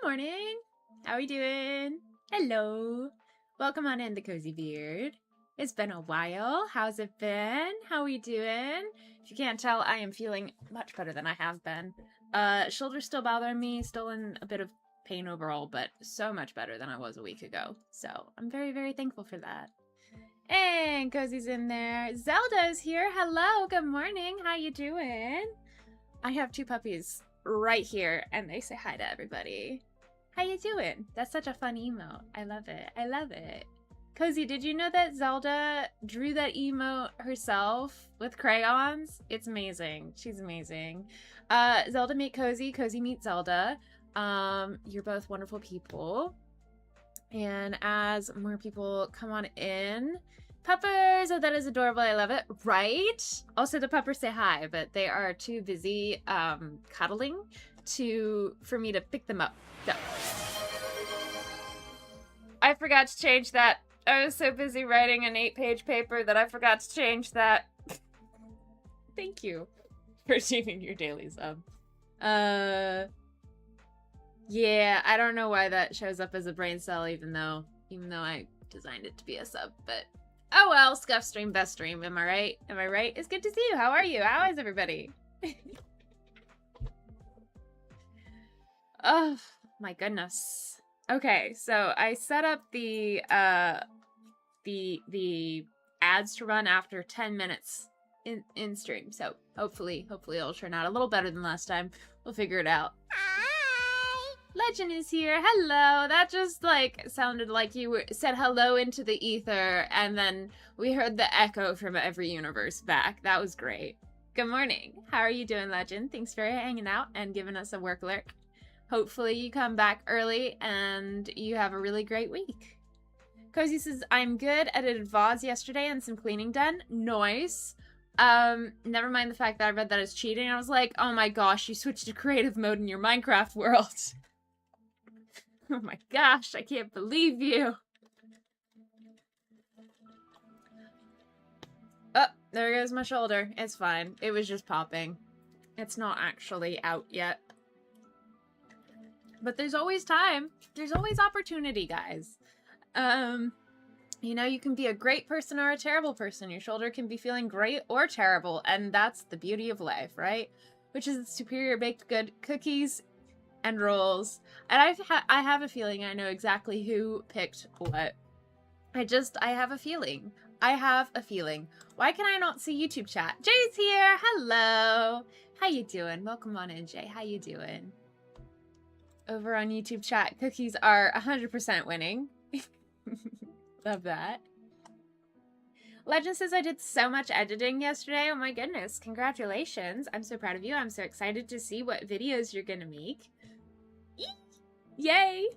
morning. How are we doing? Hello. Welcome on in, the Cozy Beard. It's been a while. How's it been? How are we doing? If you can't tell, I am feeling much better than I have been. Shoulder's still bothering me, still in a bit of pain overall, but so much better than I was a week ago. So I'm very, very thankful for that. And Cozy's in there. Zelda's here. Hello, good morning. How you doing? I have two puppies right here, and they say hi to everybody. How you doing? That's such a fun emote. I love it. I love it. Cozy, did you know that Zelda drew that emote herself with crayons? It's amazing. She's amazing. Zelda meet Cozy. Cozy meet Zelda. You're both wonderful people. And as more people come on in, puppers, oh, that is adorable. I love it. Right? Also, the puppers say hi, but they are too busy cuddling for me to pick them up. So. I forgot to change that. I was so busy writing an 8-page paper that I forgot to change that. Thank you for receiving your daily sub. Yeah, I don't know why that shows up as a brain cell, even though I designed it to be a sub, but oh well, scuff stream, best stream, am I right? Am I right? It's good to see you. How are you? How is everybody? Oh, my goodness. Okay, so I set up the ads to run after 10 minutes in stream, so hopefully it'll turn out a little better than last time. We'll figure it out. Legend is here. Hello. That just sounded like you said hello into the ether, and then we heard the echo from every universe back. That was great. Good morning. How are you doing, Legend? Thanks for hanging out and giving us a work lurk. Hopefully you come back early and you have a really great week. Cozy says, I'm good. Edited VODs yesterday and some cleaning done. Nice. Never mind the fact that I read that as cheating. I was like, oh my gosh, you switched to creative mode in your Minecraft world. Oh my gosh, I can't believe you. Oh, there goes my shoulder. It's fine. It was just popping. It's not actually out yet. But there's always time. There's always opportunity, guys. You know, you can be a great person or a terrible person. Your shoulder can be feeling great or terrible, and that's the beauty of life, right? Which is superior baked good cookies and rolls. And I have a feeling I know exactly who picked what. I have a feeling. I have a feeling. Why can I not see YouTube chat? Jay's here. Hello. How you doing? Welcome on in, Jay. How you doing? Over on YouTube chat, cookies are 100% winning. Love that. Legend says I did so much editing yesterday. Oh my goodness. Congratulations. I'm so proud of you. I'm so excited to see what videos you're gonna make. Yay!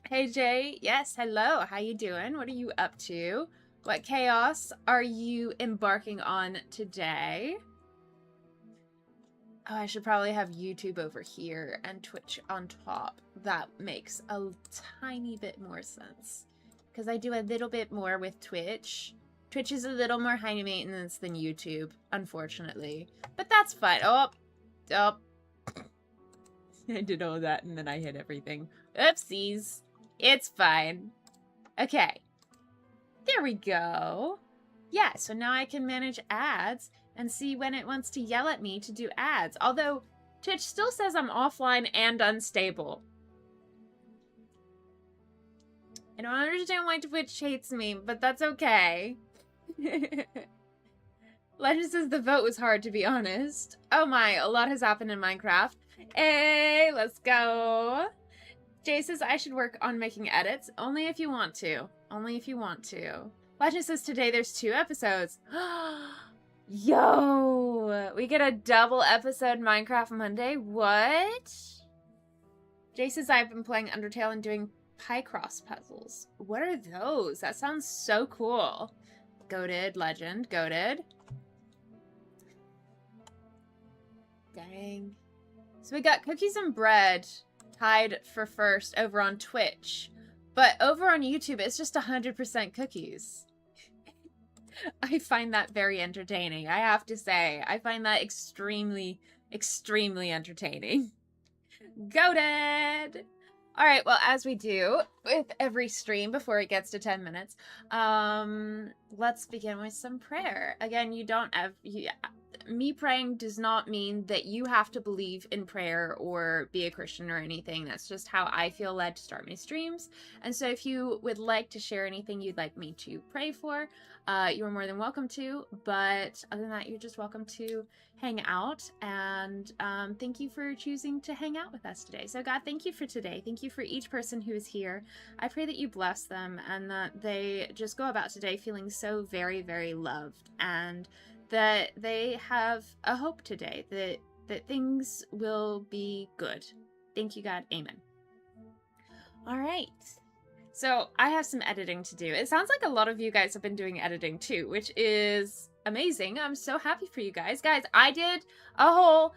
Hey Jay, yes, hello, how you doing? What are you up to? What chaos are you embarking on today? Oh, I should probably have YouTube over here and Twitch on top. That makes a tiny bit more sense. Because I do a little bit more with Twitch. Twitch is a little more high maintenance than YouTube, unfortunately. But that's fine. Oh. I did all that and then I hit everything. Oopsies. It's fine. Okay. There we go. Yeah, so now I can manage ads and see when it wants to yell at me to do ads. Although, Twitch still says I'm offline and unstable. I don't understand why Twitch hates me, but that's okay. Legend says the vote was hard, to be honest. Oh my, a lot has happened in Minecraft. Hey, let's go. Jay says I should work on making edits. Only if you want to. Only if you want to. Legend says today there's 2 episodes. Yo! We get a double episode Minecraft Monday? What? Jay says I've been playing Undertale and doing Picross puzzles. What are those? That sounds so cool. Goated, Legend. Goated. Dang. So we got cookies and bread tied for first over on Twitch. But over on YouTube, it's just 100% cookies. I find that very entertaining, I have to say. I find that extremely, extremely entertaining. Goated! All right, well, as we do with every stream before it gets to 10 minutes, let's begin with some prayer. Again, you don't have... me praying does not mean that you have to believe in prayer or be a Christian or anything. That's just how I feel led to start my streams. And so if you would like to share anything you'd like me to pray for, you are more than welcome to. But other than that, you're just welcome to hang out. And thank you for choosing to hang out with us today. So God, thank you for today. Thank you for each person who is here. I pray that you bless them and that they just go about today feeling so very, very loved, and that they have a hope today, that things will be good. Thank you, God. Amen. All right. So I have some editing to do. It sounds like a lot of you guys have been doing editing too, which is amazing. I'm so happy for you guys. Guys, I did a whole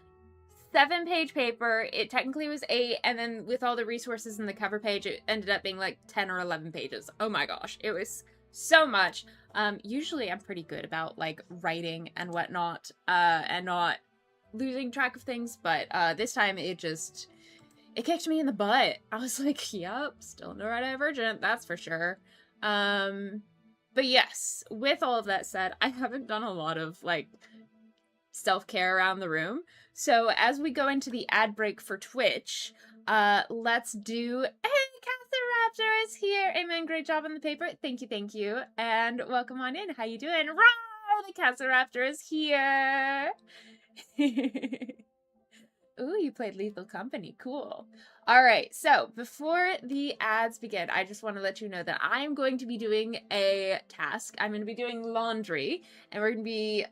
7-page paper. It technically was 8, and then with all the resources in the cover page, it ended up being like 10 or 11 pages. Oh my gosh. It was so much. Usually I'm pretty good about like writing and whatnot, and not losing track of things, but this time it kicked me in the butt. I was like, yep, still neurodivergent, that's for sure. But yes, with all of that said, I haven't done a lot of like self-care around the room. So as we go into the ad break for Twitch, let's do... Hey, Raptor is here. Amen. Great job on the paper. Thank you, thank you. And welcome on in. How you doing? Row! The Raptor is here. Ooh, you played Lethal Company. Cool. All right, so before the ads begin, I just want to let you know that I'm going to be doing a task. I'm going to be doing laundry, and we're going to be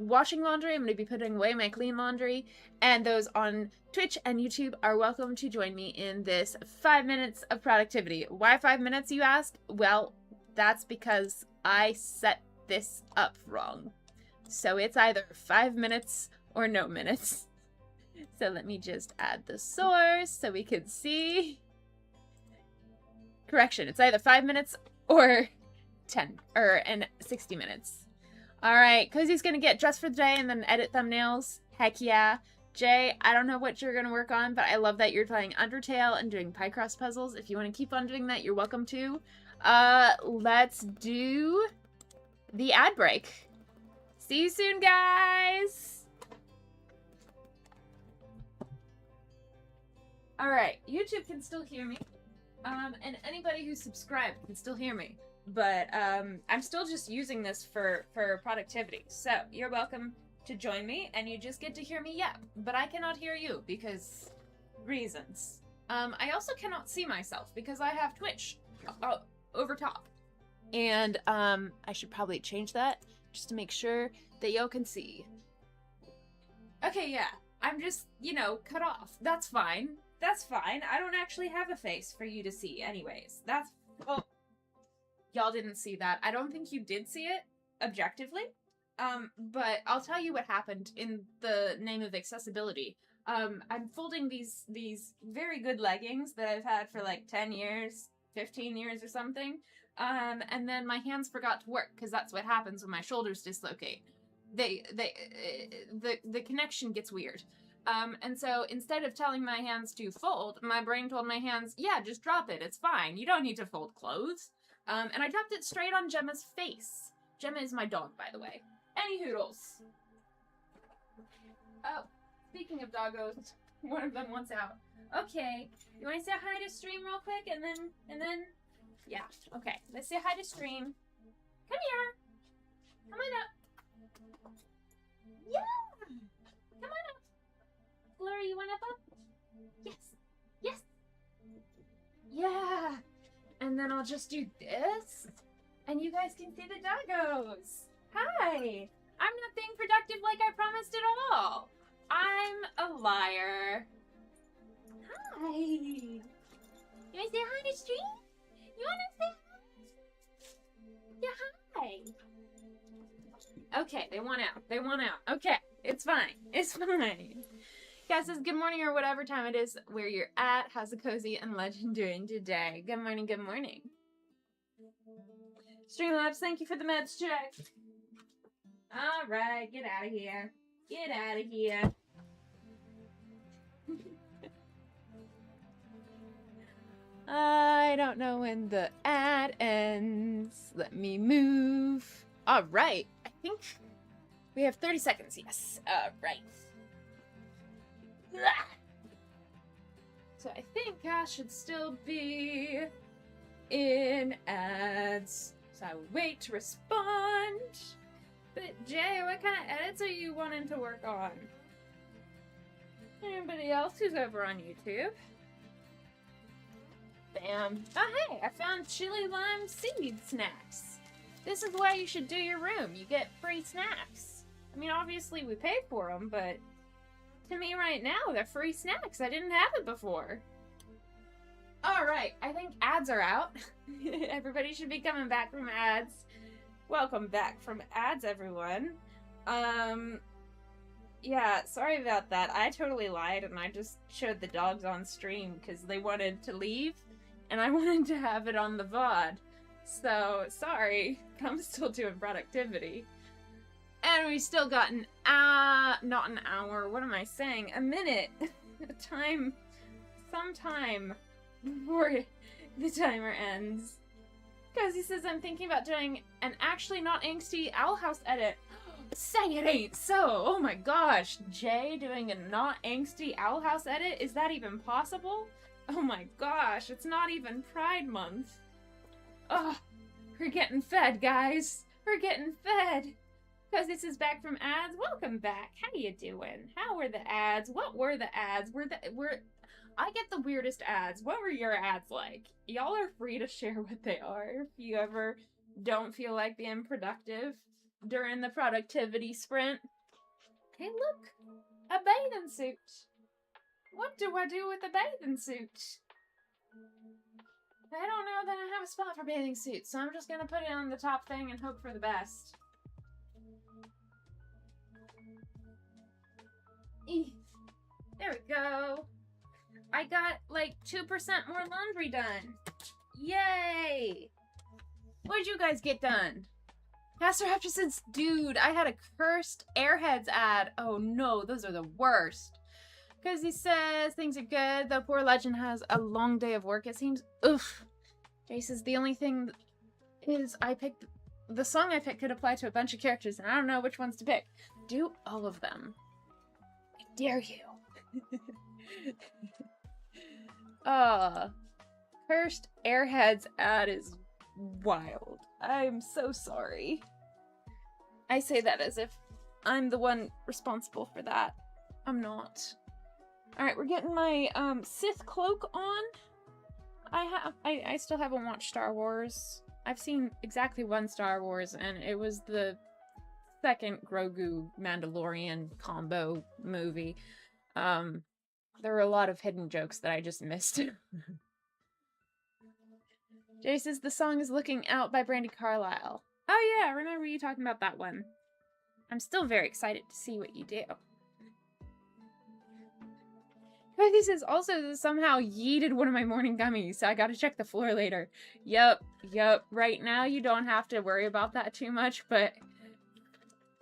washing laundry. I'm going to be putting away my clean laundry, and those on Twitch and YouTube are welcome to join me in this 5 minutes of productivity. Why 5 minutes, you ask? Well, that's because I set this up wrong. So it's either 5 minutes or no minutes. So let me just add the source so we can see. Correction, it's either 5 minutes or 60 minutes. All right, Cozy's gonna get dressed for the day and then edit thumbnails. Heck yeah. Jay, I don't know what you're gonna work on, but I love that you're playing Undertale and doing pie crust puzzles. If you want to keep on doing that, you're welcome to. Let's do the ad break. See you soon, guys. All right, YouTube can still hear me, and anybody who's subscribed can still hear me, but I'm still just using this for productivity. So you're welcome to join me, and you just get to hear me, yeah, but I cannot hear you because reasons. I also cannot see myself because I have Twitch over top, and I should probably change that just to make sure that y'all can see. Okay, yeah, I'm just, cut off. That's fine. That's fine. I don't actually have a face for you to see anyways. Oh, y'all didn't see that. I don't think you did see it objectively. But I'll tell you what happened in the name of accessibility. I'm folding these very good leggings that I've had for like 10 years, 15 years or something. And then my hands forgot to work because that's what happens when my shoulders dislocate. The connection gets weird. And so instead of telling my hands to fold, my brain told my hands, yeah, just drop it. It's fine. You don't need to fold clothes. And I dropped it straight on Gemma's face. Gemma is my dog, by the way. Any hoodles. Oh, speaking of doggos, one of them wants out. Okay. You want to say hi to stream real quick? And then, yeah. Okay. Let's say hi to stream. Come here. Come on up. Yeah. Come on up. Flurry, you want up? Yes. Yes. Yeah. And then I'll just do this. And you guys can see the doggos. Hi. I'm not being productive like I promised at all. I'm a liar. Hi. You want to say hi to stream? You want to say hi? Yeah, hi. Okay, they want out. They want out. Okay, it's fine. It's fine. Guys, says good morning or whatever time it is where you're at. How's the Cozy and Legend doing today? Good morning, good morning. Streamlabs, thank you for the meds check. Alright, get out of here. Get out of here. I don't know when the ad ends. Let me move. All right. I think we have 30 seconds. Yes. All right. So I think I should still be in ads. So I will wait to respond. But Jay, what kind of edits are you wanting to work on? Anybody else who's over on YouTube? Bam. Oh hey, I found chili lime seed snacks. This is why you should do your room. You get free snacks. I mean, obviously we pay for them, but to me right now, they're free snacks. I didn't have it before. Alright, I think ads are out. Everybody should be coming back from ads. Welcome back from ads, everyone. Yeah, sorry about that. I totally lied and I just showed the dogs on stream because they wanted to leave and I wanted to have it on the VOD. So, sorry. I'm still doing productivity. And we still got an not an hour, what am I saying? A minute. Some time before the timer ends. Because he says I'm thinking about doing an actually not angsty Owl House edit. Say it ain't so! Oh my gosh, Jay doing a not angsty Owl House edit? Is that even possible? Oh my gosh, it's not even Pride Month. Ugh, we're getting fed, guys. We're getting fed. Because this is back from ads. Welcome back. How you doing? How were the ads? What were the ads? I get the weirdest ads. What were your ads like? Y'all are free to share what they are if you ever don't feel like being productive during the productivity sprint. Hey, look! A bathing suit! What do I do with a bathing suit? I don't know that I have a spot for bathing suits, so I'm just gonna put it on the top thing and hope for the best. There we go. I got like 2% more laundry done. Yay! What did you guys get done? Pastor After says, dude, I had a cursed Airheads ad. Oh no, those are the worst. Because he says things are good. The poor legend has a long day of work, it seems. Oof. Jay says the only thing is the song I picked could apply to a bunch of characters, and I don't know which ones to pick. Do all of them. I dare you. Cursed Airheads ad is wild. I'm so sorry. I say that as if I'm the one responsible for that. I'm not. Alright, we're getting my Sith cloak on. I still haven't watched Star Wars. I've seen exactly one Star Wars, and it was the second Grogu Mandalorian combo movie. There were a lot of hidden jokes that I just missed. Jay says the song is Looking Out by Brandi Carlile. Oh yeah, I remember you talking about that one. I'm still very excited to see what you do. He says also somehow yeeted one of my morning gummies, so I gotta check the floor later. Yup. Right now you don't have to worry about that too much, but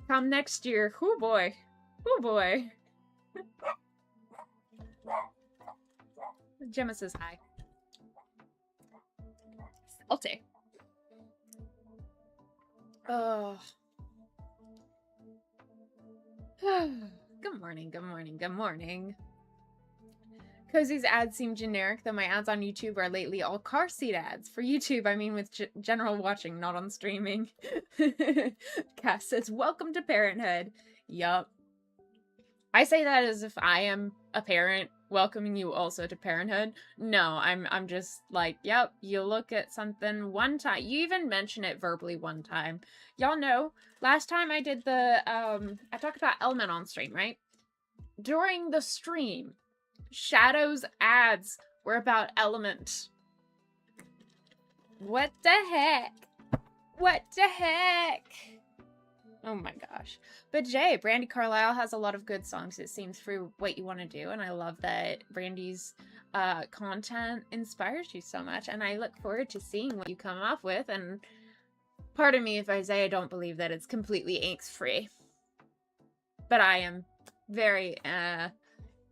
come next year, oh boy. Gemma says hi. Salty. Oh. Good morning. Cozy's ads seem generic, though my ads on YouTube are lately all car seat ads. For YouTube, I mean with general watching, not on streaming. Cass says, welcome to parenthood. Yup. I say that as if I am a parent welcoming you also to parenthood. No, I'm just like, yep, you look at something one time. You even mention it verbally one time. Y'all know, last time I did the, I talked about Element on stream, right? During the stream, Shadow's ads were about Element. What the heck? Oh my gosh. But Jay, Brandi Carlile has a lot of good songs, it seems, for what you want to do. And I love that Brandi's content inspires you so much. And I look forward to seeing what you come up with. And part of me, if Isaiah, don't believe that it's completely angst-free. But I am very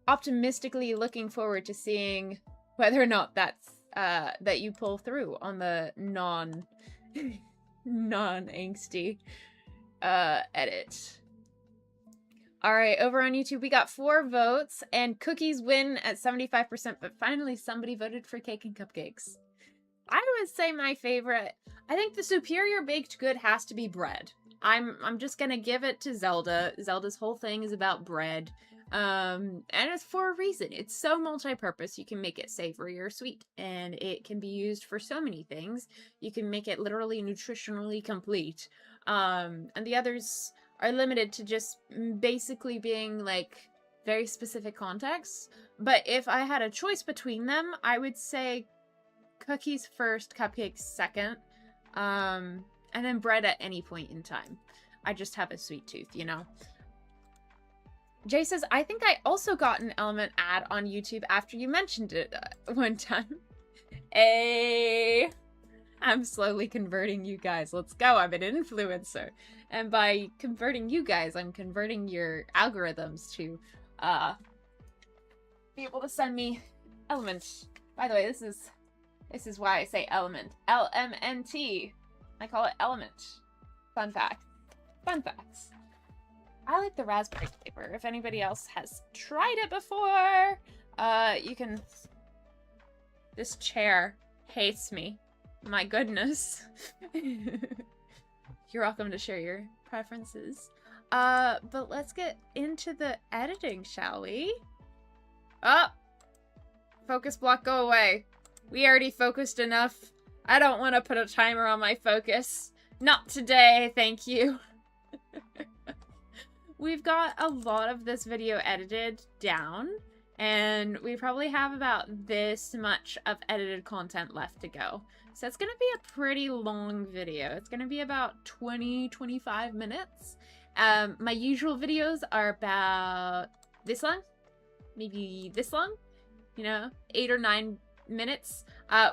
optimistically looking forward to seeing whether or not that's that you pull through on the non-angsty edit. All right, over on YouTube, we got 4 votes, and cookies win at 75%, but finally somebody voted for cake and cupcakes. I would say my favorite, I think the superior baked good has to be bread. I'm just gonna give it to Zelda. Zelda's whole thing is about bread. And it's for a reason. It's so multi-purpose. You can make it savory or sweet, and it can be used for so many things. You can make it literally nutritionally complete. And the others are limited to just basically being like very specific contexts. But if I had a choice between them, I would say cookies first, cupcakes second, and then bread at any point in time. I just have a sweet tooth, you know? Jay says, I think I also got an Element ad on YouTube after you mentioned it one time. Hey, I'm slowly converting you guys. Let's go. I'm an influencer. And by converting you guys, I'm converting your algorithms to be able to send me Element. By the way, this is why I say Element. LMNT. I call it Element. Fun fact. Fun facts. I like the raspberry flavor. If anybody else has tried it before, you can... This chair hates me. My goodness. You're welcome to share your preferences. But let's get into the editing, shall we? Oh! Focus block, go away. We already focused enough. I don't want to put a timer on my focus. Not today, thank you. We've got a lot of this video edited down, and we probably have about this much of edited content left to go. So it's going to be a pretty long video. It's going to be about 20-25 minutes. My usual videos are about this long, maybe this long, you know, 8 or 9 minutes.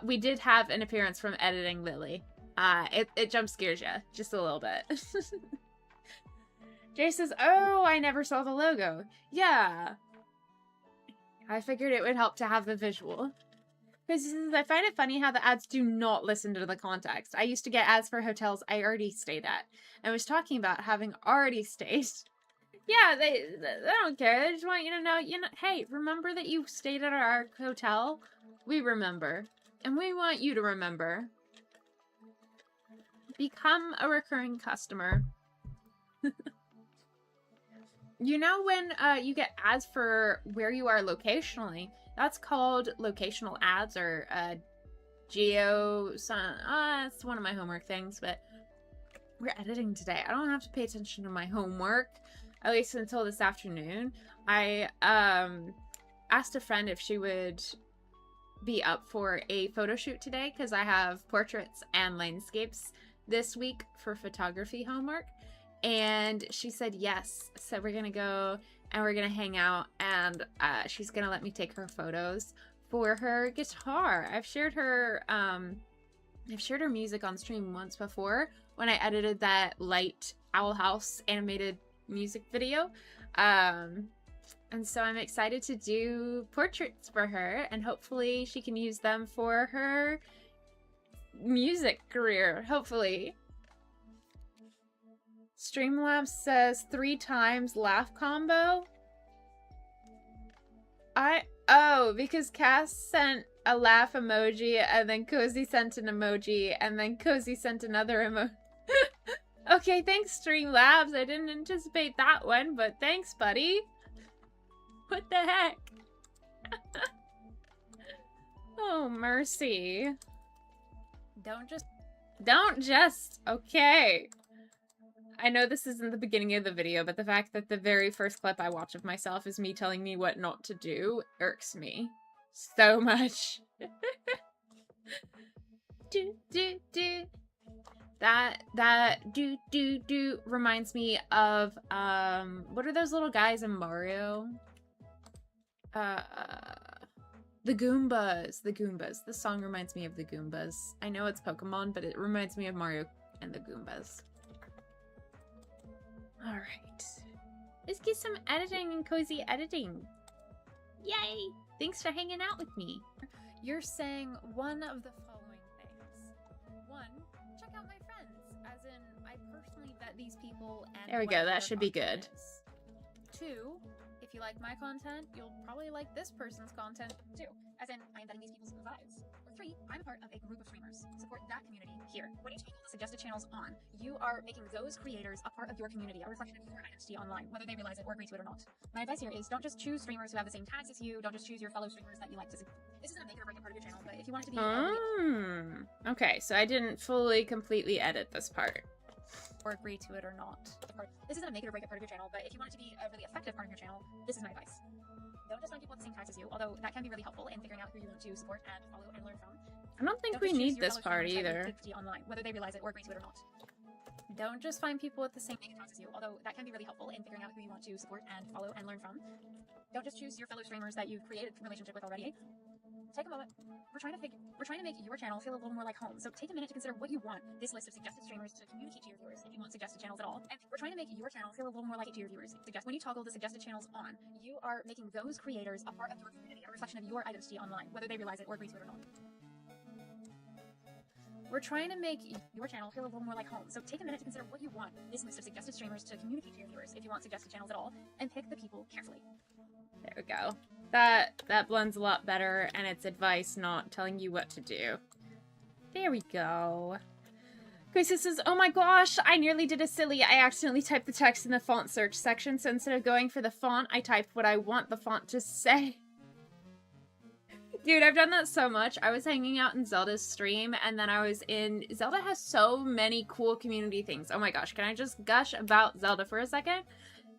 We did have an appearance from Editing Lily. It jump scares you just a little bit. Jay says, oh, I never saw the logo. Yeah. I figured it would help to have the visual. Because I find it funny how the ads do not listen to the context. I used to get ads for hotels I already stayed at. I was talking about having already stayed. Yeah, they don't care. They just want you to know, hey, remember that you stayed at our hotel? We remember. And we want you to remember. Become a recurring customer. You know when you get ads for where you are locationally, that's called locational ads or it's one of my homework things, but we're editing today. I don't have to pay attention to my homework, at least until this afternoon. I asked a friend if she would be up for a photo shoot today because I have portraits and landscapes this week for photography homework. And she said yes, so we're gonna go and we're gonna hang out, and she's gonna let me take her photos for her guitar. I've shared her music on stream once before when I edited that Light Owl House animated music video, and so I'm excited to do portraits for her, and hopefully she can use them for her music career, hopefully. Streamlabs says 3 times laugh combo. Oh, because Cass sent a laugh emoji, and then Cozy sent an emoji, and then Cozy sent another emoji. Okay, thanks Streamlabs. I didn't anticipate that one, but thanks, buddy. What the heck? Oh, mercy. Don't just, okay. I know this isn't the beginning of the video, but the fact that the very first clip I watch of myself is me telling me what not to do irks me so much. That do reminds me of what are those little guys in Mario? The Goombas. The Goombas. This song reminds me of the Goombas. I know it's Pokemon, but it reminds me of Mario and the Goombas. Alright. Let's get some editing and cozy editing. Yay! Thanks for hanging out with me. you're saying one of the following things. One, check out my friends, as in I personally vet these people and there we go, that should be good. Two, if you like my content, you'll probably like this person's content too, as in I am vetting these people's vibes. Or three, I'm a part of a group of streamers. Support that community here. When you toggle the suggested channels on, you are making those creators a part of your community, a reflection of your identity online, whether they realize it or agree to it or not. My advice here is don't just choose streamers who have the same tags as you, don't just choose your fellow streamers that you like to see. This isn't a make or break a part of your channel, but if you want it to be okay, so I didn't fully completely edit this part. Or agree to it or not. This isn't a make it or break it part of your channel, but if you want it to be a really effective part of your channel, this is my advice. Don't just find people with the same tags as you, although that can be really helpful in figuring out who you want to support and follow and learn from. I don't think we need this part either. Online, whether they realize it or agree to it or not. Don't just find people with the same tags as you, although that can be really helpful in figuring out who you want to support and follow and learn from. Don't just choose your fellow streamers that you've created a relationship with already. Take a moment. We're trying to make your channel feel a little more like home. So take a minute to consider what you want this list of suggested streamers to communicate to your viewers, if you want suggested channels at all. And we're trying to make your channel feel a little more like it to your viewers. When you toggle the suggested channels on, you are making those creators a part of your community, a reflection of your identity online, whether they realize it or agree to it or not. We're trying to make your channel feel a little more like home. So take a minute to consider what you want this list of suggested streamers to communicate to your viewers, if you want suggested channels at all, and pick the people carefully. There we go. That blends a lot better, and it's advice, not telling you what to do. There we go. Gracie says, oh my gosh, I nearly did a silly. I accidentally typed the text in the font search section, so instead of going for the font, I typed what I want the font to say. Dude, I've done that so much. I was hanging out in Zelda's stream, and then I was in... Zelda has so many cool community things. Oh my gosh, can I just gush about Zelda for a second?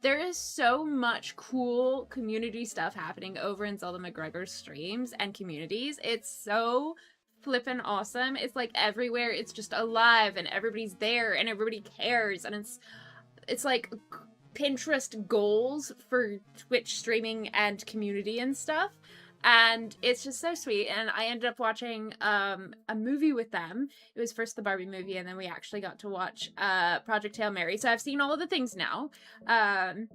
There is so much cool community stuff happening over in Zelda McGregor's streams and communities. It's so flippin' awesome. It's like everywhere it's just alive and everybody's there and everybody cares, and it's like Pinterest goals for Twitch streaming and community and stuff. And it's just so sweet. And I ended up watching a movie with them. It was first the Barbie movie, and then we actually got to watch Project Hail Mary. So I've seen all of the things now. It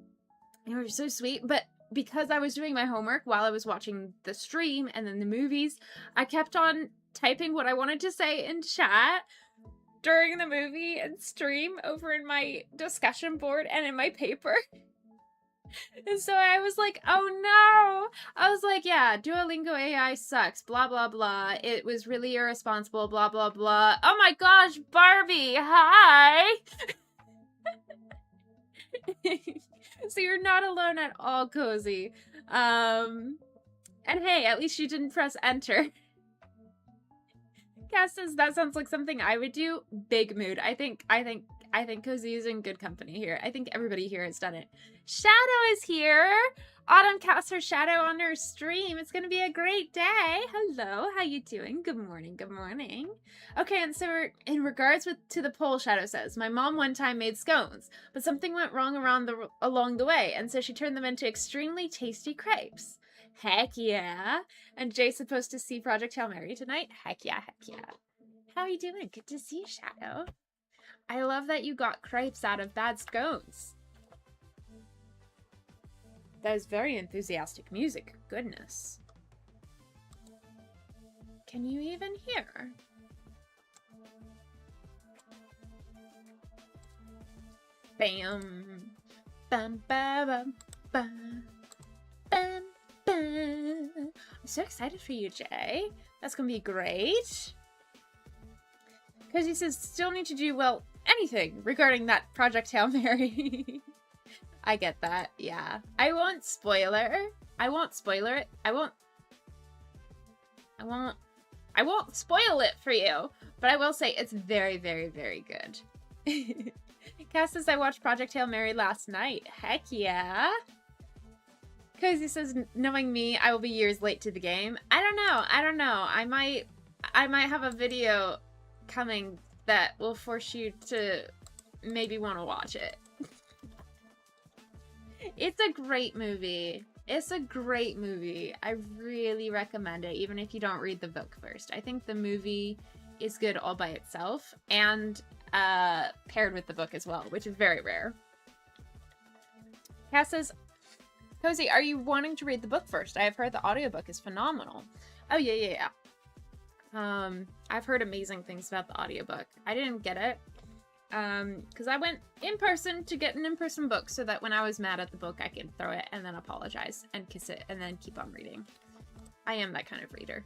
was so sweet. But because I was doing my homework while I was watching the stream and then the movies, I kept on typing what I wanted to say in chat during the movie and stream over in my discussion board and in my paper. And so I was like, oh no! I was like, yeah, Duolingo AI sucks, blah blah blah. It was really irresponsible, blah blah blah. Oh my gosh, Barbie, hi! So you're not alone at all, Cozy. And hey, at least you didn't press enter. Cass says, that sounds like something I would do. Big mood. I think Cozy is in good company here. I think everybody here has done it. Shadow is here. Autumn casts her shadow on her stream. It's gonna be a great day. Hello, how you doing? Good morning, good morning. Okay, and so in regards to the poll, Shadow says, my mom one time made scones, but something went wrong along the way, and so she turned them into extremely tasty crepes. Heck yeah. And Jay's supposed to see Project Hail Mary tonight? Heck yeah, heck yeah. How are you doing? Good to see you, Shadow. I love that you got crepes out of bad scones. That is very enthusiastic music. Goodness. Can you even hear? Bam. Bam, bam, bam, bam. Bam, bam. I'm so excited for you, Jay. That's gonna be great. Because he says, still need to do, well, anything regarding that Project Hail Mary. I get that, yeah. I won't spoil it. I won't spoil it for you, but I will say it's very, very, very good. Cass says, I watched Project Hail Mary last night. Heck yeah. Cozy says, knowing me, I will be years late to the game. I don't know. I might have a video coming that will force you to maybe want to watch it. It's a great movie. It's a great movie. I really recommend it, even if you don't read the book first. I think the movie is good all by itself, and paired with the book as well, which is very rare. Cass says, Cozy, are you wanting to read the book first? I have heard the audiobook is phenomenal. Oh, yeah. I've heard amazing things about the audiobook. I didn't get it. Because I went in person to get an in-person book so that when I was mad at the book, I could throw it and then apologize and kiss it and then keep on reading. I am that kind of reader.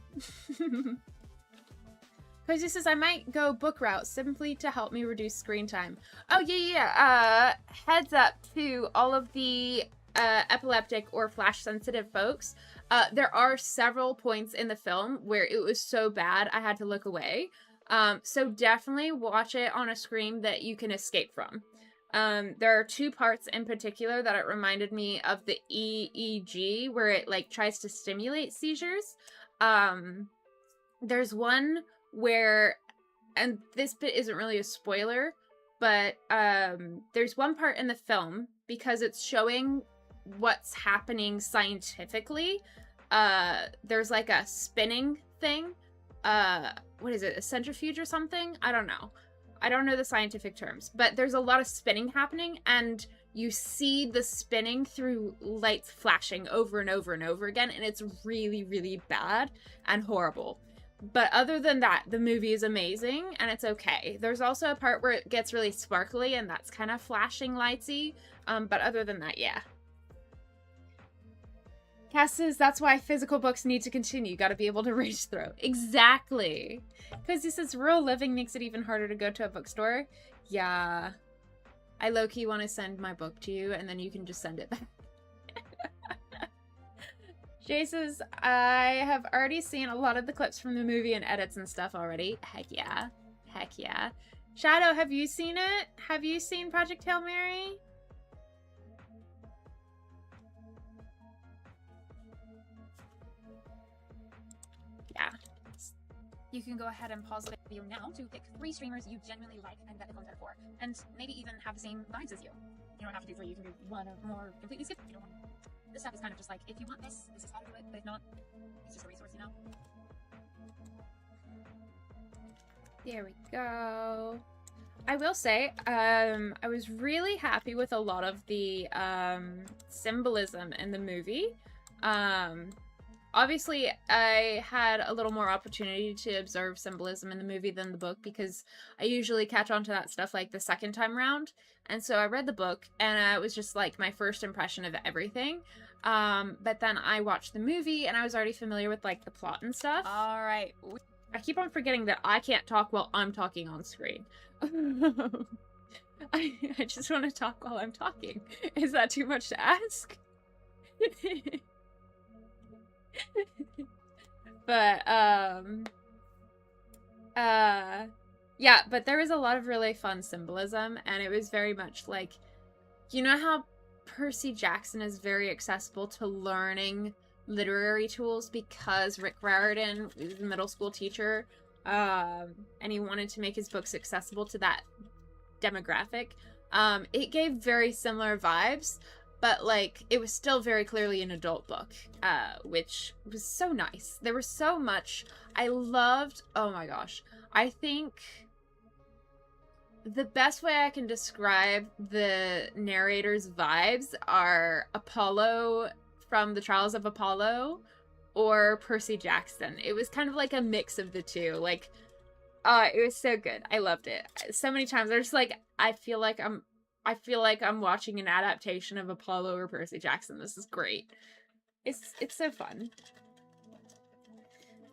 Cozy says, I might go book route simply to help me reduce screen time. Oh, yeah. Heads up to all of the epileptic or flash sensitive folks. There are several points in the film where it was so bad I had to look away. So definitely watch it on a screen that you can escape from. There are two parts in particular that it reminded me of the EEG, where it like tries to stimulate seizures. There's one where, and this bit isn't really a spoiler, but there's one part in the film, because it's showing what's happening scientifically. There's like a spinning thing. What is it, a centrifuge or something? I don't know the scientific terms, but there's a lot of spinning happening, and you see the spinning through lights flashing over and over and over again, and it's really, really bad and horrible. But other than that, the movie is amazing, and it's okay. There's also a part where it gets really sparkly, and that's kind of flashing lightsy, but other than that, yeah. Cass says, that's why physical books need to continue. You gotta be able to rage through. Exactly. Because he says, real living makes it even harder to go to a bookstore. Yeah. I low-key want to send my book to you, and then you can just send it back. Jay says, I have already seen a lot of the clips from the movie and edits and stuff already. Heck yeah. Heck yeah. Shadow, have you seen it? Have you seen Project Hail Mary? Yeah. You can go ahead and pause the video now to pick 3 streamers you genuinely like and bet the content for, and maybe even have the same vibes as you. You don't have to do 3, you can do 1 or more completely skip if you don't want. This stuff is kind of just like, if you want this is how to do it, but if not, it's just a resource, you know? There we go. I will say, I was really happy with a lot of the symbolism in the movie. Obviously, I had a little more opportunity to observe symbolism in the movie than the book, because I usually catch on to that stuff like the second time round. And so I read the book, and it was just like my first impression of everything. But then I watched the movie, and I was already familiar with like the plot and stuff. All right. I keep on forgetting that I can't talk while I'm talking on screen. I just want to talk while I'm talking. Is that too much to ask? But yeah, but there was a lot of really fun symbolism, and it was very much like, you know how Percy Jackson is very accessible to learning literary tools because Rick Riordan was a middle school teacher, and he wanted to make his books accessible to that demographic. It gave very similar vibes, but like it was still very clearly an adult book, which was so nice. There was so much I loved. Oh my gosh. I think the best way I can describe the narrator's vibes are Apollo from The Trials of Apollo or Percy Jackson. It was kind of like a mix of the two. Like, it was so good. I loved it. So many times I was like, I feel like I'm watching an adaptation of Apollo or Percy Jackson. This is great. It's so fun.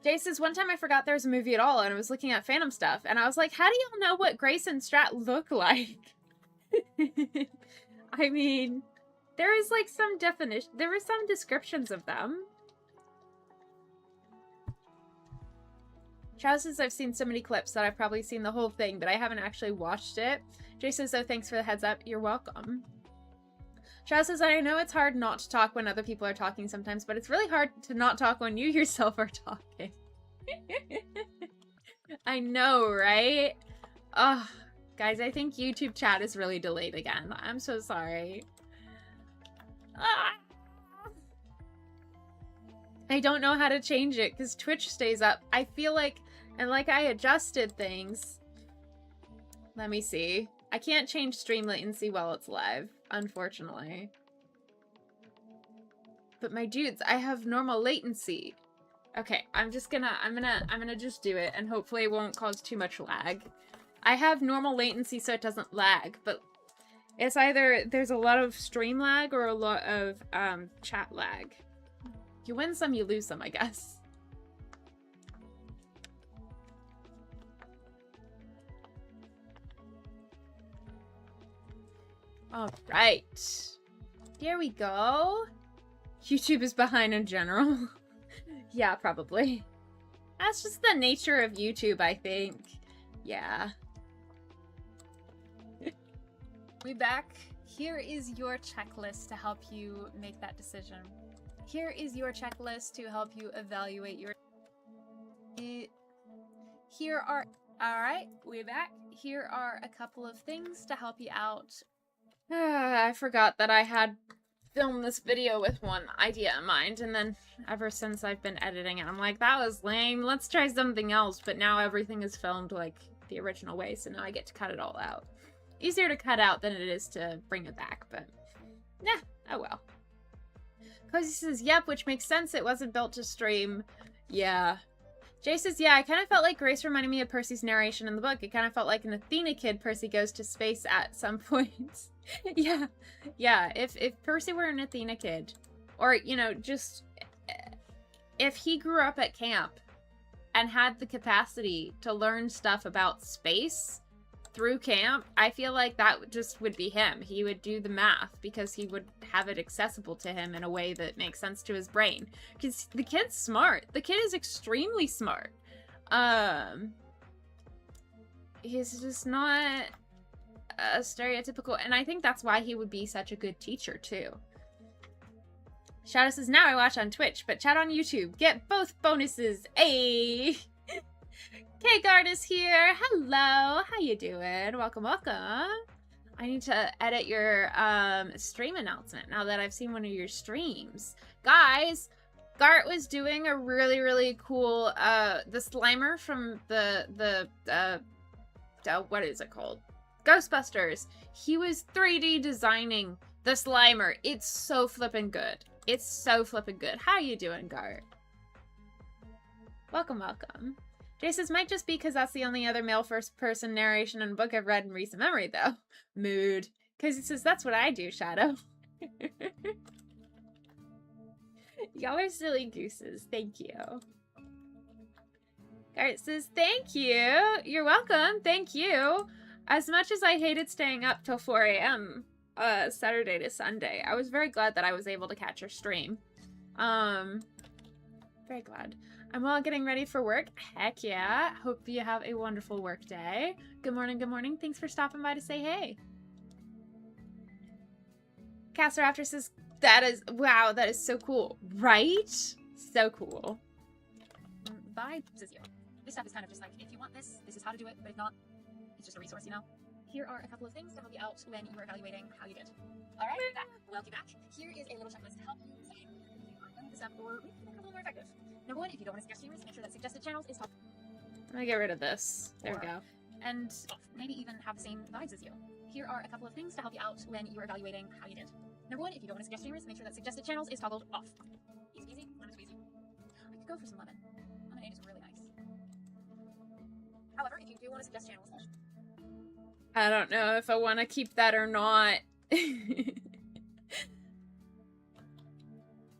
Jay says, one time I forgot there was a movie at all, and I was looking at fandom stuff, and I was like, how do y'all know what Grace and Strat look like? I mean, there is like some definition, there were some descriptions of them. Charles says, I've seen so many clips that I've probably seen the whole thing, but I haven't actually watched it. Jay says, oh, thanks for the heads up. You're welcome. Charles says, I know it's hard not to talk when other people are talking sometimes, but it's really hard to not talk when you yourself are talking. I know, right? Oh, guys, I think YouTube chat is really delayed again. I'm so sorry. I don't know how to change it because Twitch stays up. I feel like, and like I adjusted things. Let me see. I can't change stream latency while it's live, unfortunately. But my dudes, I have normal latency. Okay, I'm gonna just do it, and hopefully it won't cause too much lag. I have normal latency so it doesn't lag, but it's either there's a lot of stream lag or a lot of chat lag. You win some, you lose some, I guess. All right. Here we go. YouTube is behind in general. Yeah, probably. That's just the nature of YouTube, I think. Yeah. We back. Here is your checklist to help you make that decision. Here is your checklist to help you evaluate your... Here are... Alright, we're back. Here are a couple of things to help you out. I forgot that I had filmed this video with one idea in mind, and then ever since I've been editing it, I'm like, that was lame, let's try something else, but now everything is filmed like the original way, so now I get to cut it all out. Easier to cut out than it is to bring it back, but nah, oh well. Cozy says, yep, which makes sense, it wasn't built to stream. Yeah. Jay says, yeah, I kind of felt like Grace reminded me of Percy's narration in the book. It kind of felt like an Athena kid. Percy goes to space at some point. Yeah. Yeah, if Percy were an Athena kid, or, you know, just if he grew up at camp and had the capacity to learn stuff about space through camp, I feel like that just would be him. He would do the math because he would have it accessible to him in a way that makes sense to his brain. Because the kid's smart. The kid is extremely smart. He's just not a stereotypical, and I think that's why he would be such a good teacher too. Shadow says, now I watch on Twitch, but chat on YouTube. Get both bonuses. Ayy. Cake Artist here. Hello. How you doing? Welcome, welcome. I need to edit your stream announcement now that I've seen one of your streams. Guys, Gart was doing a really, really cool the Slimer from the what is it called? Ghostbusters. He was 3D designing the Slimer. It's so flippin' good. It's so flippin' good. How you doing, Gart? Welcome, welcome. Jay says, might just be because that's the only other male first-person narration in a book I've read in recent memory, though. Mood. Because he says, that's what I do, Shadow. Y'all are silly gooses. Thank you. Gart says, thank you. You're welcome. Thank you. As much as I hated staying up till 4 a.m. Saturday to Sunday, I was very glad that I was able to catch your stream. Very glad. I'm all getting ready for work. Heck yeah. Hope you have a wonderful work day. Good morning, good morning. Thanks for stopping by to say hey. Caster After says, that is, wow, that is so cool. Right? So cool. Vibes is you. This stuff is kind of just like, if you want this, this is how to do it, but if not, it's just a resource, you know? Here are a couple of things to help you out when you are evaluating how you did. All right, welcome back. Here is a little checklist to help you decide if you are done this up or maybe a little more effective. Number one, if you don't want to suggest streamers, make sure that suggested channels is top. I'm gonna get rid of this. There we go. And maybe even have the same vibes as you. Here are a couple of things to help you out when you are evaluating how you did. Number one, if you don't want to suggest streamers, make sure that suggested channels is toggled off. Easy peasy, lemon squeezy. I could go for some lemon. Lemonade is really nice. However, if you do want to suggest channels, I don't know if I want to keep that or not.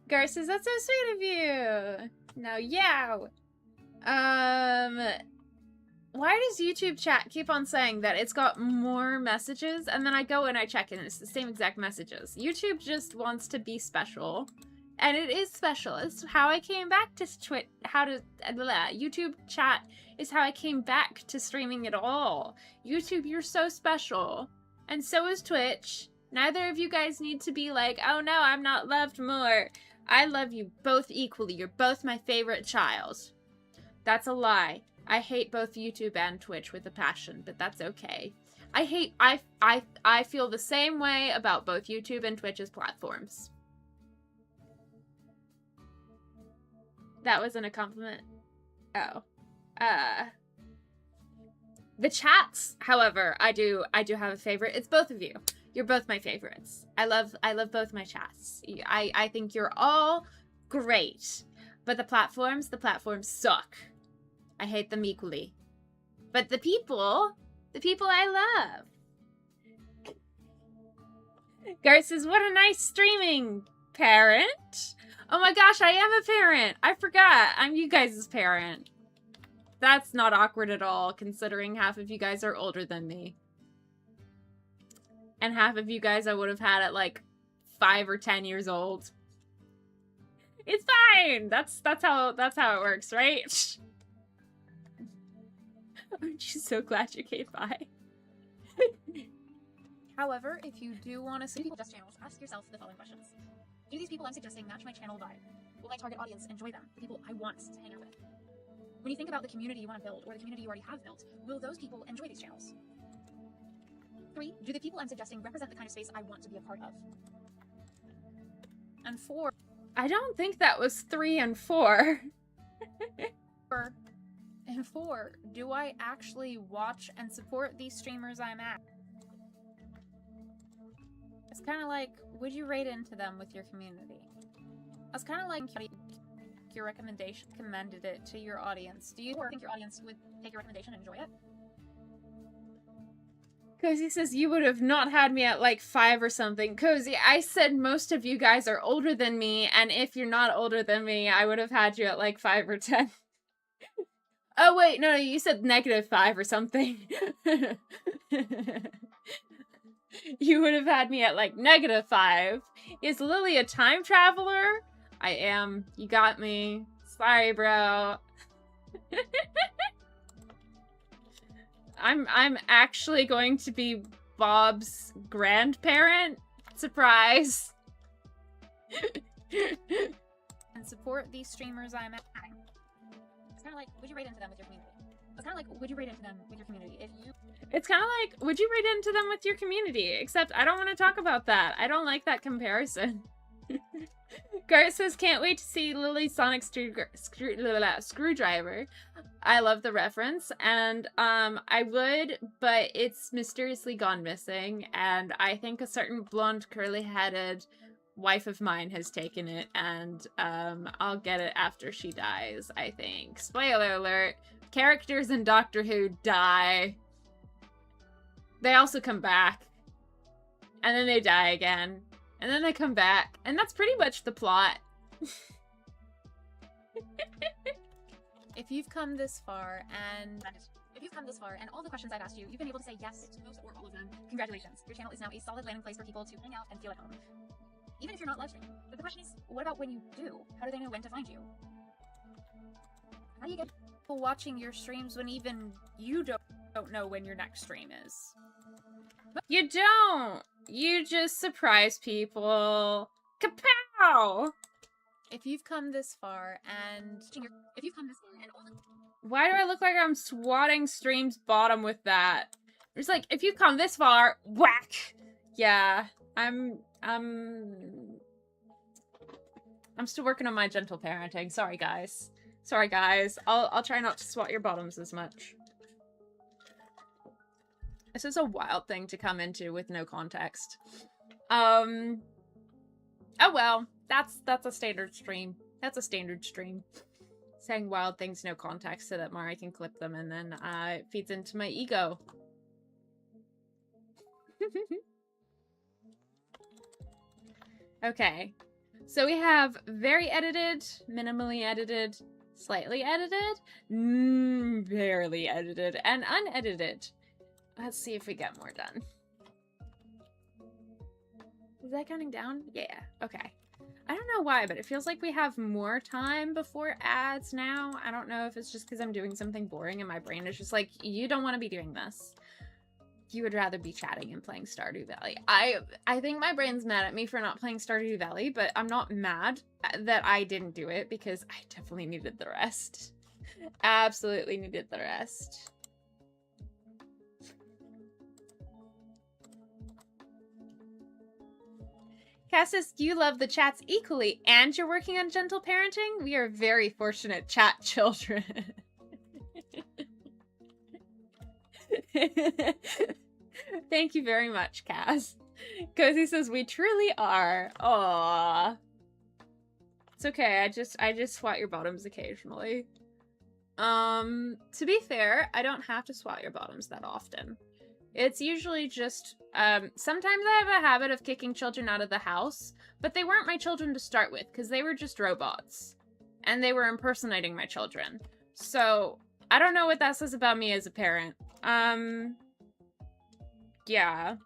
Gar says, that's so sweet of you. Now, yeah. Why does YouTube chat keep on saying that it's got more messages? And then I go and I check and it's the same exact messages. YouTube just wants to be special. And it is special. It's how I came back to Twitch. YouTube chat is how I came back to streaming at all. YouTube, you're so special. And so is Twitch. Neither of you guys need to be like, oh no, I'm not loved more. I love you both equally. You're both my favorite child. That's a lie. I hate both YouTube and Twitch with a passion, but that's okay. I feel the same way about both YouTube and Twitch's platforms. That wasn't a compliment. Oh. The chats, however, I do have a favorite. It's both of you. You're both my favorites. I love both my chats. I think you're all great. But the platforms suck. I hate them equally. But the people I love. Garth says, what a nice streaming parent. Oh my gosh, I am a parent. I forgot. I'm you guys' parent. That's not awkward at all, considering half of you guys are older than me. And half of you guys I would have had at like 5 or 10 years old. It's fine. That's how it works, right? Aren't you so glad you came by? However, if you do want to see people just channels, ask yourself the following questions. Do these people I'm suggesting match my channel vibe? Will my target audience enjoy them? The people I want to hang out with? When you think about the community you want to build, or the community you already have built, will those people enjoy these channels? 3, do the people I'm suggesting represent the kind of space I want to be a part of? And 4, I don't think that was 3 and 4. And 4, do I actually watch and support these streamers I'm at? It's kind of like, would you rate into them with your community? It's kind of like your recommendation recommended it to your audience. Do you think your audience would take your recommendation and enjoy it? Cozy says you would have not had me at like 5 or something. Cozy, I said most of you guys are older than me, and if you're not older than me, I would have had you at like 5 or 10. Oh wait, no, you said -5 or something. You would have had me at like -5. Is Lily a time traveler? I am. You got me. Sorry, bro. I'm actually going to be Bob's grandparent. Surprise. And support these streamers I'm at. It's kind of like, would you rate into them with your community? It's kind of like, would you rate into them with your community? It's kind of like, would you rate into them with your community? Except I don't want to talk about that. I don't like that comparison. Garth says, can't wait to see Lily's Sonic screwdriver. I love the reference, and I would, but it's mysteriously gone missing, and I think a certain blonde, curly-headed wife of mine has taken it, and I'll get it after she dies, I think. Spoiler alert, characters in Doctor Who die. They also come back, and then they die again, and then they come back, and that's pretty much the plot. If you've come this far and all the questions I've asked you, you've been able to say yes to most or all of them, congratulations. Your channel is now a solid landing place for people to hang out and feel at home. Even if you're not live streaming. But the question is, what about when you do? How do they know when to find you? How do you get people watching your streams when even you don't know when your next stream is? You don't! You just surprise people. Kapow! If you've come this far and why do I look like I'm swatting stream's bottom with that? It's like, if you come this far, whack! Yeah, I'm still working on my gentle parenting. Sorry, guys. Sorry, guys. I'll try not to swat your bottoms as much. This is a wild thing to come into with no context. Oh well. That's a standard stream. That's a standard stream. Saying wild things, no context, so that Mari can clip them, and then it feeds into my ego. Okay. So we have very edited, minimally edited, slightly edited, barely edited, and unedited. Let's see if we get more done. Is that counting down? Yeah. Okay. I don't know why, but it feels like we have more time before ads now. I don't know if it's just because I'm doing something boring and my brain is just like, you don't want to be doing this. You would rather be chatting and playing Stardew Valley. I think my brain's mad at me for not playing Stardew Valley, but I'm not mad that I didn't do it because I definitely needed the rest. Absolutely needed the rest. Cassis, you love the chats equally, and you're working on gentle parenting? We are very fortunate chat children. Thank you very much, Cass. Cozy says, we truly are. Aww. okay. I just swat your bottoms occasionally. To be fair, I don't have to swat your bottoms that often. It's usually just, sometimes I have a habit of kicking children out of the house, but they weren't my children to start with, because they were just robots. And they were impersonating my children. So, I don't know what that says about me as a parent. Yeah.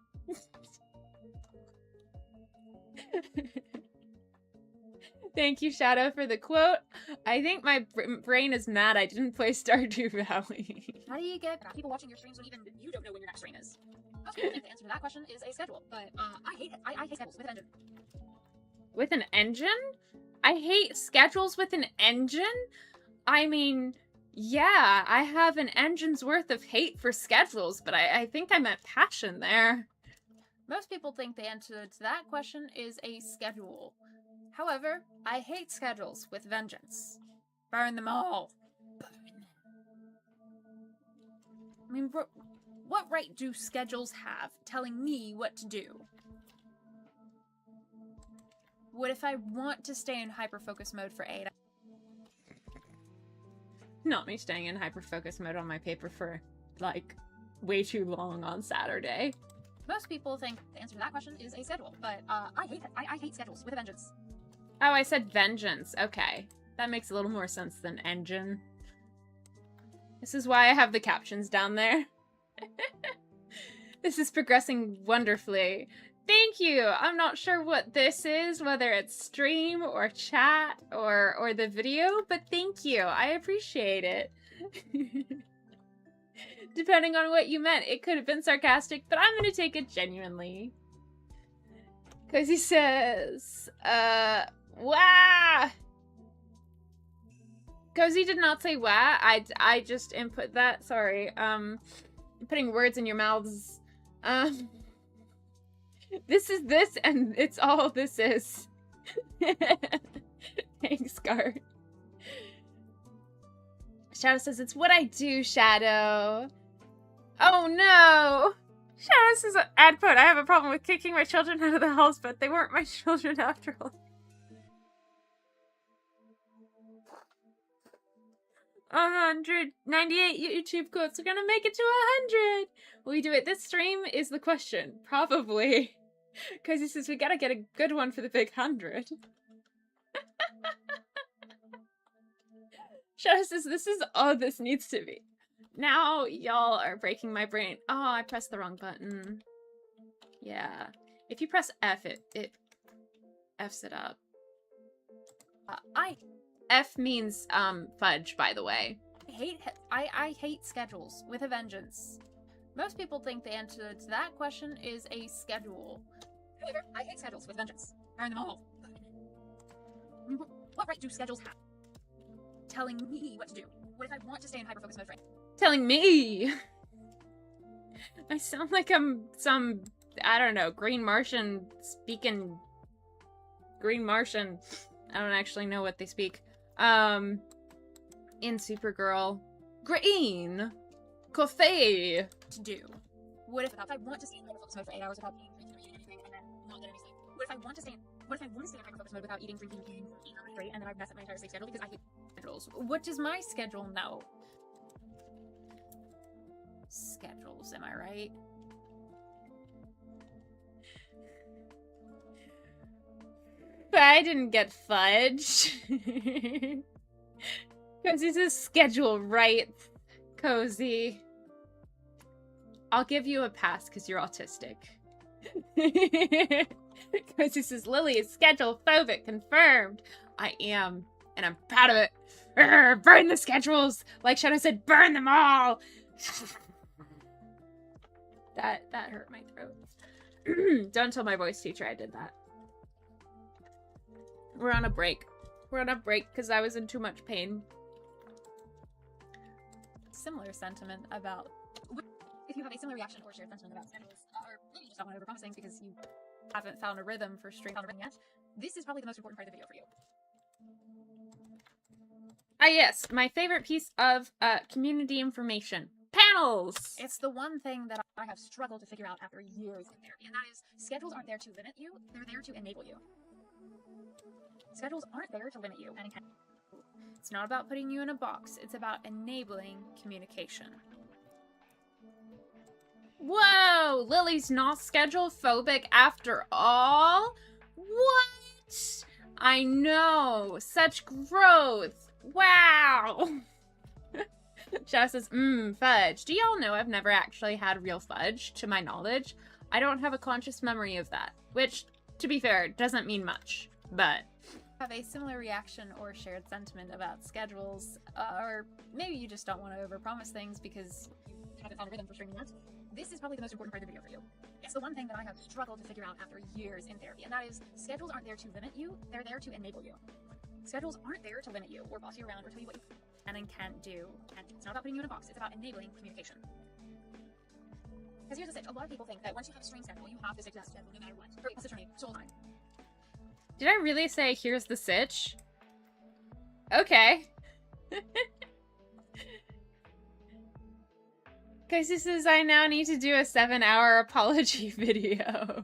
Thank you, Shadow, for the quote. I think my brain is mad I didn't play Stardew Valley. How do you get people watching your streams when even you don't know when your next stream is? Most people think the answer to that question is a schedule, but I hate it. I hate schedules with an engine. With an engine? I hate schedules with an engine? I mean, yeah, I have an engine's worth of hate for schedules, but I think I meant passion there. Most people think the answer to that question is a schedule. However, I hate schedules with vengeance. Burn them all. Burn. I mean, what right do schedules have telling me what to do? What if I want to stay in hyperfocus mode for 8 hours? Not me staying in hyperfocus mode on my paper for, like, way too long on Saturday. Most people think the answer to that question is a schedule, but I hate it. I hate schedules with a vengeance. Oh, I said vengeance. Okay. That makes a little more sense than engine. This is why I have the captions down there. This is progressing wonderfully. Thank you! I'm not sure what this is, whether it's stream or chat or the video, but thank you. I appreciate it. Depending on what you meant, it could have been sarcastic, but I'm gonna take it genuinely. Because he says, wah! Cozy did not say wah. I just input that. Sorry. I'm putting words in your mouths. This is this, and it's all this is. Thanks, Gart. Shadow says, it's what I do, Shadow. Oh, no! Shadow says, ad put, I have a problem with kicking my children out of the house, but they weren't my children after all. 198 YouTube quotes are gonna make it to 100! Will we do it this stream is the question. Probably. Because he says we gotta get a good one for the big 100. Shadow says this is all this needs to be. Now y'all are breaking my brain. Oh, I pressed the wrong button. Yeah. If you press F, it F's it up. F means, fudge, by the way. I hate schedules with a vengeance. Most people think the answer to that question is a schedule. However, I hate schedules with vengeance. Burn them all. What right do schedules have? Telling me what to do. What if I want to stay in hyperfocus mode for 8 hours? Telling me! I sound like I'm some, I don't know, Green Martian speaking... Green Martian. I don't actually know what they speak. In Supergirl. Green! Coffee! To do. What if I want to stay in hyperfocus mode for 8 hours without eating, drinking, or eating anything, and then not get any sleep? What if I want to stay in hyperfocus mode without eating, drinking, eating for 8 hours straight, and then I've messed up my entire sleep schedule because I hate schedules? What does my schedule know? Schedules, am I right? But I didn't get fudge. Because this is schedule, right? Cozy. I'll give you a pass because you're autistic. Because this is Lily is schedule phobic, confirmed. I am, and I'm proud of it. Urgh, burn the schedules! Like Shadow said, burn them all! That hurt my throat. Don't tell my voice teacher I did that. We're on a break. We're on a break because I was in too much pain. Similar sentiment about... If you have a similar reaction or shared sentiment about schedules, or maybe you just don't want to overpromise things because you haven't found a rhythm for stream yet, this is probably the most important part of the video for you. Ah yes, my favorite piece of community information. Panels! It's the one thing that I have struggled to figure out after years in therapy, and that is, schedules aren't there to limit you, they're there to enable you. Schedules aren't there to limit you. And it's not about putting you in a box. It's about enabling communication. Whoa! Lily's not schedule phobic after all? What? I know. Such growth. Wow. Jess says, fudge. Do y'all know I've never actually had real fudge, to my knowledge? I don't have a conscious memory of that. Which, to be fair, doesn't mean much. But have a similar reaction or shared sentiment about schedules, or maybe you just don't want to overpromise things because you haven't found a rhythm for stringing words. This is probably the most important part of the video for you. It's the one thing that I have struggled to figure out after years in therapy, and that is schedules aren't there to limit you, they're there to enable you. Schedules aren't there to limit you or boss you around or tell you what you can and can't do. And it's not about putting you in a box, it's about enabling communication. Because here's the sitch, a lot of people think that once you have a string schedule, you have to stick to that schedule no matter what. Or that's the attorney, so time. Did I really say, here's the sitch? Okay. Guys, this is, I now need to do a 7-hour apology video.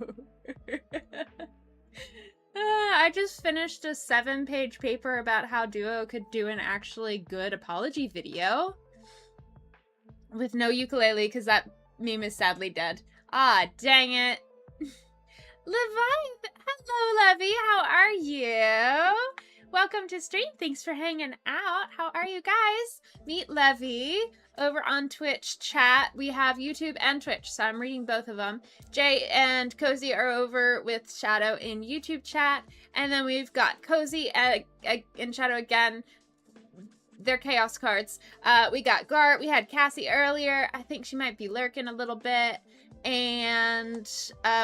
I just finished a 7-page paper about how Duo could do an actually good apology video. With no ukulele, because that meme is sadly dead. Ah, dang it. Levi, hello, Levy. How are you? Welcome to stream. Thanks for hanging out. How are you guys? Meet Levy over on Twitch chat. We have YouTube and Twitch, so I'm reading both of them. Jay and Cozy are over with Shadow in YouTube chat, and then we've got Cozy in Shadow again. They're chaos cards. We got Gart. We had Cassie earlier. I think she might be lurking a little bit. And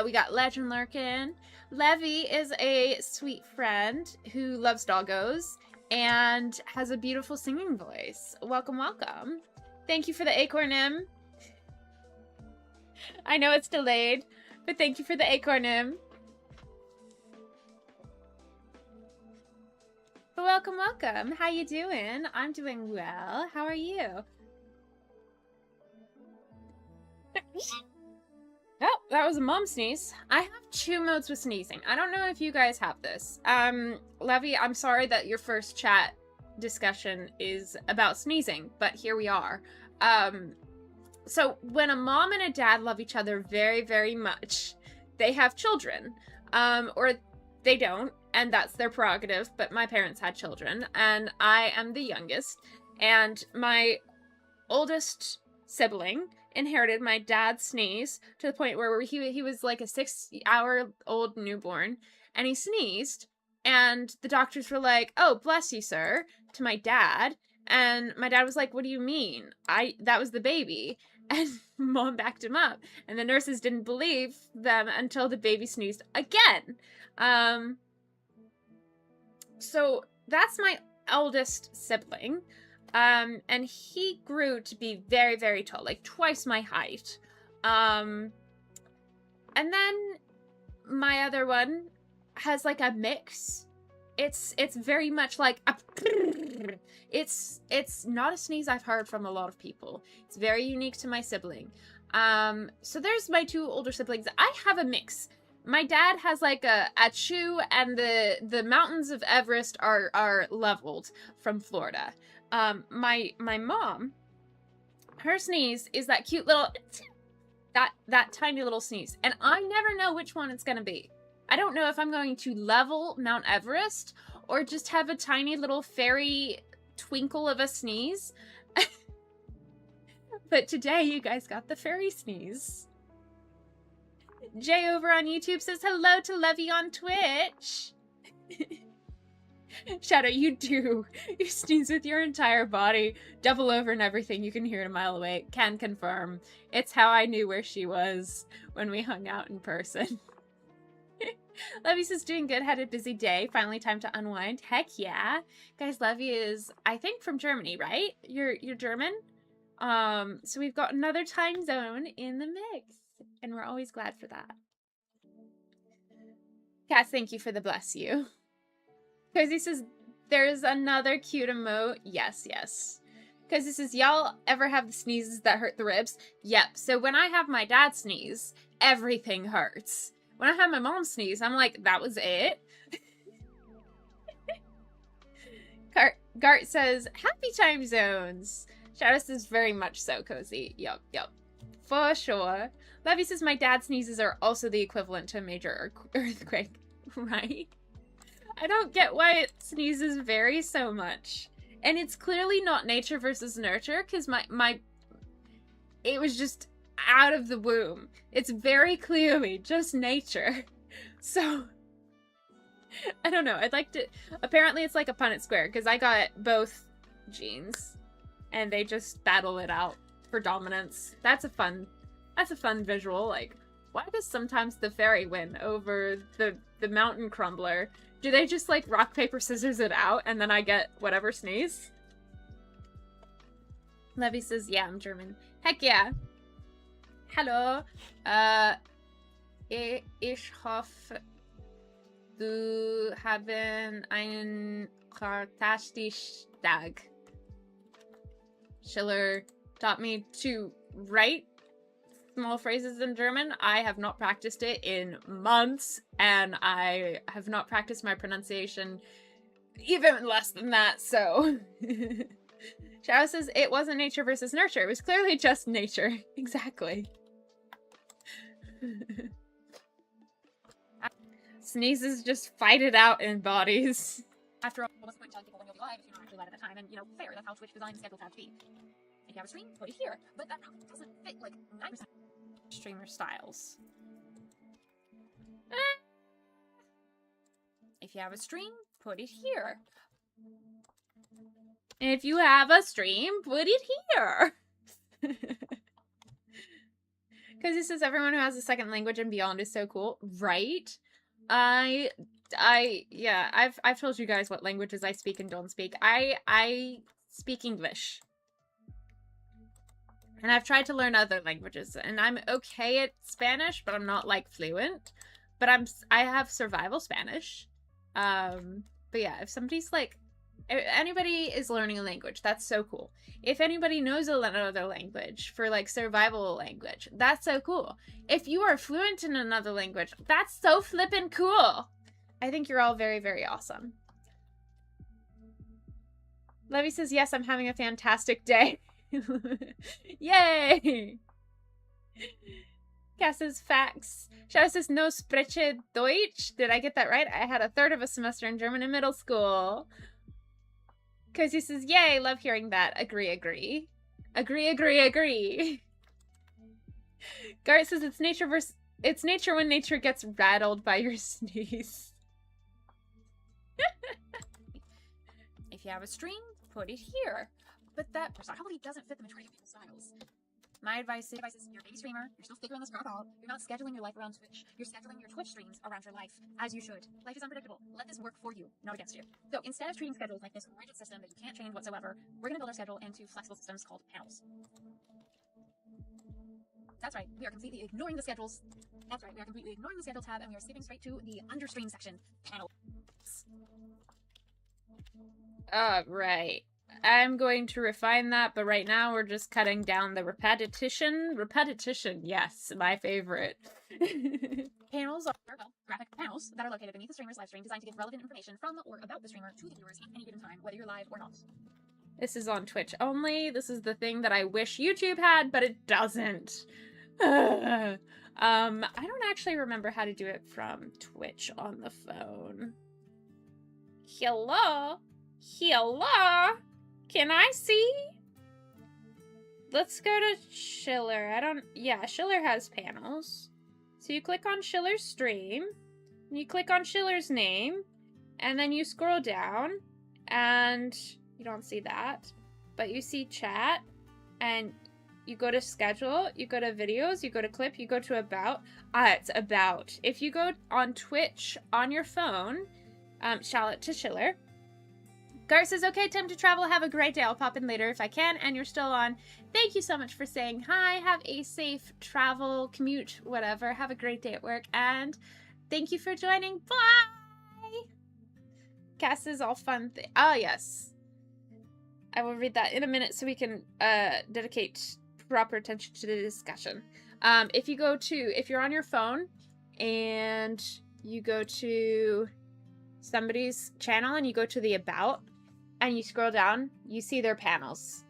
we got Legend lurking. Levy is a sweet friend who loves doggos and has a beautiful singing voice. Welcome, welcome. Thank you for the acornym. I know it's delayed, but thank you for the acornym. But welcome, welcome. How you doing? I'm doing well. How are you? Oh, that was a mom sneeze. I have 2 modes with sneezing. I don't know if you guys have this. Levy, I'm sorry that your first chat discussion is about sneezing, but here we are. So when a mom and a dad love each other very, very much, they have children. Or they don't, and that's their prerogative, but my parents had children, and I am the youngest, and my oldest sibling inherited my dad's sneeze to the point where he was like a 6-hour-old newborn, and he sneezed, and the doctors were like, "Oh, bless you, sir," to my dad, and my dad was like, "What do you mean? That was the baby." And mom backed him up, and the nurses didn't believe them until the baby sneezed again. So that's my eldest sibling. And he grew to be very, very tall, like twice my height. And then my other one has like a mix. It's very much like a it's not a sneeze I've heard from a lot of people. It's very unique to my sibling. So there's my 2 older siblings. I have a mix. My dad has like a chew, and the mountains of Everest are leveled from Florida. My mom, her sneeze is that cute little, that tiny little sneeze. And I never know which one it's gonna be. I don't know if I'm going to level Mount Everest or just have a tiny little fairy twinkle of a sneeze. But today you guys got the fairy sneeze. Jay over on YouTube says hello to Levy on Twitch. Shadow, you do. You sneeze with your entire body, double over and everything. You can hear it a mile away. Can confirm. It's how I knew where she was when we hung out in person. Levy says doing good, had a busy day. Finally time to unwind. Heck yeah. Guys, Levy is, I think, from Germany, right? You're German? So we've got another time zone in the mix. And we're always glad for that. Cass, thank you for the bless you. Cozy says, there's another cute emote. Yes, yes. Cozy says, y'all ever have the sneezes that hurt the ribs? Yep. So when I have my dad sneeze, everything hurts. When I have my mom sneeze, I'm like, that was it? Gart says, happy time zones. Shadow's is very much so cozy. Yup. For sure. Levy says, my dad sneezes are also the equivalent to a major earthquake. Right? I don't get why it sneezes vary so much. And it's clearly not nature versus nurture, because it was just out of the womb. It's very clearly just nature. So, I don't know. I'd like to... Apparently it's like a Punnett square, because I got both genes. And they just battle it out for dominance. That's a fun visual. Like, why does sometimes the fairy win over the mountain crumbler? Do they just, like, rock, paper, scissors it out, and then I get whatever sneeze? Levy says, yeah, I'm German. Heck yeah. Hallo. Ich hoffe, du haben einen fantastischen Tag. Schiller taught me to write small phrases in German. I have not practiced it in months, and I have not practiced my pronunciation even less than that, so... Shadow says it wasn't nature versus nurture. It was clearly just nature. Exactly. Sneezes just fight it out in bodies. After all, what's the point in telling people when you'll be live if you're not actually live at the time? And, you know, fair, that's how Twitch design schedules have to be. If you have a stream, put it here. But that probably doesn't fit, like, 9%. Streamer styles. If you have a stream, put it here. If you have a stream, put it here. Because it says everyone who has a second language and beyond is so cool. Right? Yeah, I've told you guys what languages I speak and don't speak. I speak English. And I've tried to learn other languages, and I'm okay at Spanish, but I'm not, like, fluent. But I have survival Spanish. But yeah, if somebody's, like, anybody is learning a language, that's so cool. If anybody knows another language for, like, survival language, that's so cool. If you are fluent in another language, that's so flippin' cool. I think you're all very, very awesome. Levy says, yes, I'm having a fantastic day. Yay! Cass says, facts. Shadow says, no spreche Deutsch. Did I get that right? I had a third of a semester in German in middle school. Cozy says, yay, love hearing that. Agree. Agree. Gart says, it's nature when nature gets rattled by your sneeze. If you have a stream, put it here. But that probably doesn't fit the majority of people's styles. My advice is you're a baby streamer, you're still figuring this crap out, you're not scheduling your life around Twitch, you're scheduling your Twitch streams around your life, as you should. Life is unpredictable. Let this work for you, not against you. So instead of treating schedules like this rigid system that you can't change whatsoever, we're going to build our schedule into flexible systems called panels. That's right, we are completely ignoring the schedules. That's right, we are completely ignoring the schedule tab, and we are skipping straight to the understream section, panels. Right. I'm going to refine that, but right now we're just cutting down the repetition. Repetition, yes, my favorite. Panels are, well, graphic panels that are located beneath the streamer's live stream, designed to give relevant information from or about the streamer to the viewers at any given time, whether you're live or not. This is on Twitch only. This is the thing that I wish YouTube had, but it doesn't. I don't actually remember how to do it from Twitch on the phone. Hello? Can I see? Let's go to Schiller. Yeah, Schiller has panels. So you click on Schiller's stream, and you click on Schiller's name, and then you scroll down, and you don't see that, but you see chat, and you go to schedule, you go to videos, you go to clip, you go to about. It's about. If you go on Twitch on your phone, shout out to Schiller. Gar says, okay, time to travel. Have a great day. I'll pop in later if I can. And you're still on. Thank you so much for saying hi. Have a safe travel, commute, whatever. Have a great day at work. And thank you for joining. Bye! Cass is all fun. Oh, yes. I will read that in a minute so we can dedicate proper attention to the discussion. If you're on your phone and you go to somebody's channel and you go to the about, and you scroll down, you see their panels.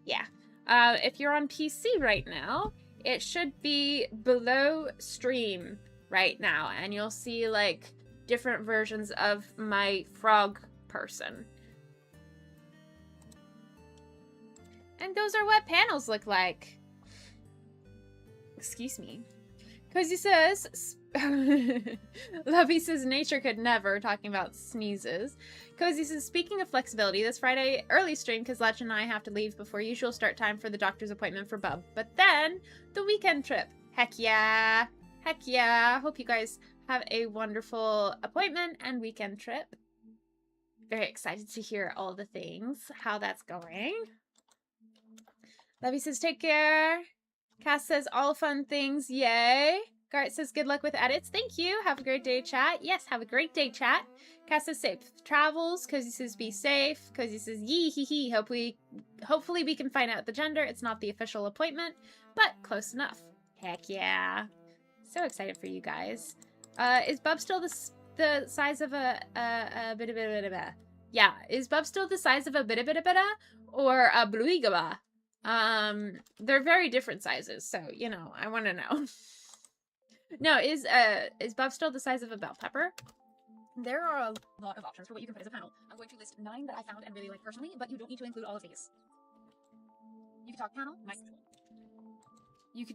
Yeah. If you're on PC right now, it should be below stream right now, and you'll see like different versions of my frog person. And those are what panels look like. Excuse me. Cozy says, Lovey says nature could never, talking about sneezes. Cozy says, speaking of flexibility, this Friday early stream because Letch and I have to leave before usual start time for the doctor's appointment for Bub. But then, the weekend trip. Heck yeah. Heck yeah. Hope you guys have a wonderful appointment and weekend trip. Very excited to hear all the things, how that's going. Lovey says, take care. Cass says, all fun things, yay. Gart says, good luck with edits. Thank you. Have a great day, chat. Yes, have a great day, chat. Cass says, safe travels. Cozy says, be safe. Cozy says, yee hee hee. Hopefully we can find out the gender. It's not the official appointment, but close enough. Heck yeah. So excited for you guys. Is Bub still the size of a bit? Yeah, is Bub still the size of a bit or a bluigaba? They're very different sizes, so, you know, I want to know. No, is Bub still the size of a bell pepper? There are a lot of options for what you can put as a panel. I'm going to list 9 that I found and really like personally, but you don't need to include all of these. You could talk panel, my schedule. You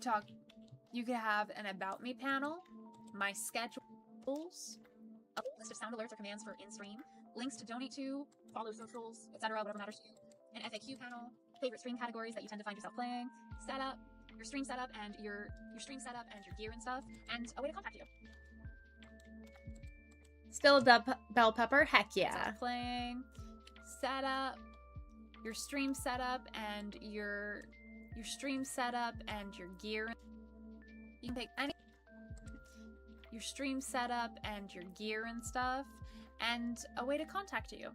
could have an about me panel, my schedules, a list of sound alerts or commands for in-stream, links to donate to, follow socials, etc., whatever matters to you, an FAQ panel, favorite stream categories that you tend to find yourself playing, setup, your stream setup and your stream setup and your gear and stuff, and a way to contact you. Still a bell pepper? Heck yeah. Setup playing, setup, your stream setup and your stream setup and your gear. You can pick any your stream setup and your gear and stuff, and a way to contact you.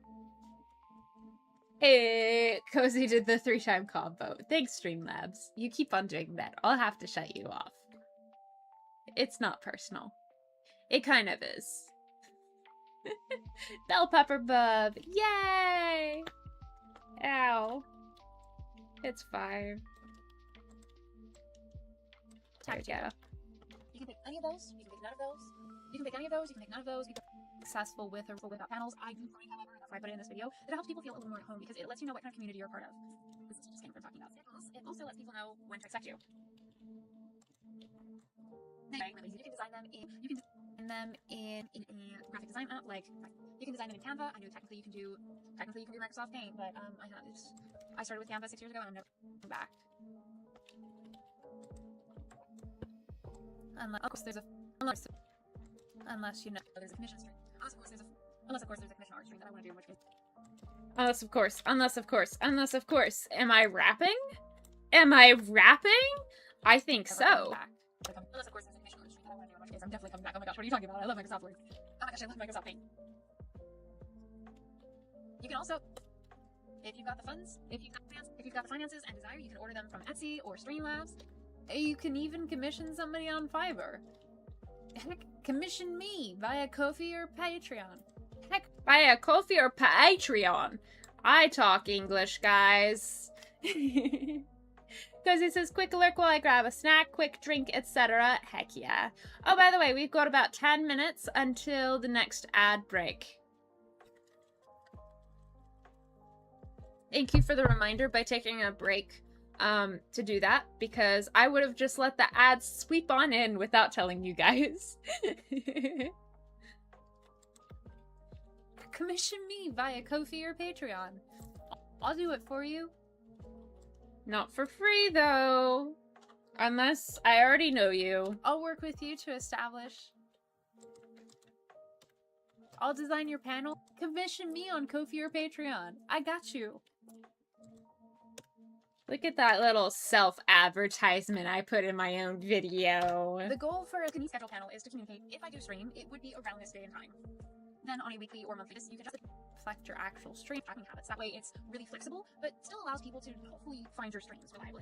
Hey, Cozy did the 3-time combo. Thanks, Streamlabs. You keep on doing that. I'll have to shut you off. It's not personal. It kind of is. Bell pepper bub. Yay! Ow. It's fine. There we go. You can pick any of those. You can pick none of those. You can pick any of those. You can pick none of those. Successful with or without panels. I do find, however, and that's why I put it in this video, that it helps people feel a little more at home because it lets you know what kind of community you're a part of. This is just what I'm talking about. It also lets people know when to expect you. You can design them in a graphic design app, like you can design them in Canva. I know technically you can do Microsoft Paint, but I started with Canva 6 years ago and I'm never going back. Unless you know there's a commission stream. Unless of course there's a commission art stream that I want to do, in which case. Unless of course. Am I rapping? I think so. Unless of course there's a commission art stream that I want to do, in which case I'm definitely coming back. Oh my gosh, what are you talking about? I love Microsoft Word. Oh my gosh, I love Microsoft Paint. You can also, if you've got the finances and desire, you can order them from Etsy or Streamlabs. You can even commission somebody on Fiverr. Heck, commission me via Ko-fi or Patreon. Heck, via Ko-fi or Patreon. I talk English, guys. Because it says, quick alert while I grab a snack, quick drink, etc. Heck yeah. Oh, by the way, we've got about 10 minutes until the next ad break. Thank you for the reminder by taking a break to do that, because I would have just let the ads sweep on in without telling you guys. Commission me via Ko-fi or Patreon. I'll do it for you. Not for free, though. Unless I already know you. I'll work with you to establish. I'll design your panel. Commission me on Ko-fi or Patreon. I got you. Look at that little self-advertisement I put in my own video. The goal for a schedule panel is to communicate. If I do stream, it would be around this day and time. Then on a weekly or monthly basis, you can just reflect your actual stream tracking habits. That way it's really flexible, but still allows people to hopefully find your streams reliably.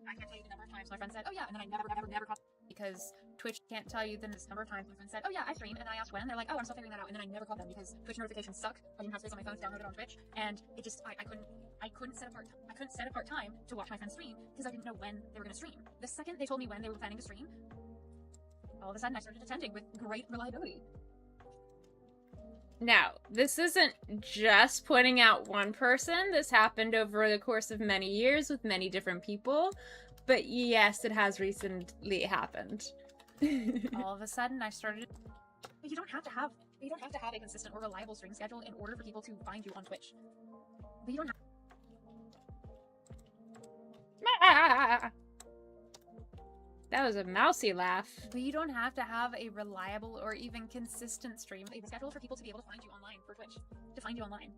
I can't tell you the number of times my friend said, oh yeah, and then I never caught, because Twitch can't tell you the number of times my friend said, oh yeah, I stream, and I asked when, and they're like, oh, I'm still figuring that out, and then I never called them because Twitch notifications suck. I didn't have space on my phone to download it on Twitch, and it just, I couldn't set apart time to watch my friends stream because I didn't know when they were going to stream. The second they told me when they were planning to stream, all of a sudden I started attending with great reliability. Now, this isn't just pointing out one person. This happened over the course of many years with many different people. But yes, it has recently happened. All of a sudden, I started... You don't have to have a consistent or reliable stream schedule in order for people to find you on Twitch. But you don't have... That was a mousy laugh. But you don't have to have a reliable or even consistent stream schedule for people to be able to find you online for Twitch. To find you online.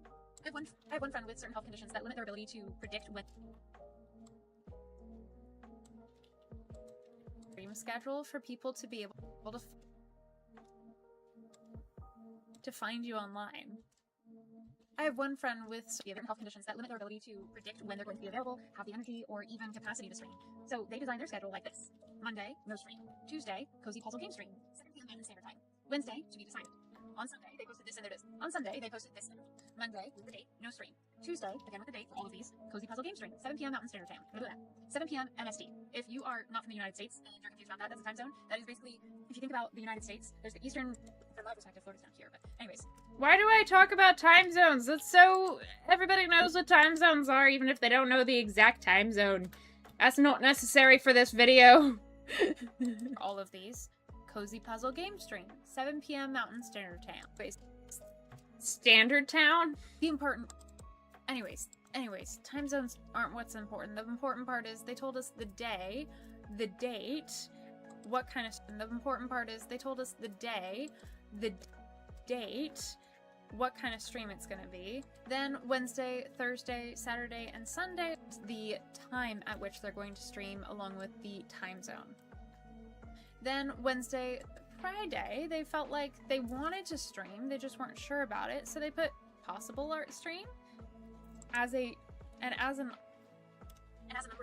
I have one friend with certain health conditions that limit their ability to predict when... Stream schedule for people to be able to find you online. I have one friend with certain health conditions that limit their ability to predict when they're going to be available, have the energy, or even capacity to stream. So they design their schedule like this. Monday, no stream. Tuesday, cozy puzzle game stream. 7 p.m. Mountain Standard Time. Wednesday, to be decided. On Sunday, they posted this in their On Sunday, they posted this. Monday, with the date, no stream. Tuesday, again with the date for all of these, cozy puzzle game stream. 7 p.m. Mountain Standard Time. Look at that. 7 p.m. MST. If you are not from the United States and you're confused about that as a time zone, that is basically, if you think about the United States, there's the Eastern, from my perspective, Florida's down here, but anyways. Why do I talk about time zones? That's so... Everybody knows what time zones are, even if they don't know the exact time zone. That's not necessary for this video. All of these, cozy puzzle game stream. 7 p.m. Mountain Standard Time. Standard Town? The important... Anyways, time zones aren't what's important. The important part is they told us the day, the date, what kind of... The important part is they told us the day, the date, what kind of stream it's going to be. Then Wednesday, Thursday, Saturday, and Sunday, the time at which they're going to stream along with the time zone. Then Wednesday, Friday, they felt like they wanted to stream, they just weren't sure about it, so they put possible art stream as a member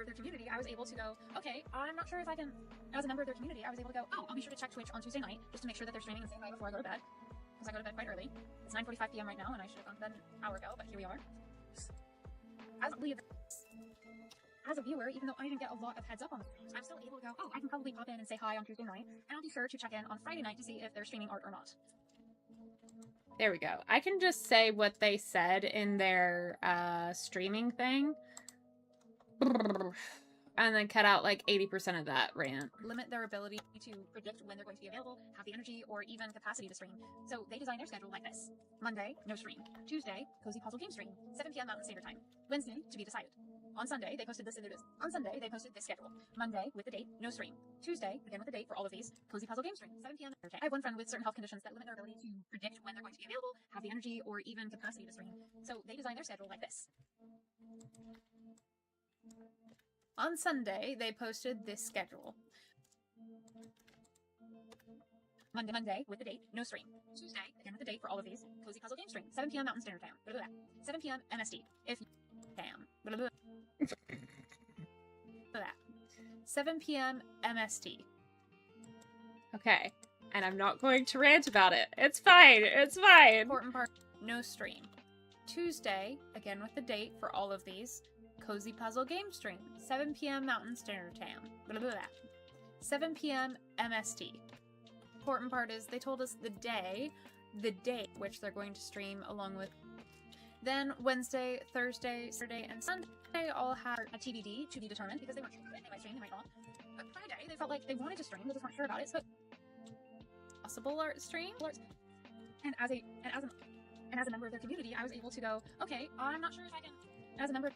of their community, I was able to go, okay, I'm not sure if I can, as a member of their community, I was able to go, oh, I'll be sure to check Twitch on Tuesday night, just to make sure that they're streaming and say hi before I go to bed, because I go to bed quite early. It's 9:45 p.m. right now, and I should have gone to bed an hour ago, but here we are. As a viewer, even though I didn't get a lot of heads up on the streams, I'm still able to go, oh, I can probably pop in and say hi on Tuesday night, and I'll be sure to check in on Friday night to see if they're streaming art or not. There we go. I can just say what they said in their streaming thing. And then cut out like 80% of that rant. Limit their ability to predict when they're going to be available, have the energy, or even capacity to stream. So they design their schedule like this. Monday, no stream. Tuesday, cozy puzzle game stream. 7 p.m. Mountain Standard Time. Wednesday, to be decided. On Sunday, they posted this in their On Sunday, they posted this schedule. Monday, with the date, no stream. Tuesday, again with the date for all of these, cozy puzzle game stream. 7 p.m. I have one friend with certain health conditions that limit their ability to predict when they're going to be available, have the energy, or even capacity to stream. So they design their schedule like this. On Sunday, they posted this schedule. Monday, with the date, no stream. Tuesday, again with the date for all of these, cozy puzzle game stream. 7 p.m. Mountain Standard Time. 7 p.m. MST. If you can. 7 p.m. MST. Okay. And I'm not going to rant about it. It's fine. It's fine. Important part, no stream. Tuesday, again with the date for all of these, cozy puzzle game stream. 7 p.m. Mountain Standard Time. 7 p.m. MST. Important part is they told us the date which they're going to stream along with. Then Wednesday, Thursday, Saturday, and Sunday all had a TBD to be determined because they weren't sure about it. They might stream, they might not. But Friday, they felt like they wanted to stream, they just weren't sure about it. So possible art stream. And as a member of their community, I was able to go, okay, I'm not sure if I can. As a member.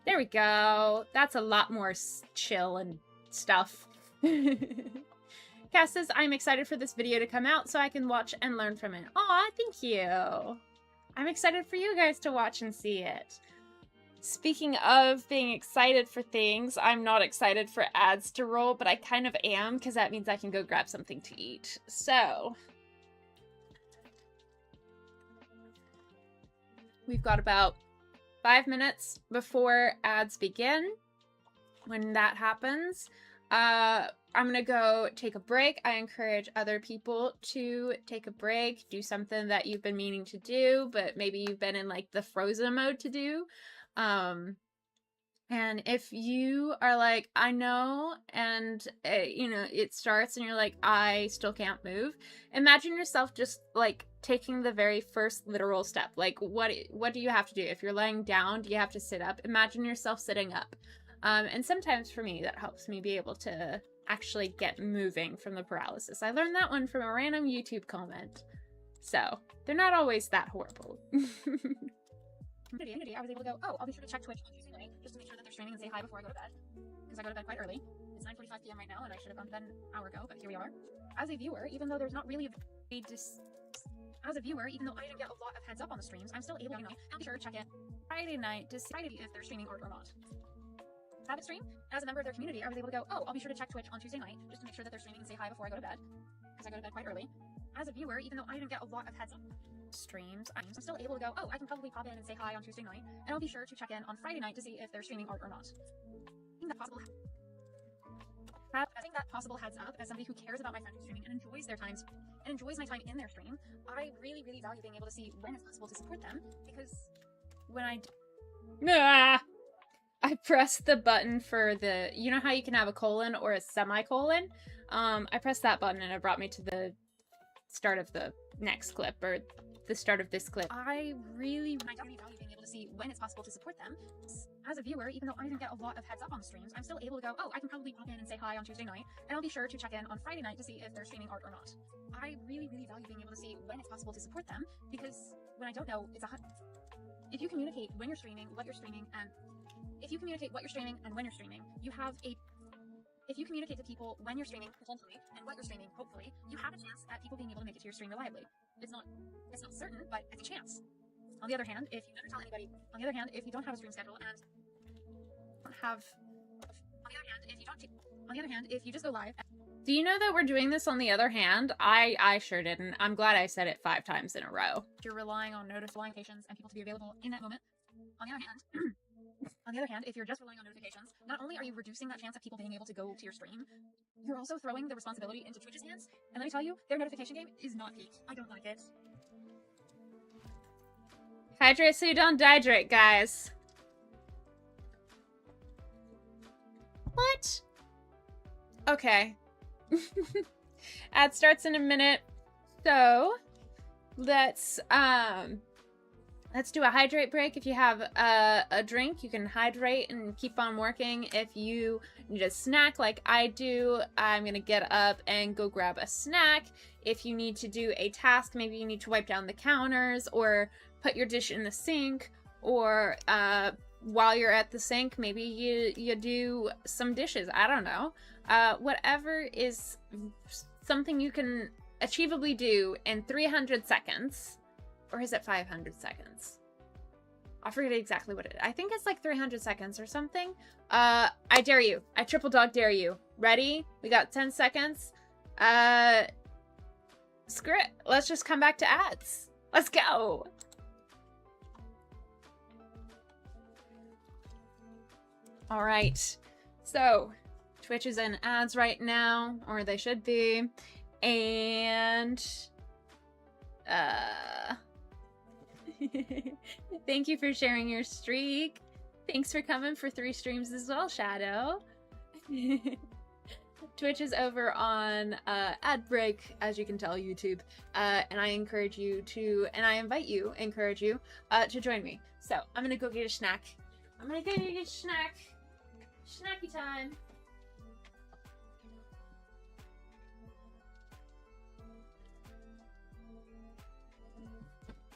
There we go. That's a lot more chill and stuff. Cass says, I'm excited for this video to come out so I can watch and learn from it. Aw, thank you. I'm excited for you guys to watch and see it. Speaking of being excited for things, I'm not excited for ads to roll, but I kind of am because that means I can go grab something to eat. So, we've got about 5 minutes before ads begin. When that happens, I'm gonna go take a break. I encourage other people to take a break, do something that you've been meaning to do, but maybe you've been in like the frozen mode to do. And if you are like, I know, and it starts and you're like, I still can't move, imagine yourself just like taking the very first literal step. Like, what do you have to do? If you're laying down, do you have to sit up? Imagine yourself sitting up. And sometimes for me, that helps me be able to actually get moving from the paralysis. I learned that one from a random YouTube comment. So, they're not always that horrible. I was able to go, oh, I'll be sure to check Twitch on Tuesday night just to make sure that they're streaming and say hi before I go to bed. Because I go to bed quite early. It's 9:45 p.m. right now, and I should have gone to bed an hour ago, but here we are. As a viewer, even though there's not really as a viewer, even though I didn't get a lot of heads up on the streams, I'm still able to, I'll be sure to check it Friday night to see if they're streaming or not. Habit stream, as a member of their community, I was able to go, oh, I'll be sure to check Twitch on Tuesday night just to make sure that they're streaming and say hi before I go to bed. Because I go to bed quite early. As a viewer, even though I didn't get a lot of heads up streams, I'm still able to go, oh, I can probably pop in and say hi on Tuesday night, and I'll be sure to check in on Friday night to see if they're streaming art or not. Having that possible heads up as somebody who cares about my friend who's streaming and enjoys their times and enjoys my time in their stream, I really, really value being able to see when it's possible to support them, because when I pressed the button for the, you know how you can have a colon or a semicolon? I pressed that button and it brought me to the start of the next clip, or the start of this clip. I really value being able to see when it's possible to support them. As a viewer, even though I didn't get a lot of heads up on the streams, I'm still able to go, oh, I can probably pop in and say hi on Tuesday night, and I'll be sure to check in on Friday night to see if they're streaming art or not. I really, really value being able to see when it's possible to support them, because when I don't know, if you communicate when you're streaming, what you're streaming, and if you communicate what you're streaming and when you're streaming, if you communicate to people when you're streaming, potentially, and what you're streaming, hopefully, you have a chance at people being able to make it to your stream reliably. It's not certain, but it's a chance. On the other hand, if you never tell anybody, if you don't have a stream schedule and if you just go live. Do you know that we're doing this on the other hand? I sure didn't. I'm glad I said it 5 times in a row. You're relying on notifications and people to be available in that moment. On the other hand, if you're just relying on notifications, not only are you reducing that chance of people being able to go to your stream, you're also throwing the responsibility into Twitch's hands. And let me tell you, their notification game is not peak. I don't like it. Hydrate so you don't dehydrate, guys. What? Okay. Ad starts in a minute. So, let's do a hydrate break. If you have a drink, you can hydrate and keep on working. If you need a snack like I do, I'm gonna get up and go grab a snack. If you need to do a task, maybe you need to wipe down the counters or put your dish in the sink, or while you're at the sink, maybe you do some dishes. I don't know. Whatever is something you can achievably do in 300 seconds. Or is it 500 seconds? I forget exactly what it is. I think it's like 300 seconds or something. I dare you. I triple dog dare you. Ready? We got 10 seconds. Screw it. Let's just come back to ads. Let's go. All right. So, Twitch is in ads right now, or they should be. And thank you for sharing your streak. Thanks for coming for 3 streams as well, Shadow. Twitch is over on ad break, as you can tell, YouTube. And I encourage you to, and I encourage you to join me. So I'm gonna go get a snack. Snacky time.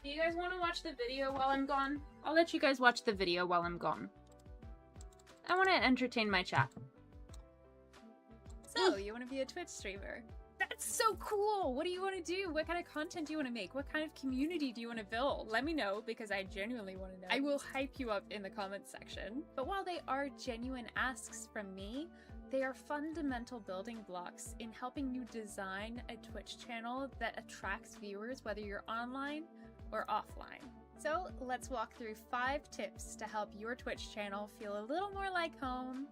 Do you guys want to watch the video while I'm gone? I'll let you guys watch the video while I'm gone. I want to entertain my chat. So, you want to be a Twitch streamer? That's so cool! What do you want to do? What kind of content do you want to make? What kind of community do you want to build? Let me know, because I genuinely want to know. I will hype you up in the comments section. But while they are genuine asks from me, they are fundamental building blocks in helping you design a Twitch channel that attracts viewers, whether you're online or offline. So let's walk through 5 tips to help your Twitch channel feel a little more like home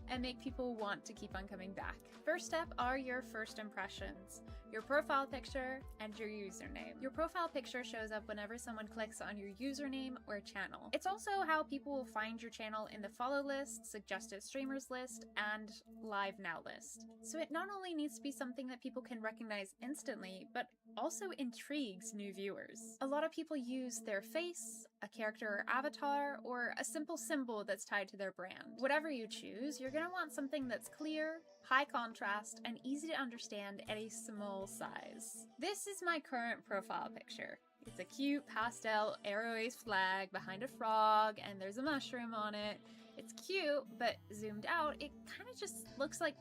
and make people want to keep on coming back. First step are your first impressions, your profile picture, and your username. Your profile picture shows up whenever someone clicks on your username or channel. It's also how people will find your channel in the follow list, suggested streamers list, and live now list. So it not only needs to be something that people can recognize instantly, but also intrigues new viewers. A lot of people use their face, a character or avatar, or a simple symbol that's tied to their brand. Whatever you choose, you're going to want something that's clear, high contrast, and easy to understand at a small size. This is my current profile picture. It's a cute pastel Airways flag behind a frog, and there's a mushroom on it. It's cute, but zoomed out, it kind of just looks like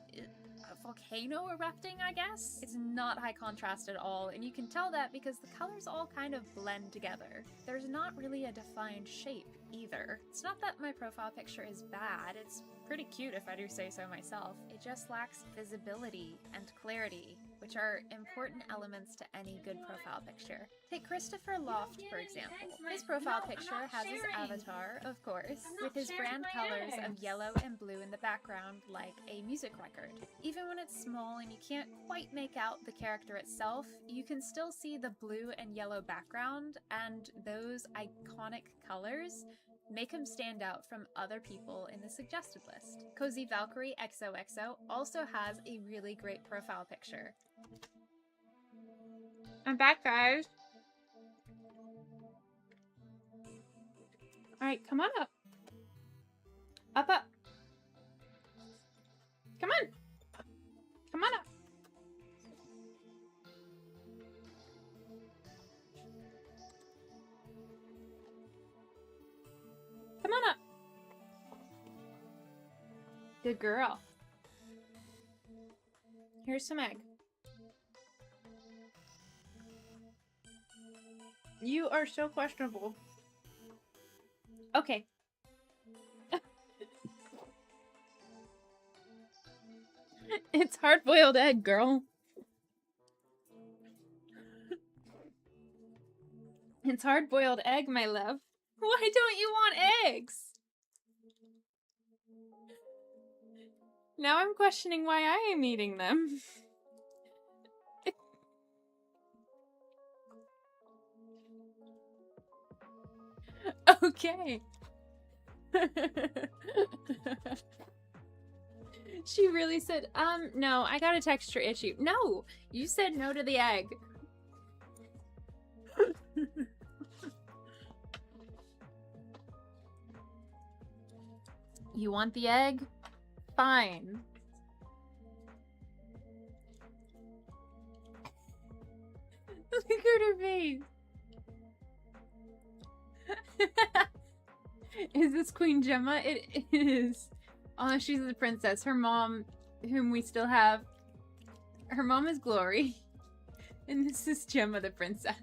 a volcano erupting, I guess? It's not high contrast at all, and you can tell that because the colors all kind of blend together. There's not really a defined shape either. It's not that my profile picture is bad, it's pretty cute if I do say so myself. It just lacks visibility and clarity, which are important elements to any good profile picture. Take Christopher Loft, for example. His profile picture has his avatar, of course, with his brand colors of yellow and blue in the background like a music record. Even when it's small and you can't quite make out the character itself, you can still see the blue and yellow background, and those iconic colors make him stand out from other people in the suggested list. Cozy Valkyrie XOXO also has a really great profile picture. I'm back, guys. Alright, come on up. Up, up. Come on. Come on up. Come on up. Good girl. Here's some egg. You are so questionable. Okay. It's hard-boiled egg, girl. It's hard-boiled egg, my love. Why don't you want eggs? Now I'm questioning why I am eating them. Okay. She really said, no, I got a texture issue. No, you said no to the egg. You want the egg? Fine. Look at her face. Is this Queen Gemma? It is. Oh, she's the princess. Her mom, whom we still have, her mom is Glory. And this is Gemma the princess.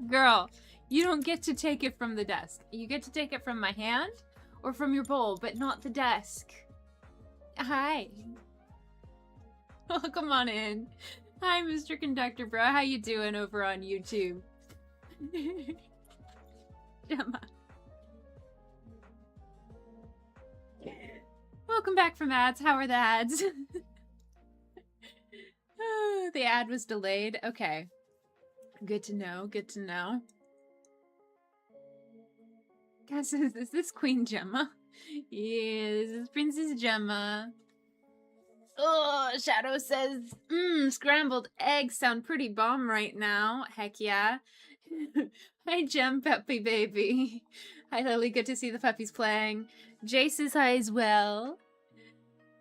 Girl, you don't get to take it from the desk. You get to take it from my hand or from your bowl, but not the desk. Hi. Oh, come on in. Hi, Mr. Conductor Bro. How you doing over on YouTube? Gemma. Welcome back from ads. How are the ads? Oh, the ad was delayed. Okay. Good to know. Good to know. Guys, is this Queen Gemma? Yeah, this is Princess Gemma. Oh, Shadow says, scrambled eggs sound pretty bomb right now. Heck yeah. Hi, Gem Puppy Baby. Hi, Lily. Good to see the puppies playing. Jay says hi as well.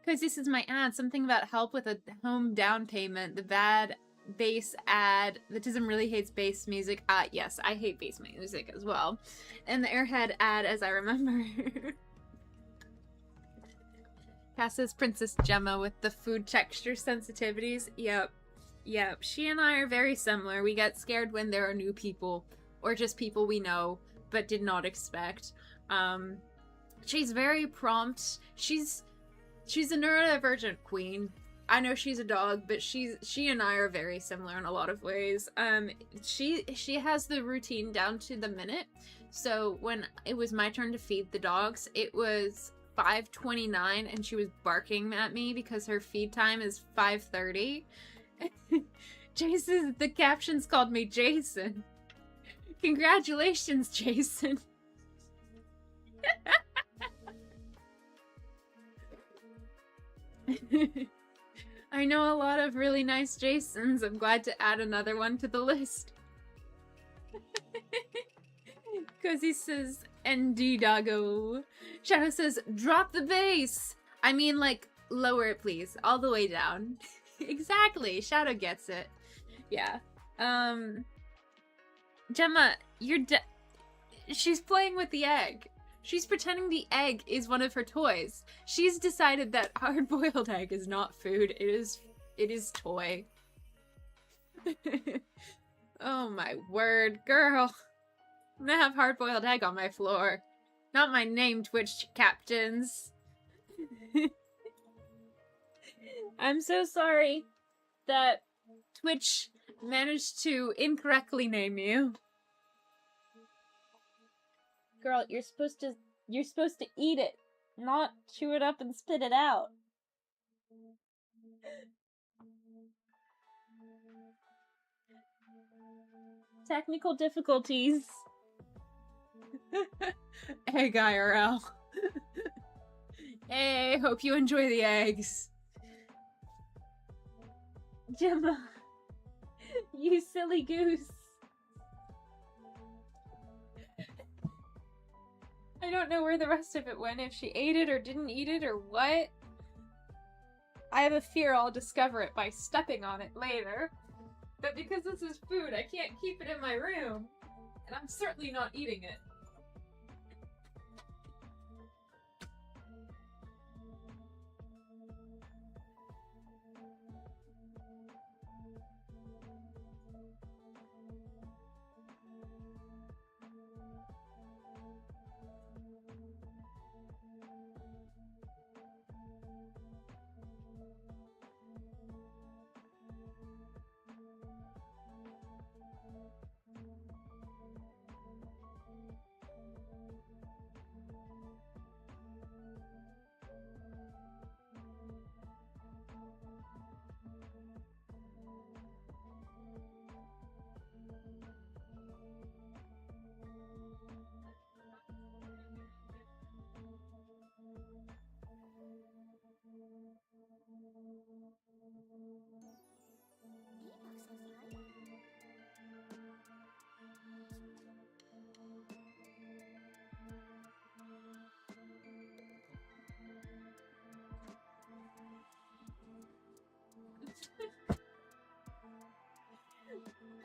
Because this is my ad. Something about help with a home down payment. The bad bass ad. Autism really hates bass music. Yes, I hate bass music as well. And the Airhead ad, as I remember. Cass's Princess Gemma with the food texture sensitivities. Yep. Yep. She and I are very similar. We get scared when there are new people. Or just people we know, but did not expect. She's very prompt. She's a neurodivergent queen. I know she's a dog, but she and I are very similar in a lot of ways. She has the routine down to the minute. So when it was my turn to feed the dogs, it was 5:29 and she was barking at me because her feed time is 5:30. Jason, the captions called me Jason. Congratulations, Jason. I know a lot of really nice Jasons. I'm glad to add another one to the list. Cozy says, ND doggo. Shadow says, drop the bass. I mean, like, lower it, please. All the way down. Exactly. Shadow gets it. Yeah. Gemma, she's playing with the egg. She's pretending the egg is one of her toys. She's decided that hard-boiled egg is not food. It is toy. Oh my word, girl. I'm gonna have hard-boiled egg on my floor. Not my name, Twitch captains. I'm so sorry that Twitch managed to incorrectly name you. Girl, you're supposed to eat it, not chew it up and spit it out. Technical difficulties. Egg IRL. Hey, hope you enjoy the eggs. Gemma, you silly goose. I don't know where the rest of it went, if she ate it or didn't eat it or what. I have a fear I'll discover it by stepping on it later. But because this is food, I can't keep it in my room. And I'm certainly not eating it.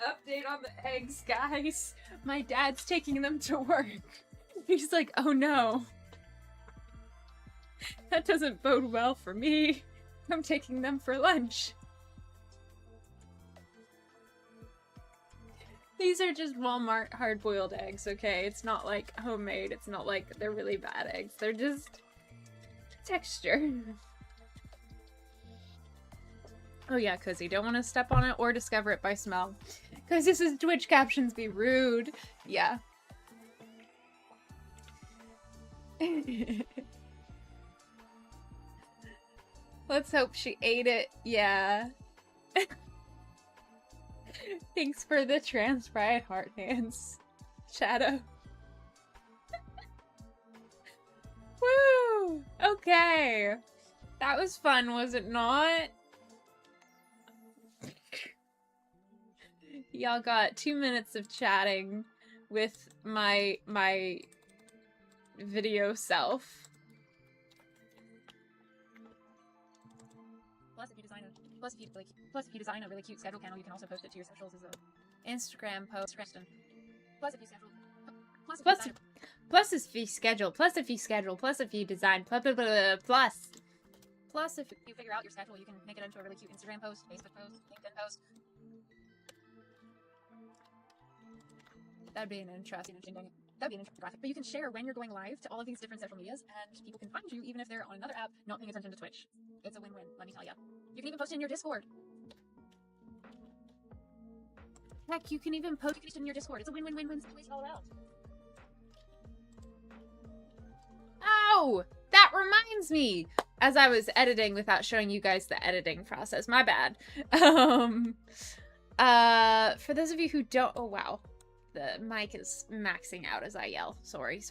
Update on the eggs, guys. My dad's taking them to work. He's like, oh no. That doesn't bode well for me. I'm taking them for lunch. These are just Walmart hard-boiled eggs, okay? It's not like homemade. It's not like they're really bad eggs. They're just texture. Oh yeah, Cozy, don't want to step on it or discover it by smell. Because this is Twitch captions be rude. Yeah. Let's hope she ate it. Yeah. Thanks for the trans-pride heart hands, Shadow. Woo! Okay. That was fun, was it not? Y'all got 2 minutes of chatting with my video self. Plus, if you design a really cute schedule panel, you can also post it to your socials as a Instagram post. Plus, if you schedule. Plus, if you schedule. Plus, if you schedule. Plus, if you design. Plus. Plus, if you figure out your schedule, you can make it into a really cute Instagram post, Facebook post, LinkedIn post. That'd be an interesting thing. That would be an interesting graphic. But you can share when you're going live to all of these different social medias, and people can find you even if they're on another app not paying attention to Twitch. It's a win-win, let me tell you. You can even post it in your Discord. Heck, you can even post it in your Discord. It's a win-win-win-win situation all around. Oh, that reminds me. As I was editing without showing you guys the editing process, my bad. For those of you who don't, oh wow, the mic is maxing out as I yell. Sorry.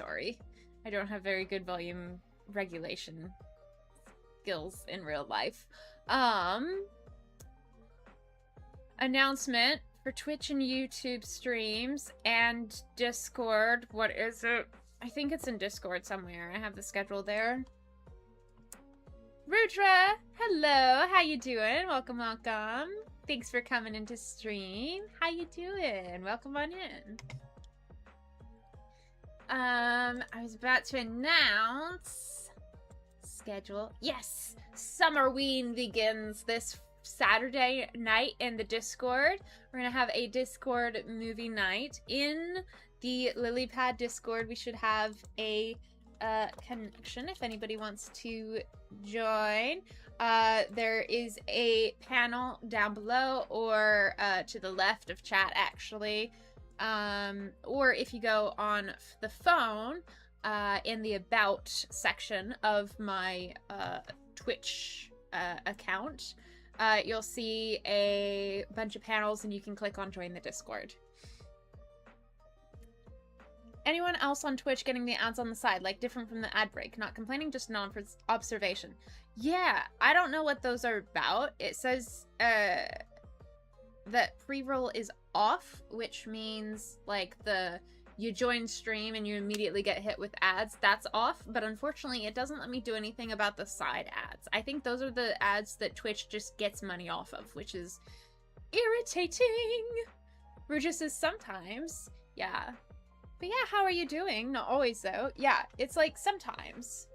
I don't have very good volume regulation skills in real life. Announcement for Twitch and YouTube streams and Discord. What is it? I think it's in Discord somewhere. I have the schedule there. Rudra, hello. How you doing? Welcome. Thanks for coming into stream. How you doing? Welcome on in. I was about to announce schedule. Yes, Summerween begins this Saturday night in the Discord. We're gonna have a Discord movie night in the Lilypad Discord. We should have a connection if anybody wants to join. There is a panel down below or to the left of chat actually, or if you go on the phone in the about section of my Twitch account, you'll see a bunch of panels and you can click on join the Discord. Anyone else on Twitch getting the ads on the side, like different from the ad break? Not complaining, just non-observation. Yeah, I don't know what those are about. It says that pre-roll is off, which means like you join stream and you immediately get hit with ads. That's off, but unfortunately it doesn't let me do anything about the side ads. I think those are the ads that Twitch just gets money off of, which is irritating. Ruja says sometimes. Yeah. But yeah, how are you doing? Not always, though. Yeah, it's like sometimes.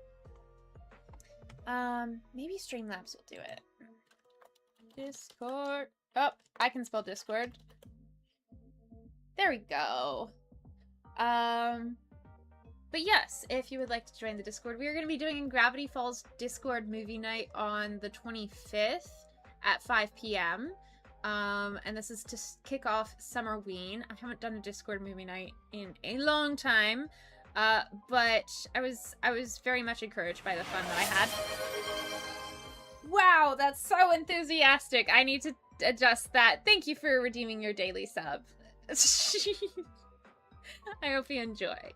Maybe Streamlabs will do it. Discord. Oh, I can spell Discord. There we go. But yes, if you would like to join the Discord, we are going to be doing Gravity Falls Discord movie night on the 25th at 5 p.m. And this is to kick off Summerween. I haven't done a Discord movie night in a long time, but I was very much encouraged by the fun that I had. Wow, that's so enthusiastic. I need to adjust that. Thank you for redeeming your daily sub. I hope you enjoy.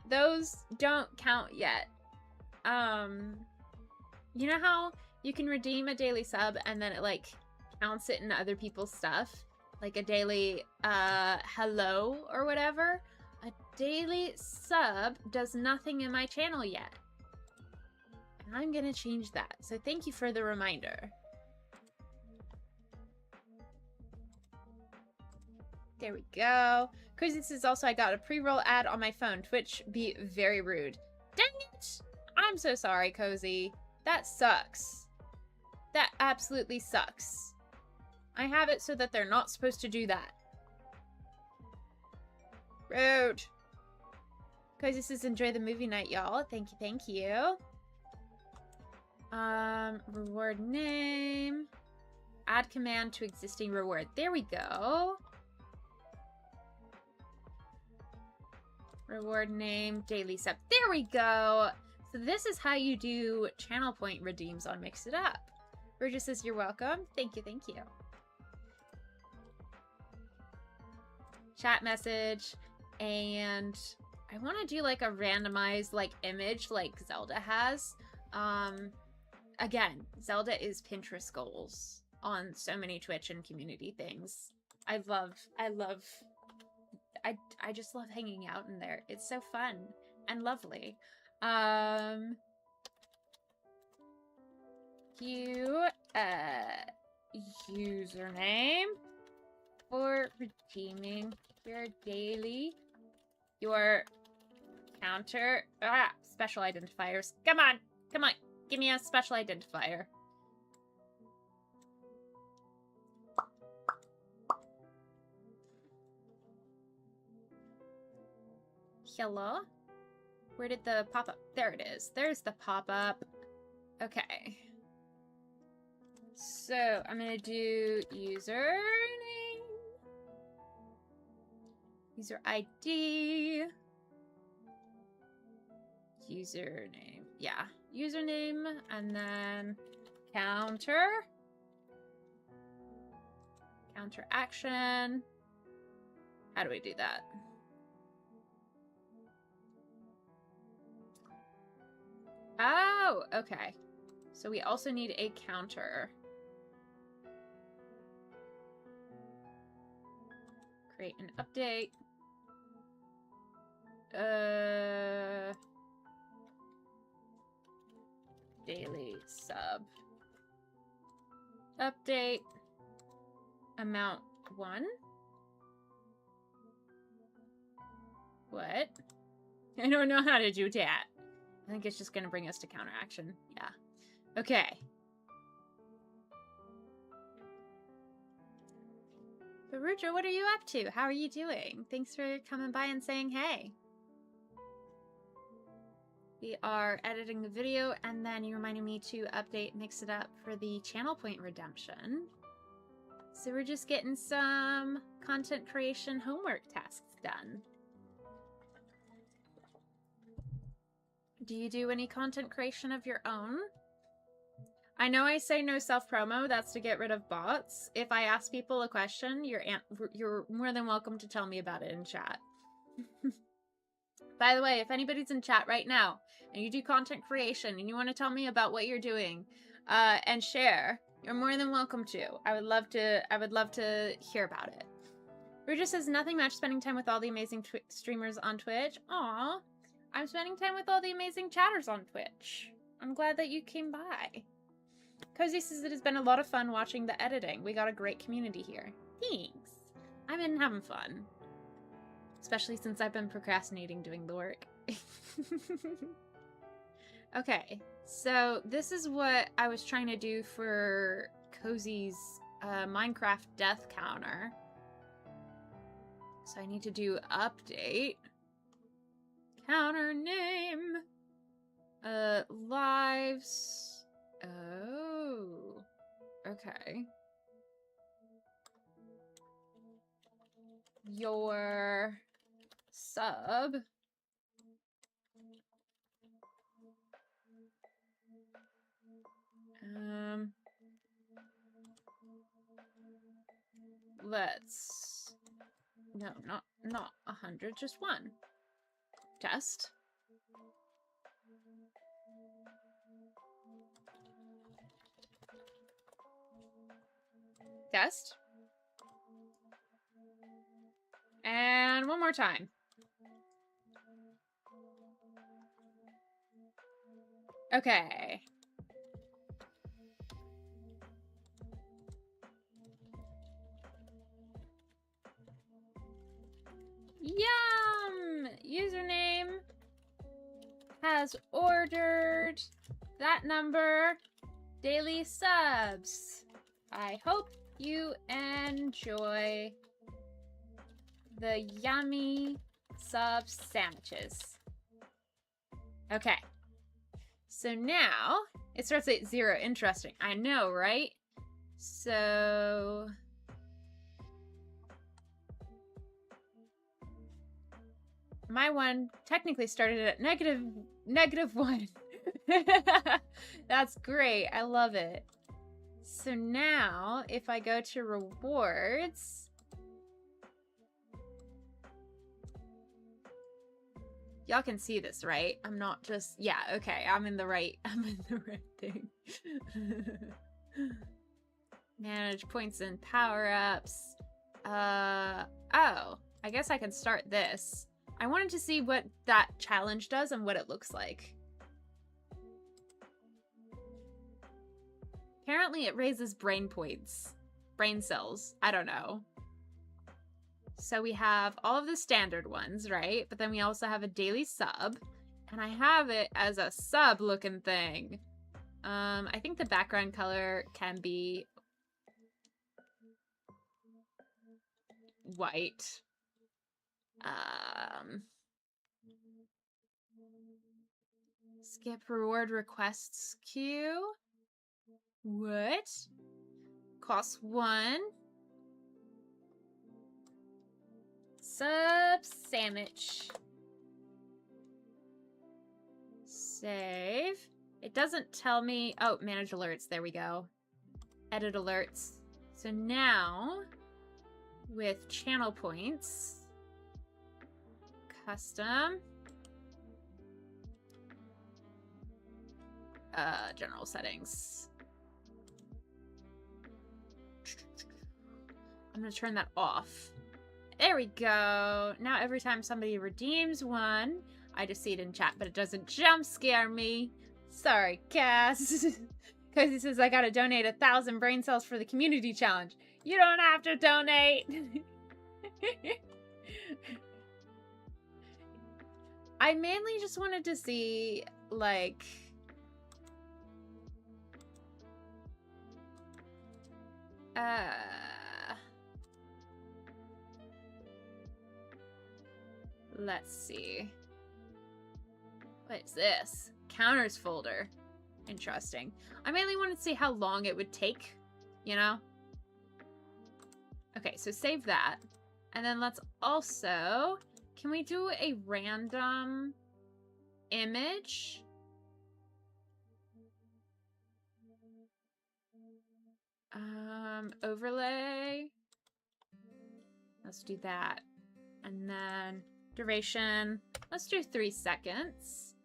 Those don't count yet. You know how you can redeem a daily sub and then it like counts it in other people's stuff? Like a daily hello or whatever? A daily sub does nothing in my channel yet. And I'm gonna change that. So thank you for the reminder. There we go. Crazy says also I got a pre-roll ad on my phone. Twitch be very rude. Dang it! I'm so sorry, Cozy. That sucks. That absolutely sucks. I have it so that they're not supposed to do that. Rude. Cozy says enjoy the movie night, y'all. Thank you, thank you. Reward name. Add command to existing reward. There we go. Reward name, daily sub. There we go. So this is how you do channel point redeems on Mix It Up. Burgess says you're welcome. Thank you, thank you. Chat message. And I want to do like a randomized like image like Zelda has. Again, Zelda is Pinterest goals on so many Twitch and community things. I just love hanging out in there. It's so fun and lovely. Username for redeeming your counter. Special identifiers. Come on, give me a special identifier. Hello? Where did the pop-up? There it is. There's the pop-up. Okay. So, I'm gonna do username. User ID. Username. Yeah. Username. And then counter. Counter action. How do we do that? Oh, okay. So we also need a counter. Create an update. Daily sub. Update. Amount 1. What? I don't know how to do that. I think it's just gonna bring us to counteraction. Yeah. Okay. Faruja, what are you up to? How are you doing? Thanks for coming by and saying hey. We are editing the video, and then you reminded me to update Mix It Up for the channel point redemption. So we're just getting some content creation homework tasks done. Do you do any content creation of your own? I know I say no self-promo, that's to get rid of bots. If I ask people a question, you're more than welcome to tell me about it in chat. By the way, if anybody's in chat right now, and you do content creation, and you want to tell me about what you're doing, and share, you're more than welcome to. I would love to hear about it. Ruja says, nothing much, spending time with all the amazing streamers on Twitch. Aw, I'm spending time with all the amazing chatters on Twitch. I'm glad that you came by. Cozy says it has been a lot of fun watching the editing. We got a great community here. Thanks. I've been having fun. Especially since I've been procrastinating doing the work. Okay, so this is what I was trying to do for Cozy's Minecraft death counter. So I need to do update. Counter name. Lives. Oh. Okay. Your sub. Let's... No, not 100, just 1. Test. Test. And one more time. Okay. Yum! Username has ordered that number. Daily subs. I hope you enjoy the yummy sub sandwiches. Okay. So now it starts at 0. Interesting. I know, right? So my one technically started at -1. That's great. I love it. So now if I go to rewards, y'all can see this, right? I'm not just, yeah, okay, I'm in the right thing. Manage points and power-ups. Oh, I guess I can start this. I wanted to see what that challenge does and what it looks like. Apparently it raises brain points. Brain cells. I don't know. So we have all of the standard ones, right? But then we also have a daily sub. And I have it as a sub looking thing. I think the background color can be white. Skip reward requests queue. What? Costs 1. Sub sandwich. Save. It doesn't tell me. Oh, manage alerts. There we go. Edit alerts. So now, with channel points, custom, general settings. I'm gonna turn that off. There we go. Now every time somebody redeems one, I just see it in chat, but it doesn't jump scare me. Sorry, Cass. Because he says I gotta donate 1,000 brain cells for the community challenge. You don't have to donate. I mainly just wanted to see, like, let's see. What is this? Counters folder. Interesting. I mainly wanted to see how long it would take, you know? Okay, so save that. And then let's also... Can we do a random image? Overlay. Let's do that. And then duration. Let's do 3 seconds.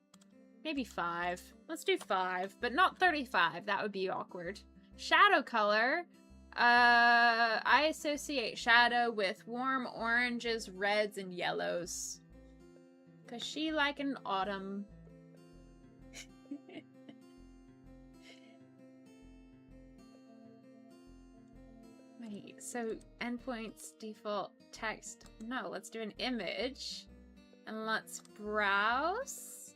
Maybe 5. Let's do 5, but not 35. That would be awkward. Shadow color. I associate shadow with warm oranges, reds, and yellows. Cause she like an autumn. Wait, so endpoints, default, text. No, let's do an image. And let's browse.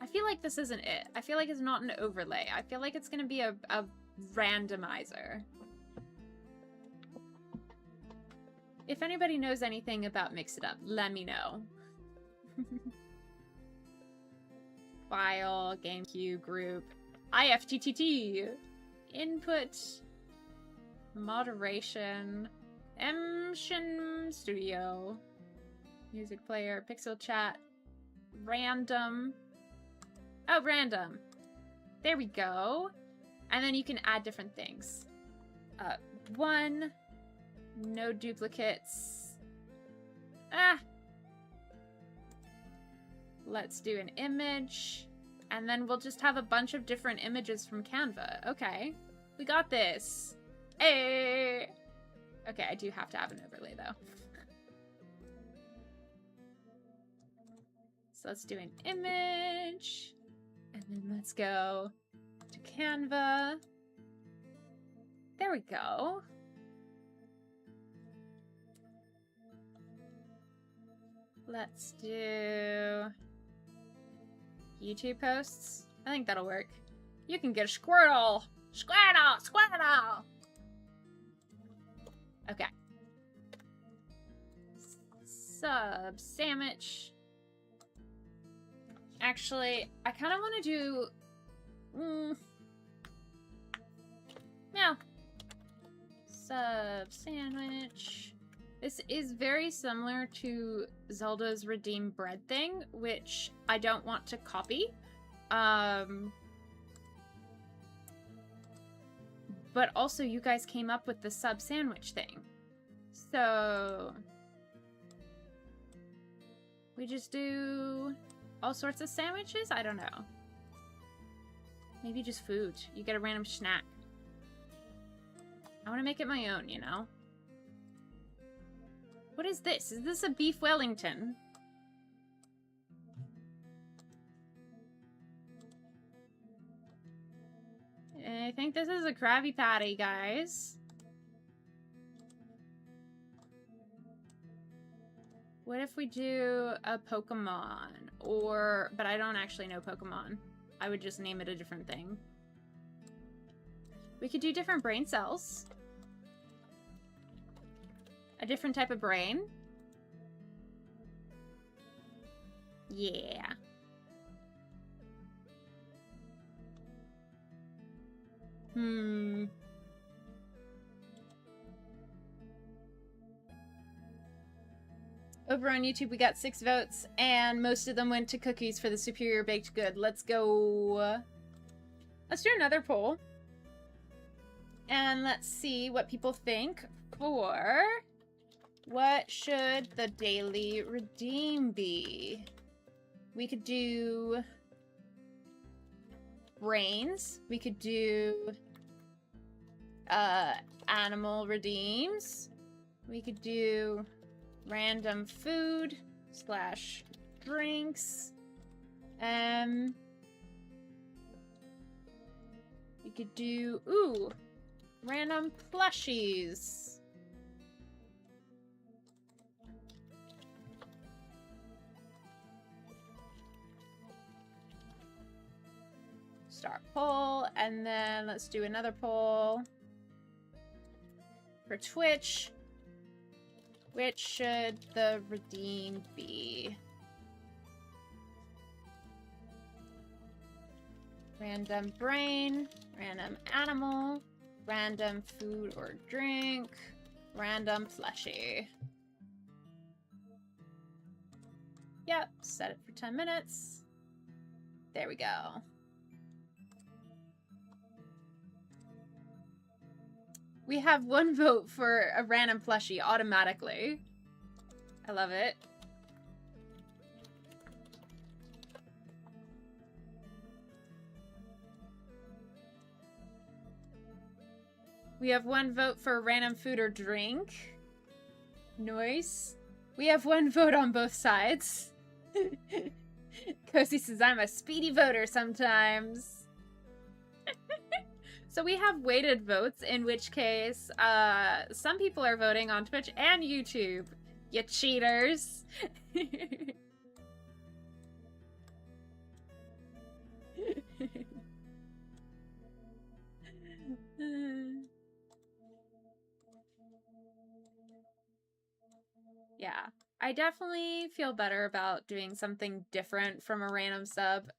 I feel like this isn't it. I feel like it's not an overlay. I feel like it's gonna be a randomizer. If anybody knows anything about Mix It Up, let me know. File, game queue, group, IFTTT, input, moderation, Mshin Studio, music player, pixel chat, random. Oh, random. There we go. And then you can add different things. 1, no duplicates. Let's do an image. And then we'll just have a bunch of different images from Canva. Okay, we got this. Hey! Okay, I do have to have an overlay though. So let's do an image. And then let's go to Canva. There we go. Let's do YouTube posts. I think that'll work. You can get a Squirtle! Squirtle! Squirtle! Okay. Sub sandwich. Actually, I kind of want to do... yeah. Sub sandwich. This is very similar to Zelda's Redeem Bread thing, which I don't want to copy. But also you guys came up with the sub sandwich thing. So we just do all sorts of sandwiches? I don't know. Maybe just food. You get a random snack. I want to make it my own, you know? What is this? Is this a beef Wellington? I think this is a Krabby Patty, guys. What if we do a Pokemon? But I don't actually know Pokemon. I would just name it a different thing. We could do different brain cells. A different type of brain. Yeah. Over on YouTube, we got 6 votes, and most of them went to cookies for the superior baked good. Let's go. Let's do another poll. And let's see what people think for what should the daily redeem be. We could do brains. We could do animal redeems. We could do random food / drinks. We could do random plushies. Start poll, and then let's do another poll for Twitch. Which should the redeem be? Random brain, random animal, random food or drink, random plushie. Yep, set it for 10 minutes. There we go. We have 1 vote for a random plushie automatically. I love it. We have 1 vote for random food or drink. Nice. We have 1 vote on both sides. Cozy says, I'm a speedy voter sometimes. So we have weighted votes, in which case, some people are voting on Twitch and YouTube. You cheaters. Yeah, I definitely feel better about doing something different from a random sub.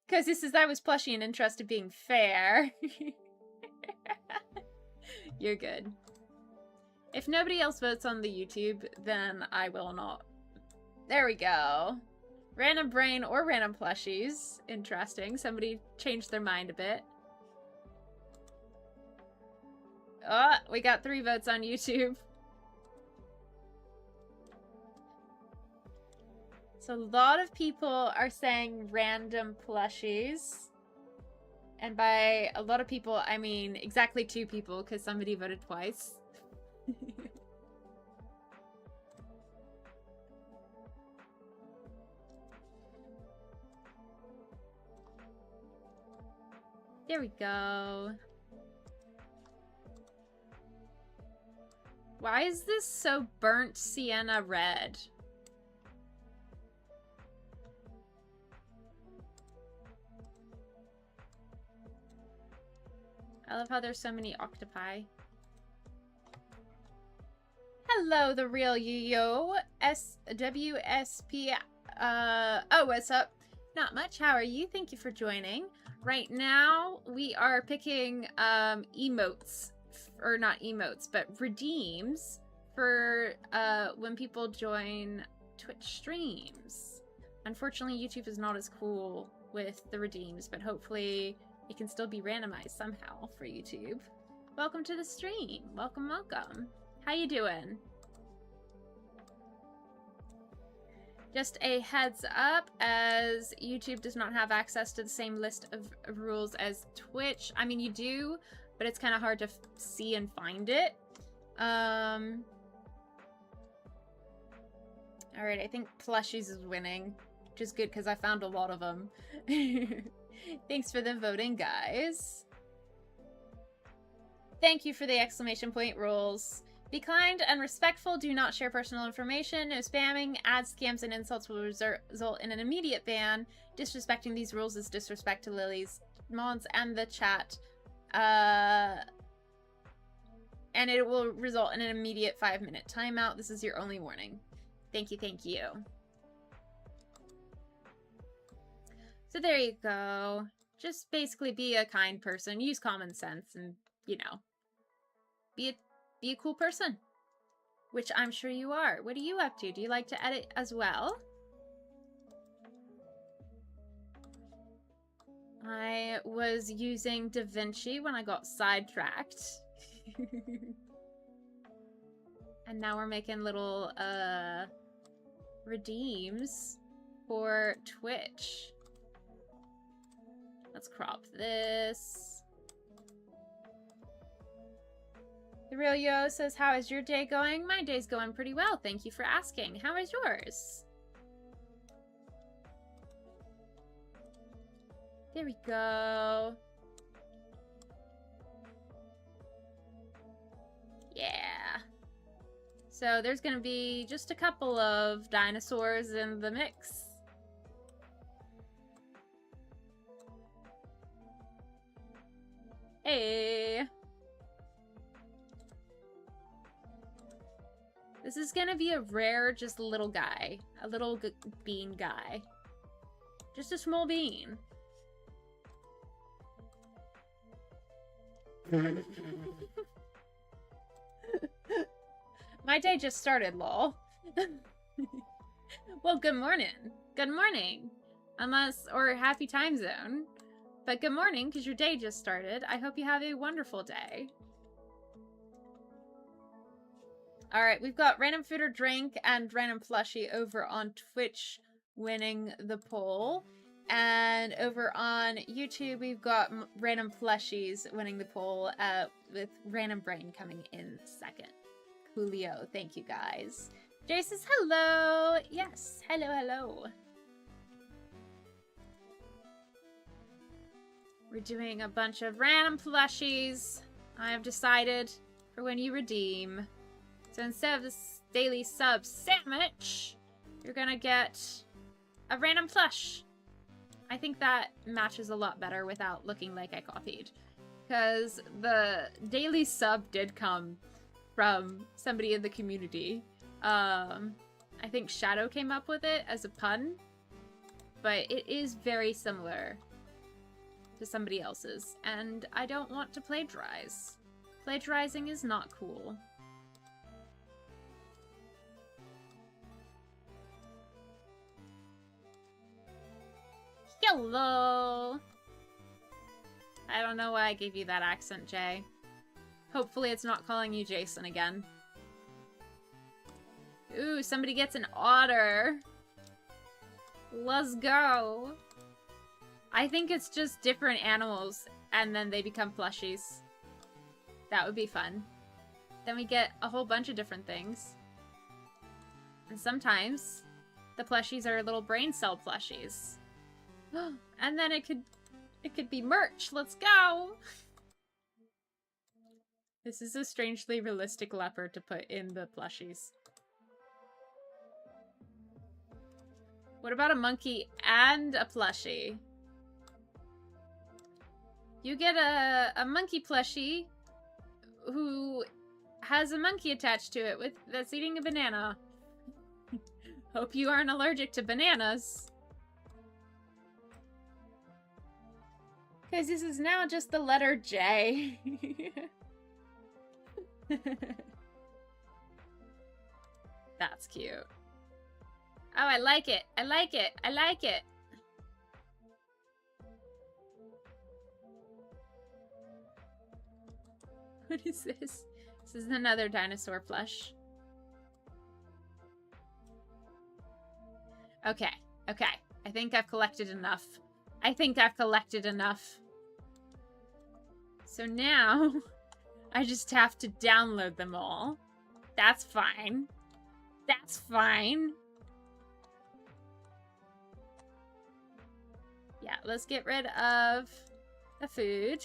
Because this is, I was plushy and interested being fair. You're good. If nobody else votes on the YouTube, then I will not. There we go. Random brain or random plushies. Interesting. Somebody changed their mind a bit. Oh, we got 3 votes on YouTube. So a lot of people are saying random plushies. And by a lot of people, I mean exactly 2 people, because somebody voted twice. There we go. Why is this so burnt sienna red? I love how there's so many octopi. Hello, the real yo-yo. SWSP. Oh, what's up? Not much. How are you? Thank you for joining. Right now, we are picking emotes. Or not emotes, but redeems for when people join Twitch streams. Unfortunately, YouTube is not as cool with the redeems, but hopefully it can still be randomized somehow for YouTube. Welcome to the stream. Welcome, welcome. How you doing? Just a heads up, as YouTube does not have access to the same list of rules as Twitch. I mean, you do, but it's kind of hard to see and find it. Alright, I think plushies is winning, which is good because I found a lot of them. Thanks for the voting, guys. Thank you for the exclamation point rules. Be kind and respectful. Do not share personal information. No spamming. Ads, scams, and insults will result in an immediate ban. Disrespecting these rules is disrespect to Lily's mods and the chat. And it will result in an immediate 5-minute timeout. This is your only warning. Thank you, thank you. So there you go. Just basically be a kind person, use common sense, and, you know, be a cool person. Which I'm sure you are. What are you up to? Do you like to edit as well? I was using DaVinci when I got sidetracked. And now we're making little, redeems for Twitch. Let's crop this. The Real Yo says, how is your day going? My day's going pretty well. Thank you for asking. How is yours? There we go. Yeah. So there's gonna be just a couple of dinosaurs in the mix. Hey. This is gonna be a rare, just little guy. A little bean guy. Just a small bean. My day just started, lol. Well, good morning. Good morning. Or happy time zone. But good morning, because your day just started. I hope you have a wonderful day. Alright, we've got Random Food or Drink and Random Plushie over on Twitch winning the poll. And over on YouTube, we've got Random Plushies winning the poll with Random Brain coming in second. Coolio, thank you guys. Jay says hello. Yes, hello, hello. We're doing a bunch of random plushies. I have decided for when you redeem. So instead of this daily sub sandwich, you're gonna get a random plush. I think that matches a lot better without looking like I copied. Because the daily sub did come from somebody in the community. I think Shadow came up with it as a pun. But it is very similar to somebody else's. And I don't want to plagiarize. Plagiarizing is not cool. Hello! I don't know why I gave you that accent, Jay. Hopefully it's not calling you Jason again. Ooh, somebody gets an otter. Let's go. I think it's just different animals, and then they become plushies. That would be fun. Then we get a whole bunch of different things. And sometimes, the plushies are little brain cell plushies. And then it could be merch. Let's go! This is a strangely realistic leopard to put in the plushies. What about a monkey and a plushie? You get a monkey plushie who has a monkey attached to it that's eating a banana. Hope you aren't allergic to bananas. Because this is now just the letter J. That's cute. Oh, I like it. I like it. I like it. What is this? This is another dinosaur plush. Okay. Okay. I think I've collected enough. I think I've collected enough. So now, I just have to download them all. That's fine. That's fine. Yeah, let's get rid of the food.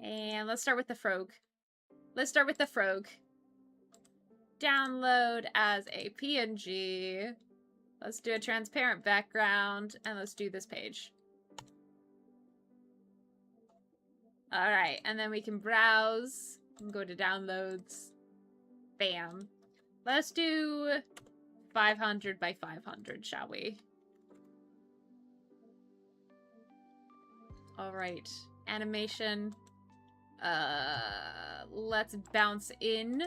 And let's start with the frog. Let's start with the frog. Download as a PNG. Let's do a transparent background, and let's do this page. Alright, and then we can browse and go to downloads. Bam. Let's do 500 by 500, shall we? All right. Animation. Let's bounce in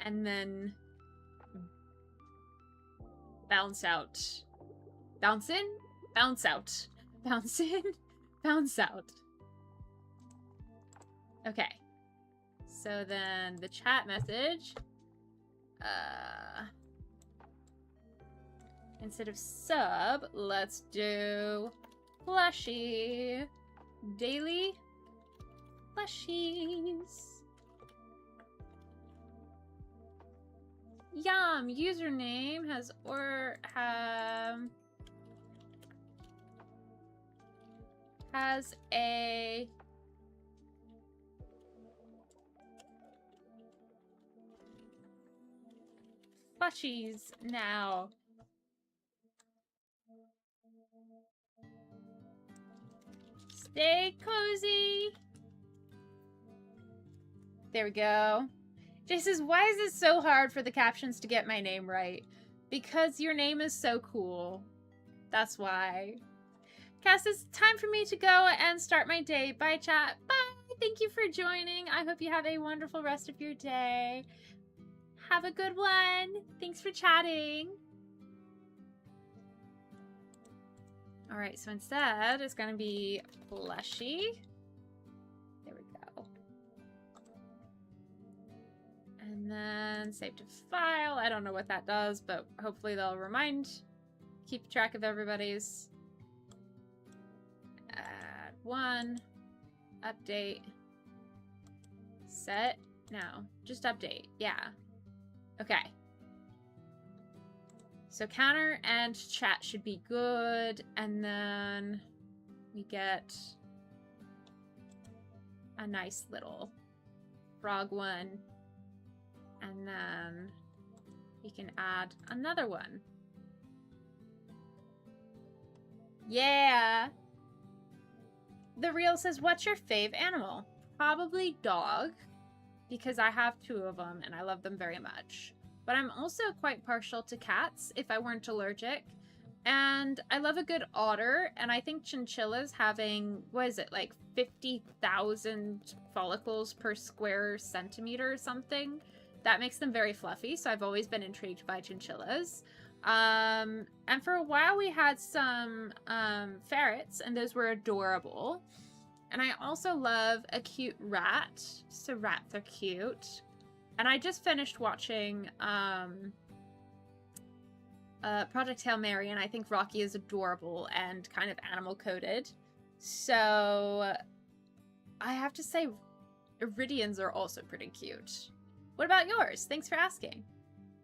and then bounce out. Bounce in, bounce out. Bounce in, bounce out. Okay. So then the chat message. Instead of sub, let's do plushie. Daily plushies. Yum. Username has has a plushies now. Stay cozy. There we go. Jay says, why is it so hard for the captions to get my name right? Because your name is so cool. That's why. Cass, it's time for me to go and start my day. Bye, chat. Bye. Thank you for joining. I hope you have a wonderful rest of your day. Have a good one. Thanks for chatting. All right, so instead, it's going to be plushie. There we go. And then save to file. I don't know what that does, but hopefully they'll keep track of everybody's. Add one. Update. Set. No, just update. Yeah. Okay. So counter and chat should be good, and then we get a nice little frog one, and then we can add another one. Yeah! The Real says, what's your fave animal? Probably dog, because I have 2 of them and I love them very much. But I'm also quite partial to cats if I weren't allergic. And I love a good otter, and I think chinchillas having, what is it, like 50,000 follicles per square centimeter or something, that makes them very fluffy, so I've always been intrigued by chinchillas. And for a while we had some ferrets, and those were adorable. And I also love a cute rat, so rats are cute. And I just finished watching Project Hail Mary, and I think Rocky is adorable and kind of animal-coded. So I have to say Iridians are also pretty cute. What about yours? Thanks for asking.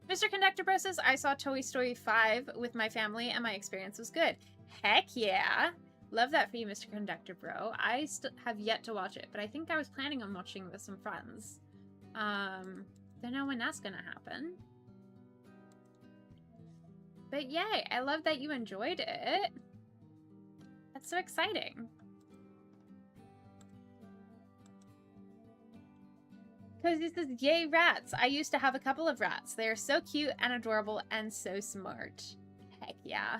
Mr. Conductor Bro says, I saw Toy Story 5 with my family and my experience was good. Heck yeah! Love that for you, Mr. Conductor Bro. I still have yet to watch it, but I think I was planning on watching with some friends. Don't know when that's gonna happen. But yay, I love that you enjoyed it. That's so exciting. Because this is yay rats. I used to have a couple of rats. They are so cute and adorable and so smart. Heck yeah.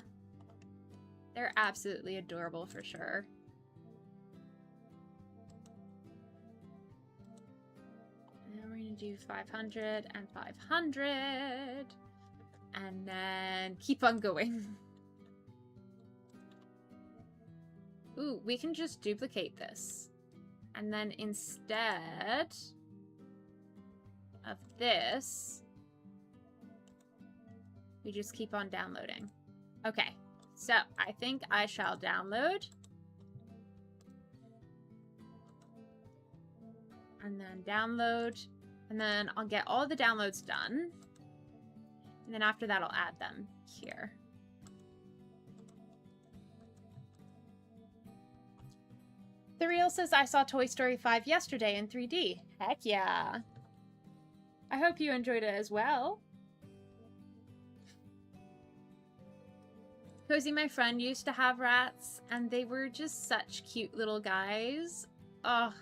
They're absolutely adorable for sure. And we're gonna do 500 and 500. And then keep on going. Ooh, we can just duplicate this. And then instead of this, we just keep on downloading. Okay, so I think I shall download. And then download. And then I'll get all the downloads done. And then after that, I'll add them here. The Real says, I saw Toy Story 5 yesterday in 3D. Heck yeah. I hope you enjoyed it as well. Cozy, my friend, used to have rats, and they were just such cute little guys. Oh,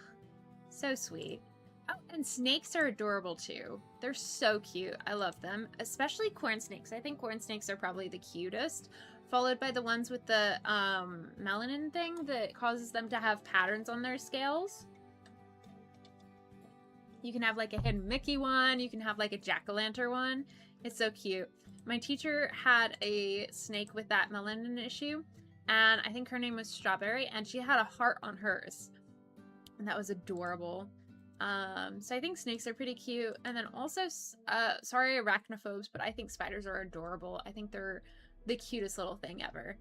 so sweet. Oh, and snakes are adorable too. They're so cute. I love them, especially corn snakes. I think corn snakes are probably the cutest, followed by the ones with the melanin thing that causes them to have patterns on their scales. You can have like a hidden Mickey one. You can have like a jack-o'-lantern one. It's so cute. My teacher had a snake with that melanin issue, and I think her name was Strawberry, and she had a heart on hers. And that was adorable. So I think snakes are pretty cute. And then also, sorry arachnophobes, but I think spiders are adorable. I think they're the cutest little thing ever.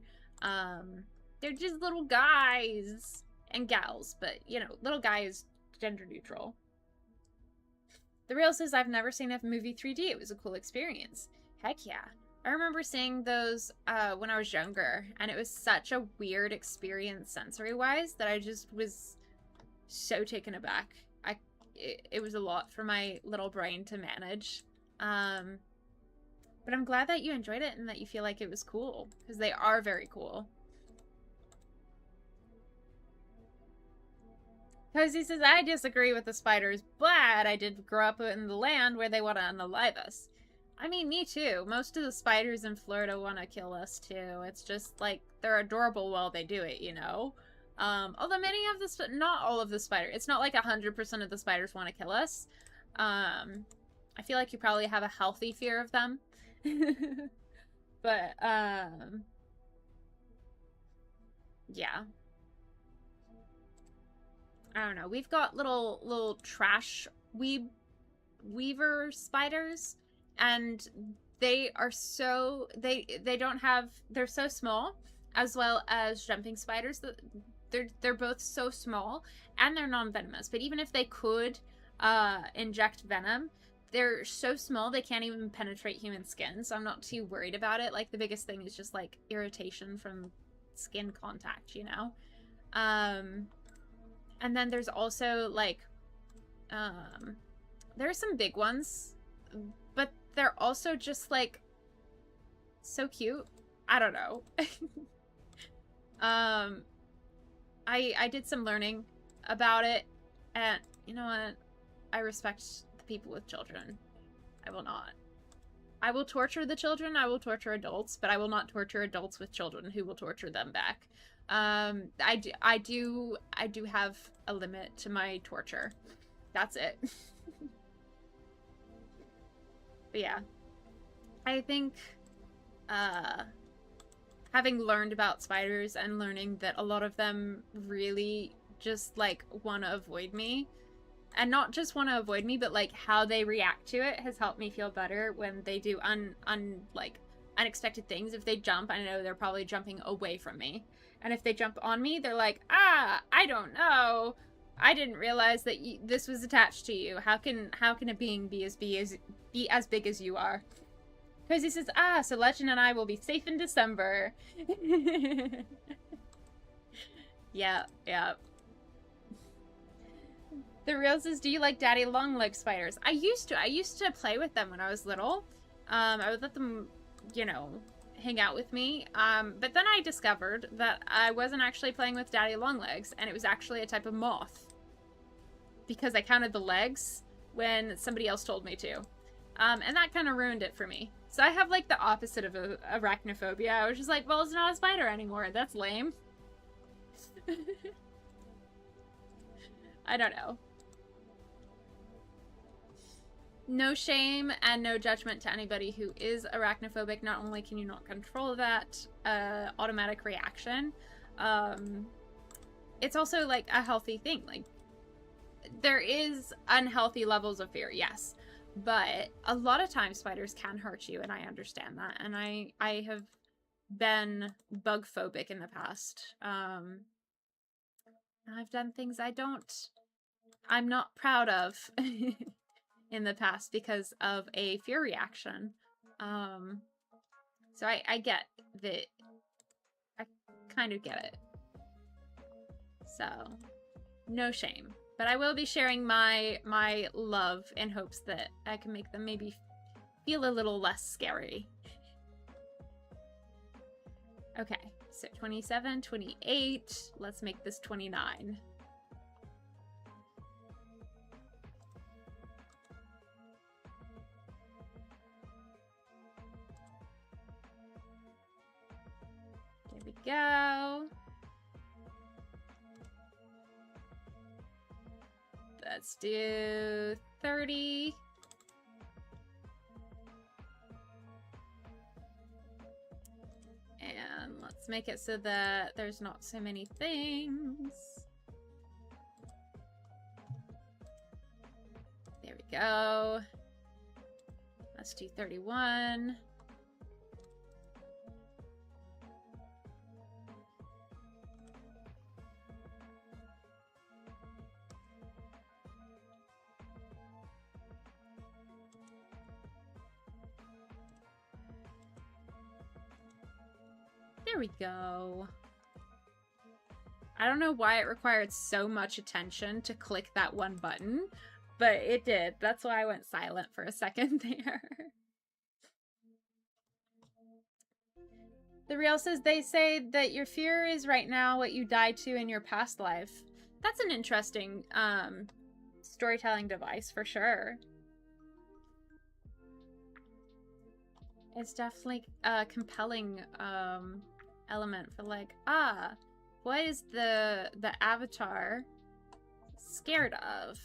They're just little guys and gals, but you know, little guy is gender neutral. The Real says, I've never seen a movie 3D. It was a cool experience. Heck yeah. I remember seeing those when I was younger, and it was such a weird experience sensory-wise that I just was so taken aback. It was a lot for my little brain to manage. But I'm glad that you enjoyed it and that you feel like it was cool, because they are very cool. Cozy says, I disagree with the spiders, but I did grow up in the land where they want to unalive us. I mean, me too. Most of the spiders in Florida want to kill us too. It's just like, they're adorable while they do it, you know? Although many of the, not all of the spiders, it's not like 100% of the spiders want to kill us. I feel like you probably have a healthy fear of them. But, yeah. I don't know. We've got little trash weaver spiders, and they are so, they don't have, they're so small, as well as jumping spiders. They're both so small, and they're non-venomous. But even if they could inject venom, they're so small they can't even penetrate human skin, so I'm not too worried about it. Like, the biggest thing is just, like, irritation from skin contact, you know? And then there's also, like, there are some big ones, but they're also just, like, so cute. I don't know. I did some learning about it, and you know what? I respect the people with children. I will not. I will torture the children, I will torture adults, but I will not torture adults with children who will torture them back. I do have a limit to my torture. That's it. But yeah. I think, having learned about spiders and learning that a lot of them really just, like, want to avoid me, and not just want to avoid me, but, like, how they react to it has helped me feel better when they do unexpected things. If they jump, I know they're probably jumping away from me. And if they jump on me, they're like, ah, I don't know. I didn't realize that this was attached to you. How can a being be as big as you are? Cozy says, ah, so Legend and I will be safe in December. Yeah. The Real says, do you like daddy long leg spiders? I used to play with them when I was little. I would let them, you know, hang out with me. But then I discovered that I wasn't actually playing with daddy long legs, and it was actually a type of moth. Because I counted the legs when somebody else told me to. And that kind of ruined it for me. So I have, like, the opposite of arachnophobia. I was just like, well, it's not a spider anymore. That's lame. I don't know. No shame and no judgment to anybody who is arachnophobic. Not only can you not control that automatic reaction, it's also, like, a healthy thing. Like, there is unhealthy levels of fear, yes. But a lot of times spiders can hurt you, and I understand that. And I have been bug phobic in the past. I've done things I'm not proud of in the past because of a fear reaction. So I get that. I kind of get it. So, no shame. But I will be sharing my love in hopes that I can make them maybe feel a little less scary. Okay, so 27, 28. Let's make this 29. go. Let's do 30. And let's make it so that there's not so many things. There we go. Let's do 31. There we go. I don't know why it required so much attention to click that one button, but it did. That's why I went silent for a second there. The Real says they say that your fear is right now what you died to in your past life. That's an interesting storytelling device for sure. It's definitely a compelling element for like, what is the avatar scared of?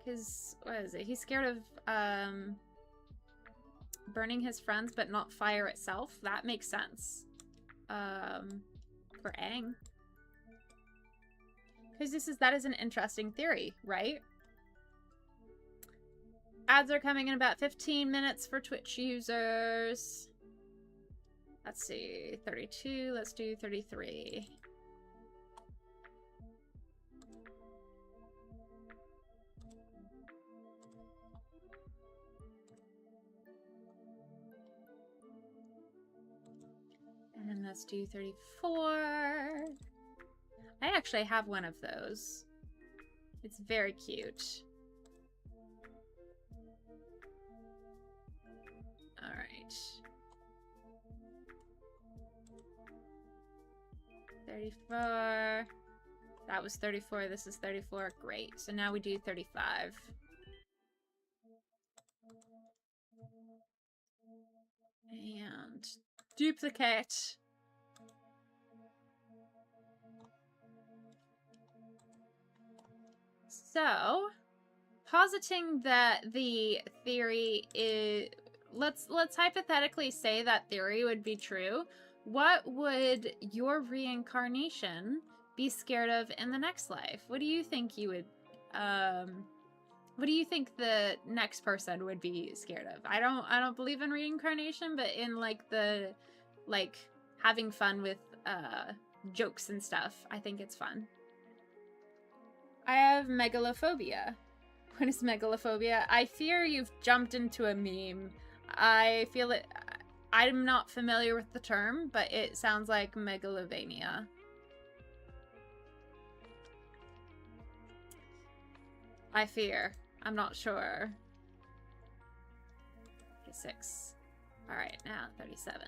Because what is it? He's scared of burning his friends, but not fire itself. That makes sense. For Aang. Because that is an interesting theory, right? Ads are coming in about 15 minutes for Twitch users. Let's see, 32, let's do 33. And let's do 34. I actually have one of those. It's very cute. All right. 34. That was 34. This is 34. Great. So now we do 35. And duplicate. So, positing that the theory is... Let's hypothetically say that theory would be true. What would your reincarnation be scared of in the next life? What do you think you would... what do you think the next person would be scared of? I don't believe in reincarnation, but in like the having fun with jokes and stuff, I think it's fun. I have megalophobia. What is megalophobia? I fear you've jumped into a meme. I feel it. I'm not familiar with the term, but it sounds like megalovania. I fear. I'm not sure. 36. Alright, now 37.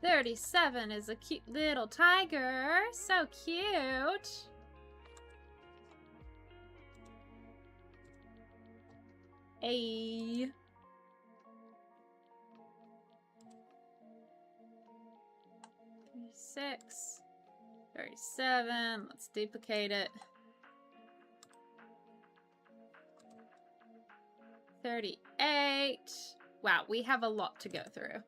37 is a cute little tiger. So cute. Hey. 36. 37. Let's duplicate it. 38. Wow, we have a lot to go through.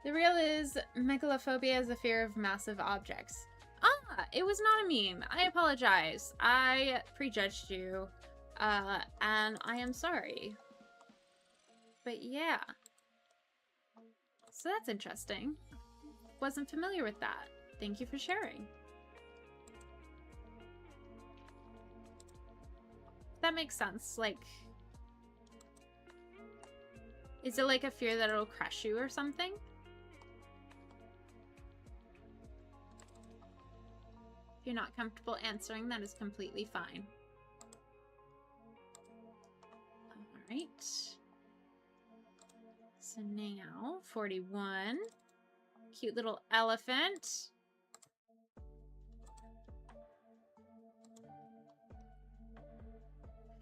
The real is megalophobia is a fear of massive objects. Ah, it was not a meme. I apologize. I prejudged you, and I am sorry. But yeah. So that's interesting. Wasn't familiar with that. Thank you for sharing. That makes sense. Like, is it like a fear that it'll crush you or something? If you're not comfortable answering, that is completely fine. Alright. So now, 41. Cute little elephant.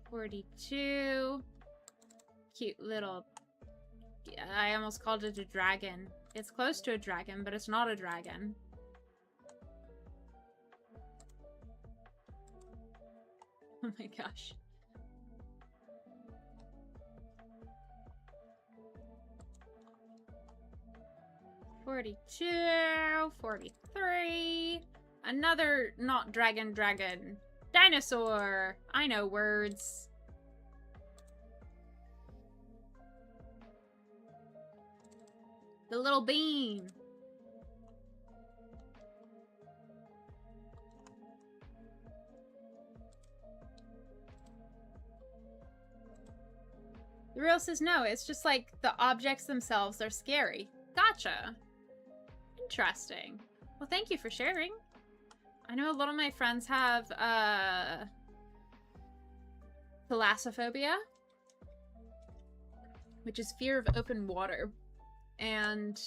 42. Cute little... I almost called it a dragon. It's close to a dragon, but it's not a dragon. Oh my gosh. $42, $43. Another not dragon. Dinosaur. I know words. The little bean. The real says no, it's just like the objects themselves are scary. Gotcha. Interesting. Well, thank you for sharing. I know a lot of my friends have thalassophobia, which is fear of open water. And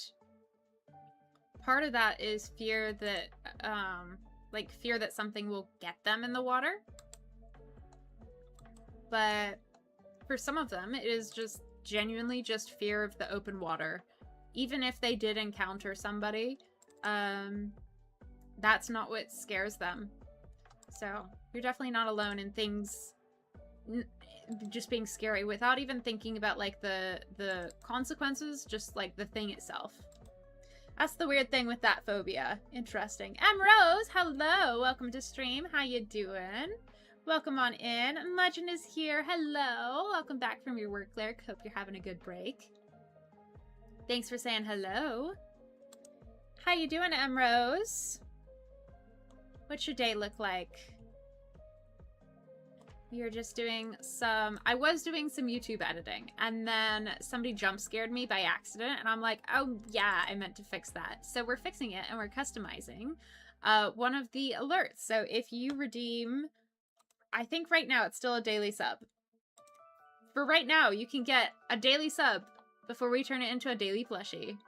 part of that is fear that, fear that something will get them in the water. But for some of them, it is just genuinely just fear of the open water. Even if they did encounter somebody, that's not what scares them. So you're definitely not alone in things just being scary without even thinking about like the consequences, just like the thing itself. That's the weird thing with that phobia. Interesting. Rose, hello, welcome to stream. How you doing? Welcome on in. Legend is here. Hello, welcome back from your work, Cleric. Hope you're having a good break. Thanks for saying hello. How you doing, Rose? What's your day look like? We are just doing some... I was doing some YouTube editing, and then somebody jump scared me by accident, and I'm like, oh yeah, I meant to fix that. So we're fixing it, and we're customizing one of the alerts. So if you redeem... I think right now it's still a daily sub. For right now, you can get a daily sub before we turn it into a daily plushie.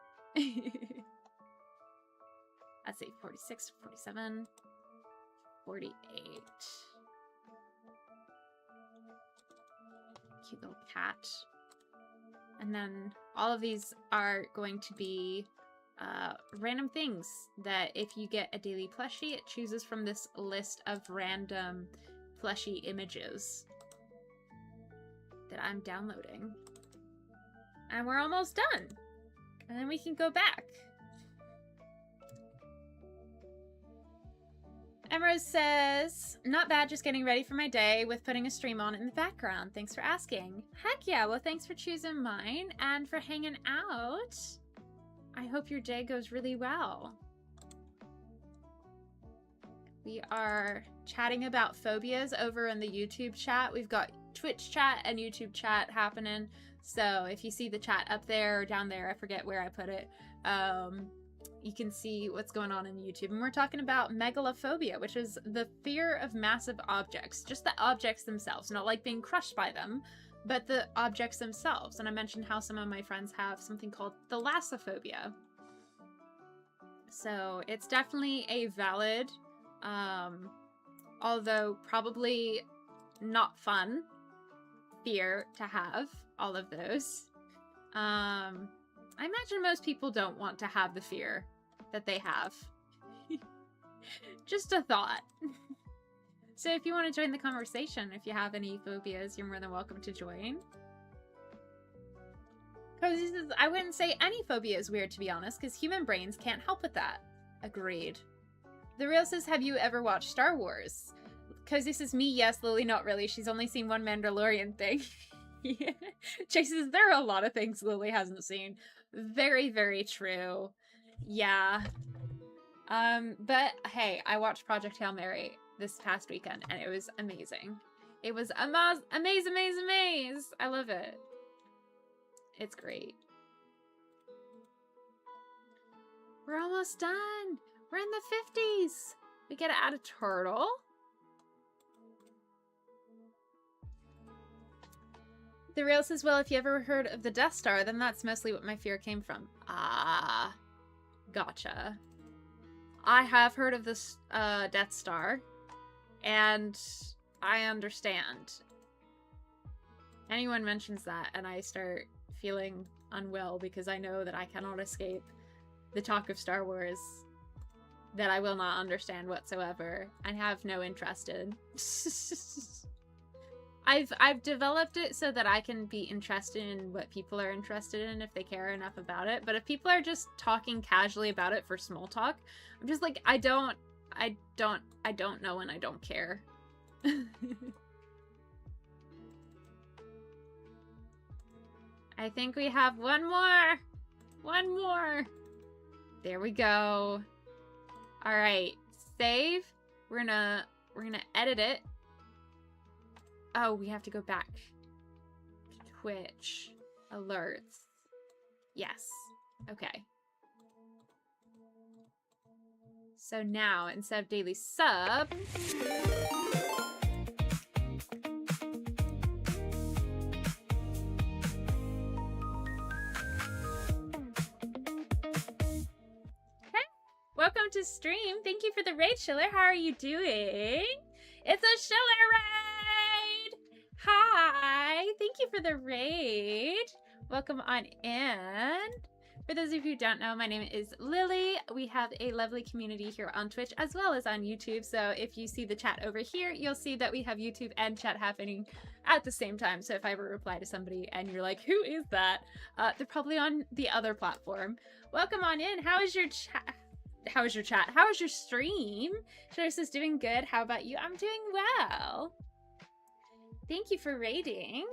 Let's see, 46, 47, 48. Cute little cat. And then all of these are going to be random things that if you get a daily plushie, it chooses from this list of random plushie images that I'm downloading. And we're almost done. And then we can go back. Emerald says, not bad, just getting ready for my day with putting a stream on in the background. Thanks for asking. Heck yeah, well thanks for choosing mine and for hanging out. I hope your day goes really well. We are chatting about phobias over in the YouTube chat. We've got Twitch chat and YouTube chat happening. So if you see the chat up there or down there, I forget where I put it, you can see what's going on in YouTube. And we're talking about megalophobia, which is the fear of massive objects. Just the objects themselves, not like being crushed by them, but the objects themselves. And I mentioned how some of my friends have something called thalassophobia. So it's definitely a valid, although probably not fun, fear to have all of those. I imagine most people don't want to have the fear that they have. Just a thought. So if you want to join the conversation, if you have any phobias, you're more than welcome to join. Cozy says, I wouldn't say any phobia is weird, to be honest, because human brains can't help with that. Agreed. The Real says, have you ever watched Star Wars? Cozy says, me, yes. Lily, not really. She's only seen one Mandalorian thing. Yeah. Chase says, there are a lot of things Lily hasn't seen. Very, very true. Yeah. But hey, I watched Project Hail Mary this past weekend, and it was amazing. It was amaze. I love it. It's great. We're almost done. We're in the 50s. We get to add a turtle. The Real says, well, if you ever heard of the Death Star, then that's mostly what my fear came from. Ah, gotcha. I have heard of this Death Star, and I understand. Anyone mentions that and I start feeling unwell because I know that I cannot escape the talk of Star Wars that I will not understand whatsoever and have no interest in. I've developed it so that I can be interested in what people are interested in if they care enough about it. But if people are just talking casually about it for small talk, I'm just like, I don't know and I don't care. I think we have one more. One more. There we go. All right, save. We're gonna edit it. Oh, we have to go back to Twitch alerts. Yes. Okay. So now, instead of daily sub, welcome to stream. Thank you for the raid, Schiller. How are you doing? It's a Schiller raid! Hi! Thank you for the raid. Welcome on in. For those of you who don't know, my name is Lily. We have a lovely community here on Twitch as well as on YouTube. So if you see the chat over here, you'll see that we have YouTube and chat happening at the same time. So if I ever reply to somebody and you're like, who is that? They're probably on the other platform. Welcome on in. How is your chat? How is your chat? How is your stream? Schiller says doing good. How about you? I'm doing well. Thank you for raiding.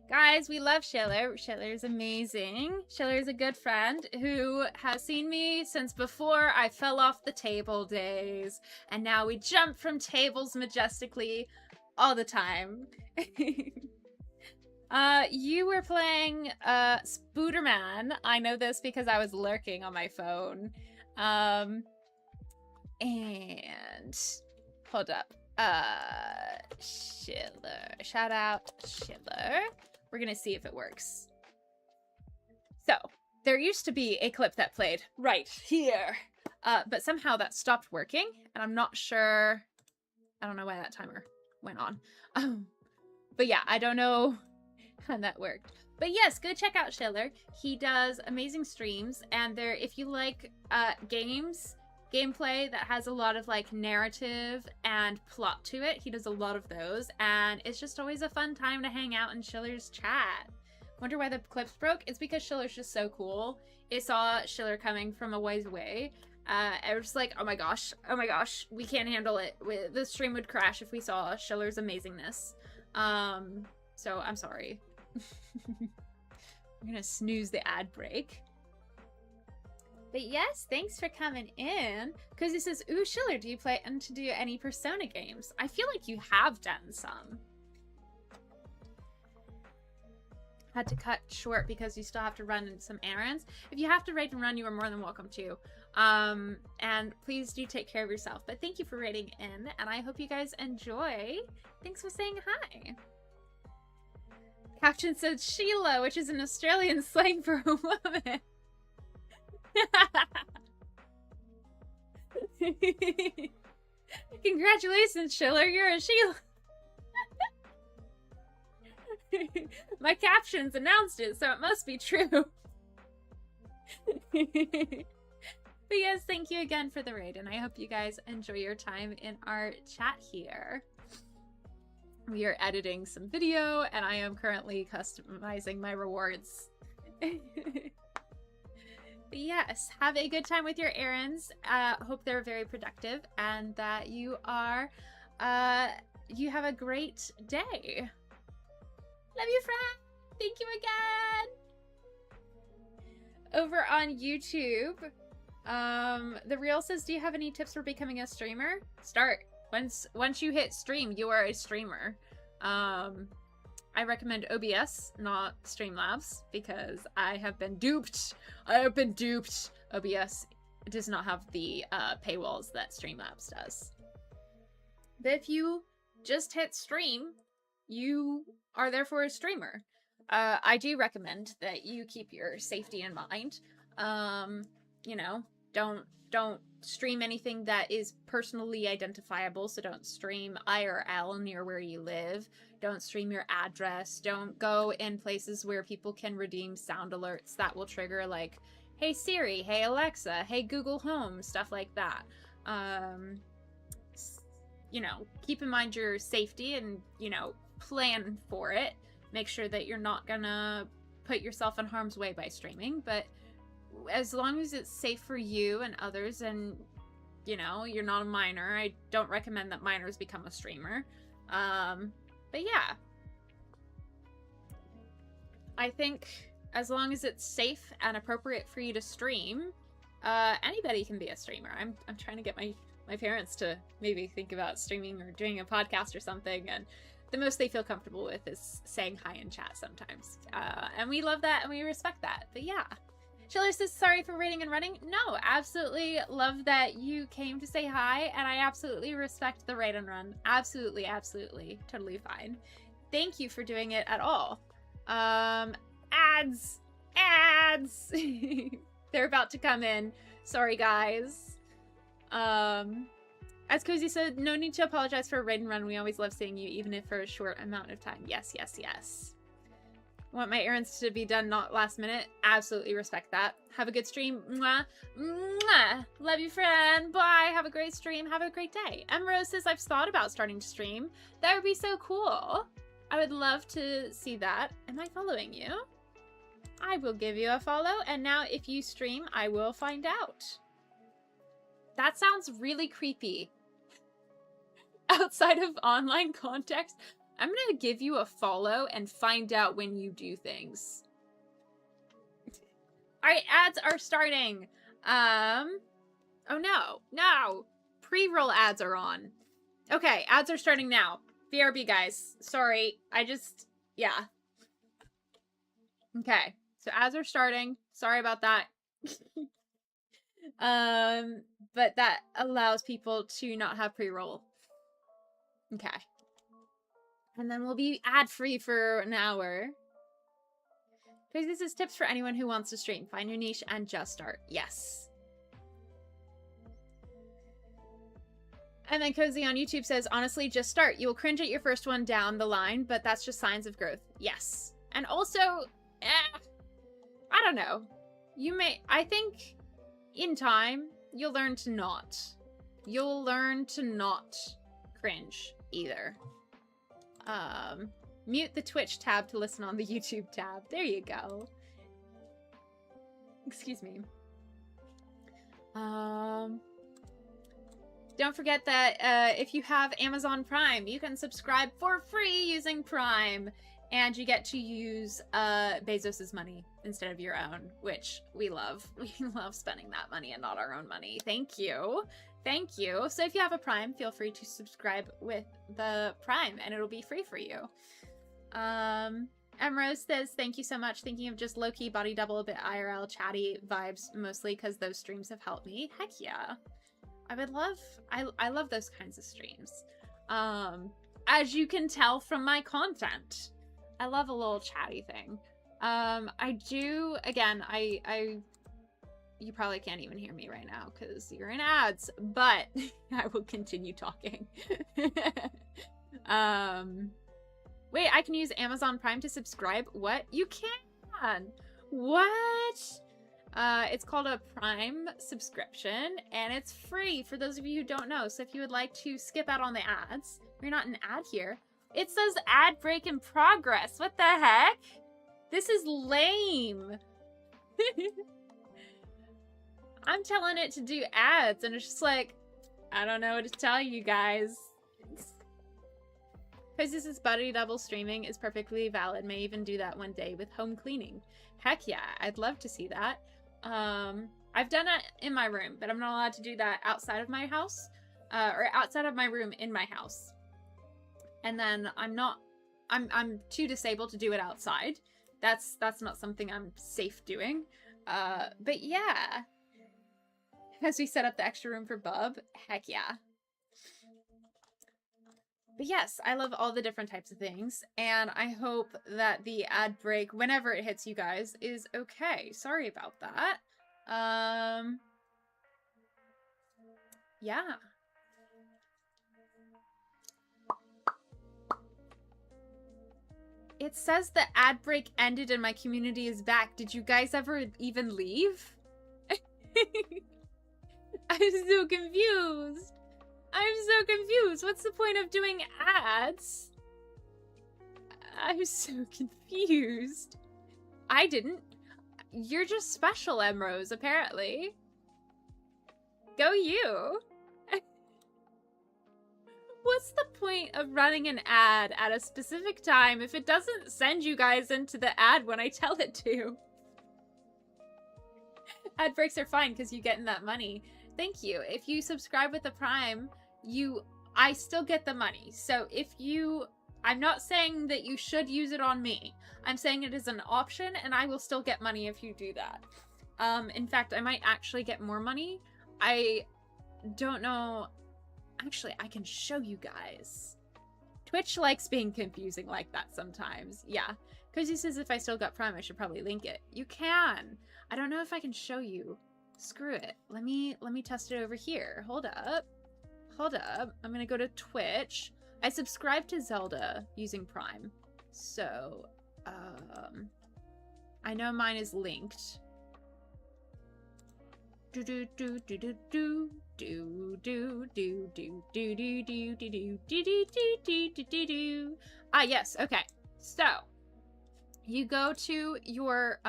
Guys, we love Schiller. Schiller is amazing. Schiller is a good friend who has seen me since before I fell off the table days. And now we jump from tables majestically all the time. You were playing Spooderman. I know this because I was lurking on my phone. And hold up. Schiller. Shout out Schiller. We're gonna see if it works. So, there used to be a clip that played right here. But somehow that stopped working, and I'm not sure. I don't know why that timer went on. But yeah, I don't know how that worked. But yes, go check out Schiller. He does amazing streams, and there, if you like gameplay that has a lot of like narrative and plot to it, he does a lot of those, and it's just always a fun time to hang out in Schiller's chat. Wonder why the clips broke? It's because Schiller's just so cool. It saw Schiller coming from a ways away. I was like, oh my gosh, we can't handle it. The stream would crash if we saw Schiller's amazingness. So I'm sorry. I'm gonna snooze the ad break. But yes, thanks for coming in. Cozy says, ooh, Schiller, do you play and to do any Persona games? I feel like you have done some. Had to cut short because you still have to run some errands. If you have to raid and run, you are more than welcome to. And please do take care of yourself. But thank you for raiding in, and I hope you guys enjoy. Thanks for saying hi. Caption said Sheila, which is an Australian slang for a woman. Congratulations, Schiller, you're a Sheila. My captions announced it, so it must be true. But yes, thank you again for the raid, and I hope you guys enjoy your time in our chat here. We are editing some video, and I am currently customizing my rewards. But yes, have a good time with your errands. Hope they're very productive, and that you are, you have a great day. Love you, friend. Thank you again. Over on YouTube, the Real says, do you have any tips for becoming a streamer? Start. Once you hit stream, you are a streamer. I recommend OBS, not Streamlabs, because I have been duped. OBS does not have the paywalls that Streamlabs does. But if you just hit stream, you are therefore a streamer. I do recommend that you keep your safety in mind. You know, don't stream anything that is personally identifiable, so don't stream IRL near where you live. Don't stream your address. Don't go in places where people can redeem sound alerts that will trigger, like, hey Siri, hey Alexa, hey Google Home, stuff like that. You know, keep in mind your safety and, you know, plan for it. Make sure that you're not gonna put yourself in harm's way by streaming, but as long as it's safe for you and others and, you know, you're not a minor, I don't recommend that minors become a streamer. But yeah. I think as long as it's safe and appropriate for you to stream, anybody can be a streamer. I'm trying to get my parents to maybe think about streaming or doing a podcast or something, and the most they feel comfortable with is saying hi in chat sometimes. And we love that and we respect that. But yeah. Schiller says, sorry for raiding and running. No, absolutely love that you came to say hi, and I absolutely respect the raid and run. Absolutely, absolutely. Totally fine. Thank you for doing it at all. Ads! Ads! They're about to come in. Sorry, guys. As Cozy said, no need to apologize for a raid and run. We always love seeing you, even if for a short amount of time. Yes, yes, yes. Want my errands to be done not last minute. Absolutely respect that. Have a good stream. Mwah. Mwah. Love you, friend. Bye. Have a great stream. Have a great day. Rose says, I've thought about starting to stream. That would be so cool. I would love to see that. Am I following you? I will give you a follow. And now if you stream, I will find out. That sounds really creepy. Outside of online context, I'm gonna give you a follow and find out when you do things. Alright, ads are starting. Oh no, no. Pre-roll ads are on. Okay, ads are starting now. BRB, guys. Sorry, yeah. Okay, so ads are starting. Sorry about that. But that allows people to not have pre-roll. Okay. And then we'll be ad-free for an hour. Because this is tips for anyone who wants to stream. Find your niche and just start. Yes. And then Cozy on YouTube says, honestly, just start. You will cringe at your first one down the line, but that's just signs of growth. Yes. And also, I don't know. I think in time, you'll learn to not. You'll learn to not cringe either. Mute the Twitch tab to listen on the YouTube tab. There you go. Excuse me. Don't forget that if you have Amazon Prime, you can subscribe for free using Prime, and you get to use Bezos's money instead of your own, which we love. We love spending that money and not our own money. Thank you. Thank you. So if you have a Prime, feel free to subscribe with the Prime, and it'll be free for you. Rose says, thank you so much. Thinking of just low-key body double, a bit IRL chatty vibes, mostly because those streams have helped me. Heck yeah. I love those kinds of streams. As you can tell from my content, I love a little chatty thing. I do, again, you probably can't even hear me right now because you're in ads, but I will continue talking. Wait, I can use Amazon Prime to subscribe? What? You can! What? It's called a Prime subscription, and it's free for those of you who don't know. So if you would like to skip out on the ads, you're not an ad here. It says ad break in progress. What the heck? This is lame. I'm telling it to do ads, and it's just like, I don't know what to tell you guys. Because this is buddy double streaming is perfectly valid. May even do that one day with home cleaning. Heck yeah, I'd love to see that. I've done it in my room, but I'm not allowed to do that outside of my house, or outside of my room in my house. And then I'm too disabled to do it outside. That's not something I'm safe doing. But yeah. As we set up the extra room for Bub, heck yeah. But yes, I love all the different types of things, and I hope that the ad break, whenever it hits you guys, is okay. Sorry about that. Yeah. It says the ad break ended and my community is back. Did you guys ever even leave? I'm so confused. I'm so confused. What's the point of doing ads? I'm so confused. I didn't. You're just special, Emrose, apparently. Go you. What's the point of running an ad at a specific time if it doesn't send you guys into the ad when I tell it to? Ad breaks are fine because you get in that money. Thank you. If you subscribe with the Prime, I still get the money. So if you, I'm not saying that you should use it on me. I'm saying it is an option and I will still get money if you do that. In fact, I might actually get more money. I don't know. Actually, I can show you guys. Twitch likes being confusing like that sometimes. Yeah. Cozy says if I still got Prime, I should probably link it. You can. I don't know if I can show you. Screw it. Let me test it over here. Hold up. Hold up. I'm gonna go to Twitch. I subscribe to Zelda using Prime. So, I know mine is linked. Do do do do do do. Do do do do do do do do do do do do do do do. Ah, yes. Okay. So you go to your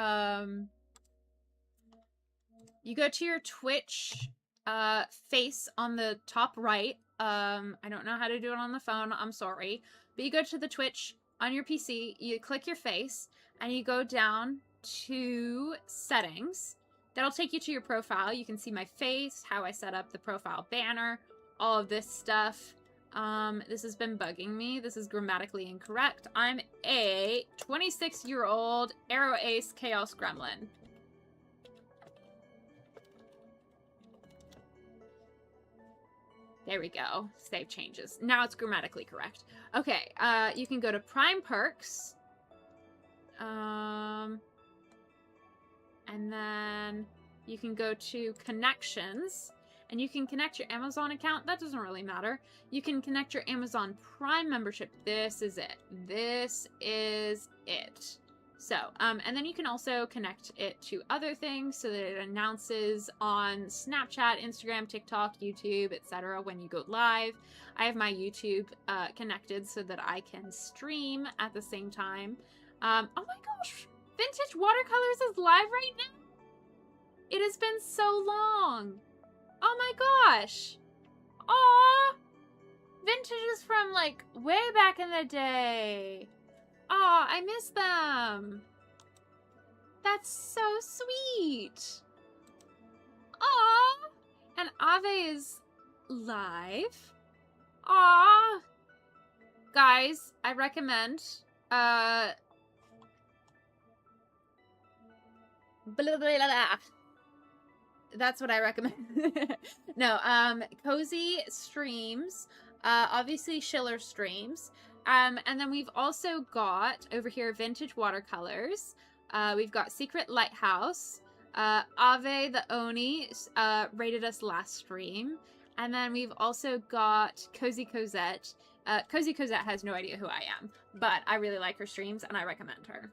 Twitch face on the top right. I don't know how to do it on the phone. I'm sorry. But you go to the Twitch on your PC, you click your face, and you go down to settings. That'll take you to your profile. You can see my face, how I set up the profile banner, all of this stuff. This has been bugging me. This is grammatically incorrect. I'm a 26-year-old Arrow Ace Chaos Gremlin. There we go. Save changes. Now it's grammatically correct. Okay, you can go to Prime Perks. And then you can go to Connections, and you can connect your Amazon account. That doesn't really matter. You can connect your Amazon Prime membership. This is it. This is it. So, and then you can also connect it to other things so that it announces on Snapchat, Instagram, TikTok, YouTube, etc. when you go live. I have my YouTube connected so that I can stream at the same time. Oh my gosh! Vintage Watercolors is live right now? It has been so long. Oh my gosh. Aw. Vintage is from like way back in the day. Aw, I miss them. That's so sweet. Aw. And Ave is live. Aw. Guys, I recommend blah, blah, blah, blah. That's what I recommend. No, Cozy streams, obviously Schiller streams, and then we've also got over here Vintage Watercolors. We've got Secret Lighthouse. Ave the Oni rated us last stream, and then we've also got Cozy Cosette. Cozy Cosette has no idea who I am, but I really like her streams and I recommend her.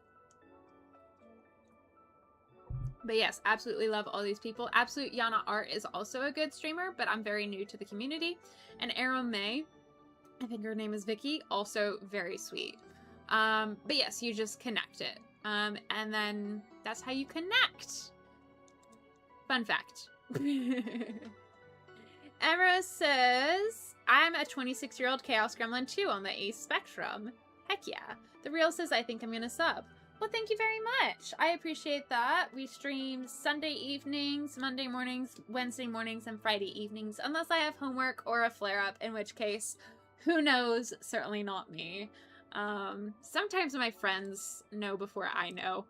But yes, absolutely love all these people. Absolute Yana Art is also a good streamer, but I'm very new to the community. And Arrow May, I think her name is Vicky, also very sweet. But yes, you just connect it. And then that's how you connect. Fun fact. Emma says, I'm a 26-year-old Chaos Gremlin too on the Ace spectrum. Heck yeah. The Real says, I think I'm gonna sub. Well, thank you very much. I appreciate that. We stream Sunday evenings, Monday mornings, Wednesday mornings, and Friday evenings, unless I have homework or a flare-up, in which case, who knows? Certainly not me. Sometimes my friends know before I know.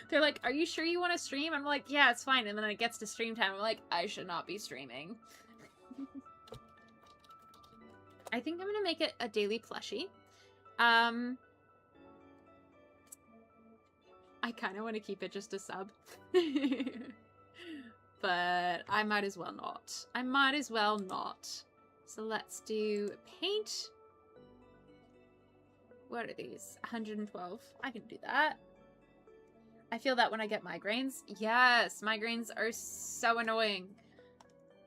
They're like, are you sure you want to stream? I'm like, yeah, it's fine. And then it gets to stream time. I'm like, I should not be streaming. I think I'm going to make it a daily plushie. I kind of want to keep it just a sub. but I might as well not. I might as well not. So let's do paint. What are these? 112. I can do that. I feel that when I get migraines. Yes, migraines are so annoying.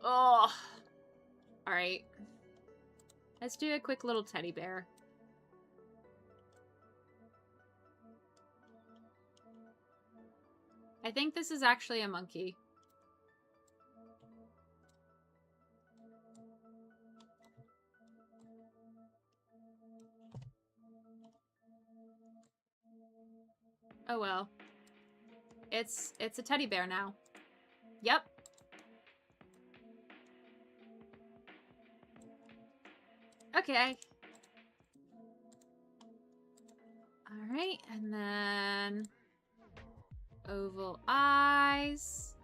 Oh. Alright. Let's do a quick little teddy bear. I think this is actually a monkey. Oh well. It's a teddy bear now. Yep. Okay. Alright, and then oval eyes.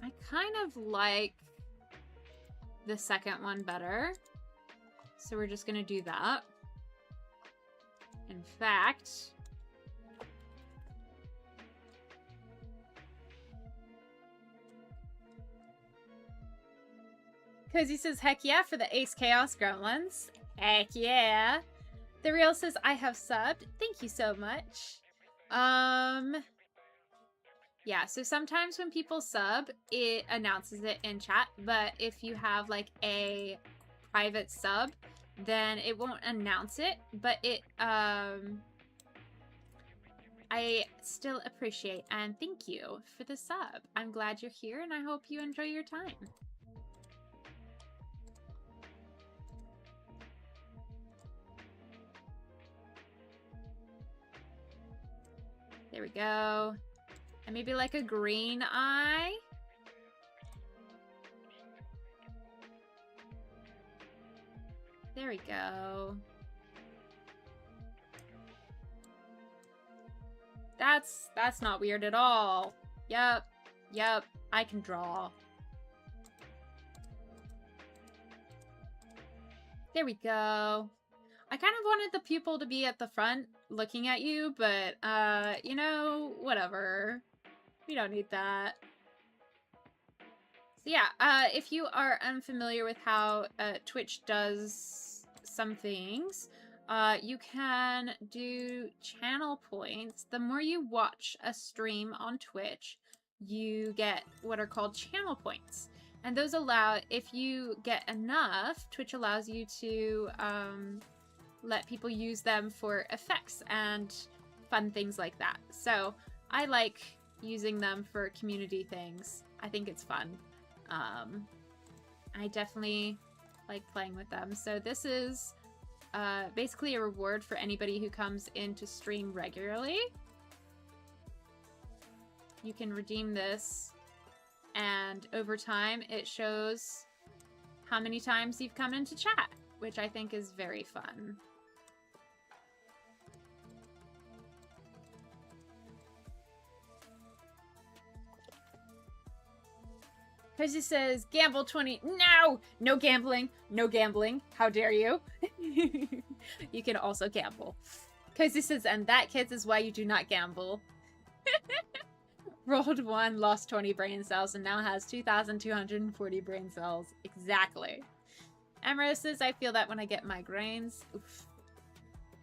I kind of like the second one better. So we're just gonna do that. In fact, Cozy says, heck yeah, for the Ace Chaos Gremlins. Heck yeah. The Real says, I have subbed. Thank you so much. Yeah, so sometimes when people sub, it announces it in chat, but if you have like a private sub, then it won't announce it, but it, I still appreciate and thank you for the sub. I'm glad you're here and I hope you enjoy your time. There we go. And maybe like a green eye. There we go. That's not weird at all. Yep. Yep. I can draw. There we go. I kind of wanted the pupil to be at the front looking at you, but, you know, whatever. We don't need that. So yeah, if you are unfamiliar with how Twitch does some things, you can do channel points. The more you watch a stream on Twitch, you get what are called channel points. And those allow, if you get enough, Twitch allows you to let people use them for effects and fun things like that. So I like using them for community things. I think it's fun. I definitely like playing with them. So this is basically a reward for anybody who comes in to stream regularly. You can redeem this, and over time it shows how many times you've come into chat, which I think is very fun. Cozy says, gamble 20. No! No gambling. No gambling. How dare you? You can also gamble. Cozy says, and that, kids, is why you do not gamble. Rolled 1, lost 20 brain cells, and now has 2,240 brain cells. Exactly. Emerald says, I feel that when I get migraines. Oof.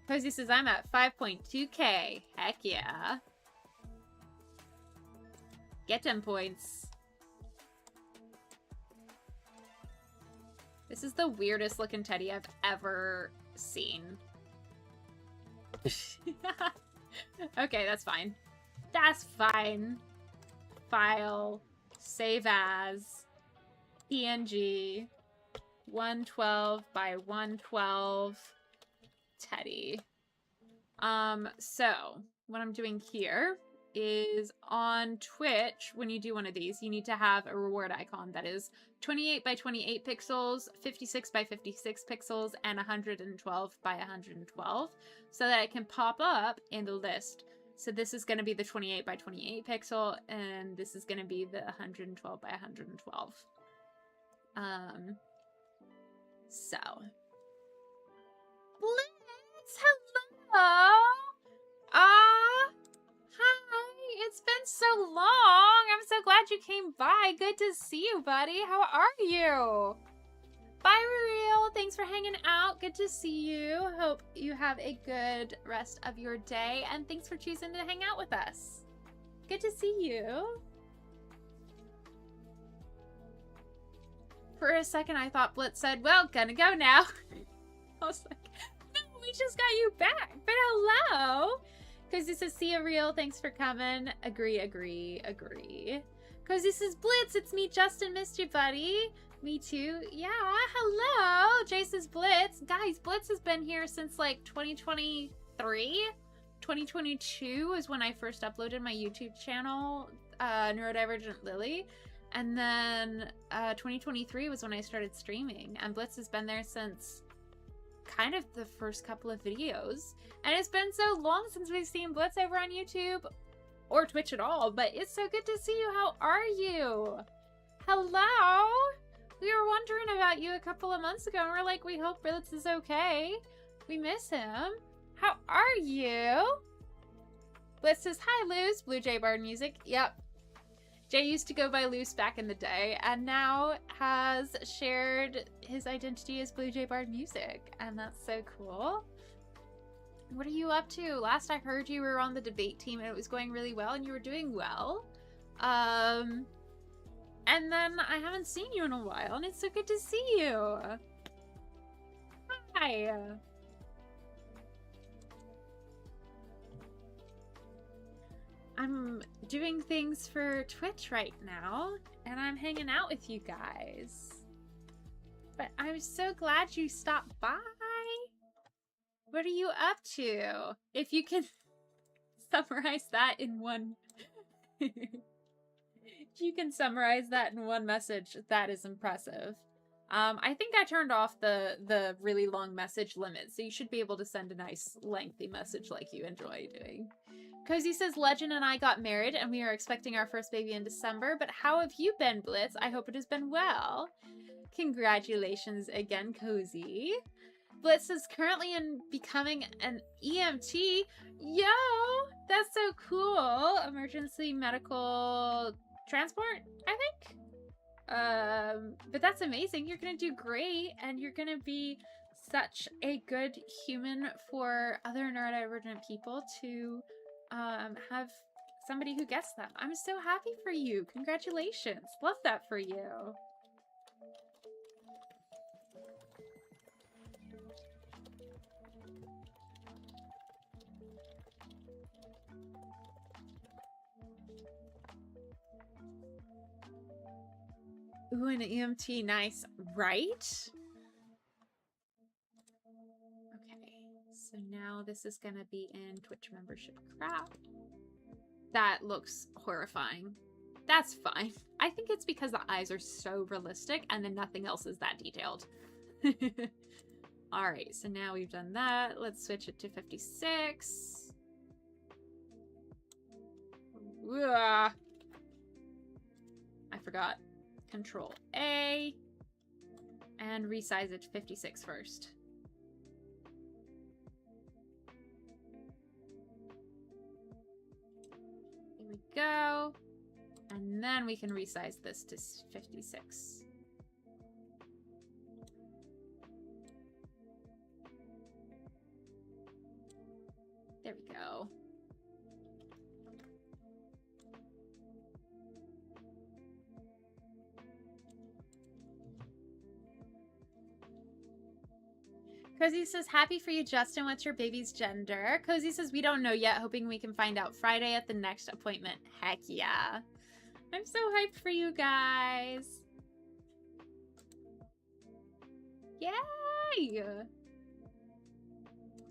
Cozy says, I'm at 5.2k. Heck yeah. Get 10 points. This is the weirdest looking teddy I've ever seen. Okay, that's fine. That's fine. File. Save as. PNG. 112 by 112 teddy. So what I'm doing here is on Twitch, when you do one of these, you need to have a reward icon that is 28 by 28 pixels, 56 by 56 pixels, and 112 by 112, so that it can pop up in the list. So this is going to be the 28 by 28 pixel, and this is going to be the 112 by 112. So Blitz, hello! so long. I'm so glad you came by. Good to see you, buddy. How are you? Bye, Real. Thanks for hanging out. Good to see you. Hope you have a good rest of your day. And thanks for choosing to hang out with us. Good to see you. For a second, I thought Blitz said, well, gonna go now. I was like, no, we just got you back. But hello. Because this is Sia Real. Thanks for coming. Agree, agree, agree. Because this is Blitz. It's me, Justin. Missed you, buddy. Me too. Yeah, hello. Jace is Blitz. Guys, Blitz has been here since like 2023. 2022 is when I first uploaded my YouTube channel, Neurodivergent Lily. And then 2023 was when I started streaming. And Blitz has been there since kind of the first couple of videos. And it's been so long since we've seen Blitz over on YouTube or Twitch at all. But it's so good to see you. How are you? Hello? We were wondering about you a couple of months ago. And we're like, we hope Blitz is okay. We miss him. How are you? Blitz says, hi, Luz. Blue Jay Bard music. Yep. Jay used to go by Luce back in the day, and now has shared his identity as Blue Jay Bard Music, and that's so cool. What are you up to? Last I heard you were on the debate team, and it was going really well, and you were doing well. And then I haven't seen you in a while, and it's so good to see you. Hi. I'm doing things for Twitch right now, and I'm hanging out with you guys. But I'm so glad you stopped by. What are you up to? If you can summarize that in one... if you can summarize that in one message, that is impressive. I think I turned off the really long message limit, so you should be able to send a nice lengthy message like you enjoy doing. Cozy says, Legend and I got married and we are expecting our first baby in December, but how have you been, Blitz? I hope it has been well. Congratulations again, Cozy. Blitz is currently in becoming an EMT. Yo, that's so cool. Emergency medical transport, I think. But that's amazing. You're gonna do great, and you're gonna be such a good human for other neurodivergent people to have somebody who gets them. I'm so happy for you. Congratulations. Love that for you. Ooh, an EMT. Nice. Right? So now this is gonna be in Twitch membership crap. That looks horrifying. That's fine. I think it's because the eyes are so realistic and then nothing else is that detailed. Alright, so now we've done that. Let's switch it to 56. Ugh. I forgot. Control A. And resize it to 56 first. Here we go. And then we can resize this to 56. There we go. Cozy says, happy for you, Justin. What's your baby's gender? Cozy says, we don't know yet. Hoping we can find out Friday at the next appointment. Heck yeah. I'm so hyped for you guys. Yay!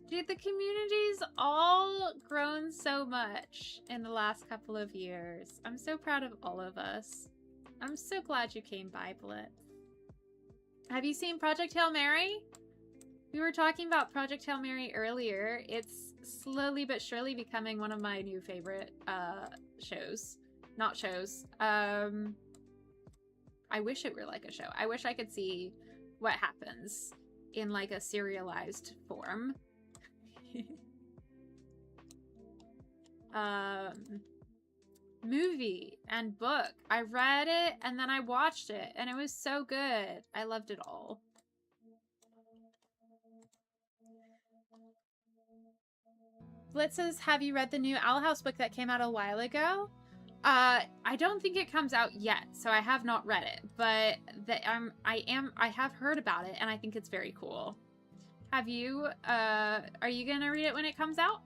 Dude, the community's all grown so much in the last couple of years. I'm so proud of all of us. I'm so glad you came by, Blitz. Have you seen Project Hail Mary? We were talking about Project Hail Mary earlier. It's slowly but surely becoming one of my new favorite shows. Not shows. I wish it were like a show. I wish I could see what happens in like a serialized form. movie and book. I read it and then I watched it and it was so good. I loved it all. Blitz says, have you read the new Owl House book that came out a while ago? I don't think it comes out yet, so I have not read it, but I have heard about it and I think it's very cool. Have you, are you gonna read it when it comes out?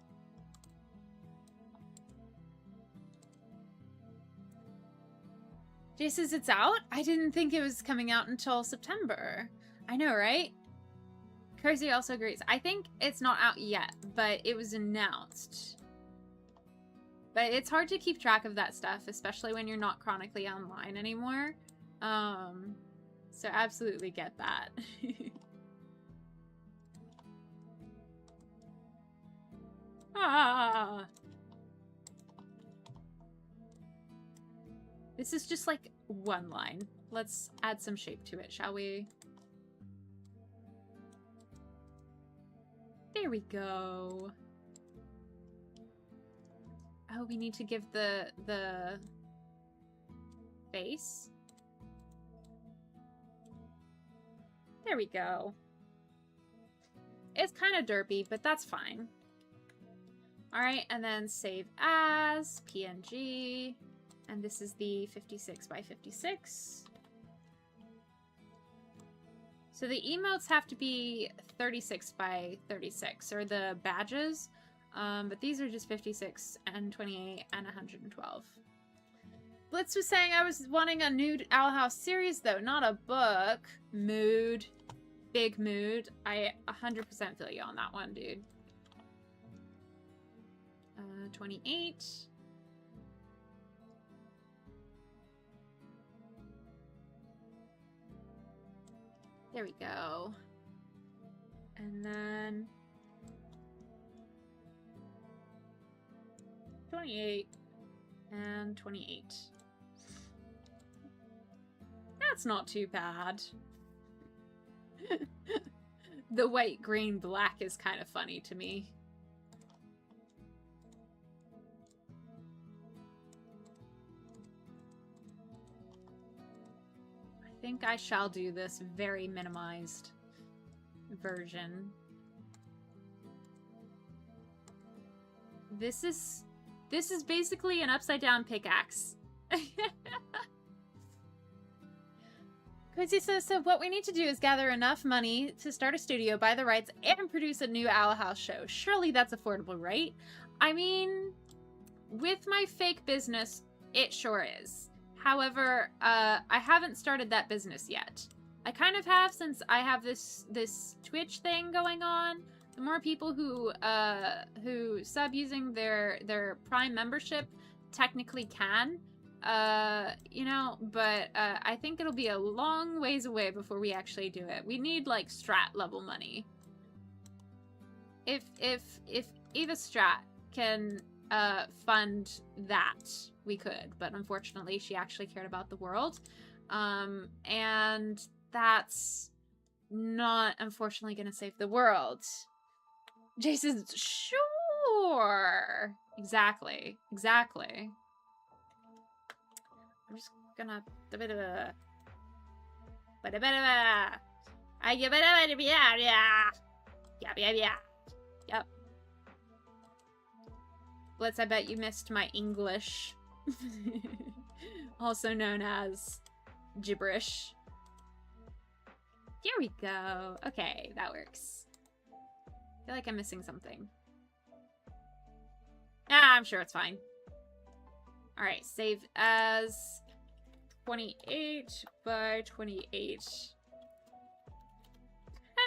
Jay says it's out? I didn't think it was coming out until September. I know, right? Kersey also agrees. I think it's not out yet, but it was announced. But it's hard to keep track of that stuff, especially when you're not chronically online anymore. So absolutely get that. Ah. This is just like one line. Let's add some shape to it, shall we? There we go. Oh, we need to give the face. There we go. It's kind of derpy, but that's fine. All right, and then save as PNG. And this is the 56 by 56. So the emotes have to be 36 by 36, or the badges. But these are just 56 and 28 and 112. Blitz was saying I was wanting a new Owl House series, though, not a book. Mood. Big mood. I 100% feel you on that one, dude. 28. There we go. And then 28 and 28. That's not too bad. The white, green, black is kind of funny to me. I think I shall do this very minimized version. This is basically an upside down pickaxe. Quincy says, so what we need to do is gather enough money to start a studio, buy the rights, and produce a new Owl House show. Surely that's affordable, right? I mean, with my fake business, it sure is. However, I haven't started that business yet. I kind of have, since I have this Twitch thing going on. The more people who sub using their Prime membership technically can, you know, but I think it'll be a long ways away before we actually do it. We need like strat level money. If Eva Strat can fund that, we could, but unfortunately she actually cared about the world, and that's not unfortunately gonna save the world. Jason's sure. Exactly. I'm just gonna Yep. Blitz, I bet you missed my English. Also known as gibberish. Here we go. Okay, that works. I feel like I'm missing something. Ah, I'm sure it's fine. Alright, save as 28 by 28.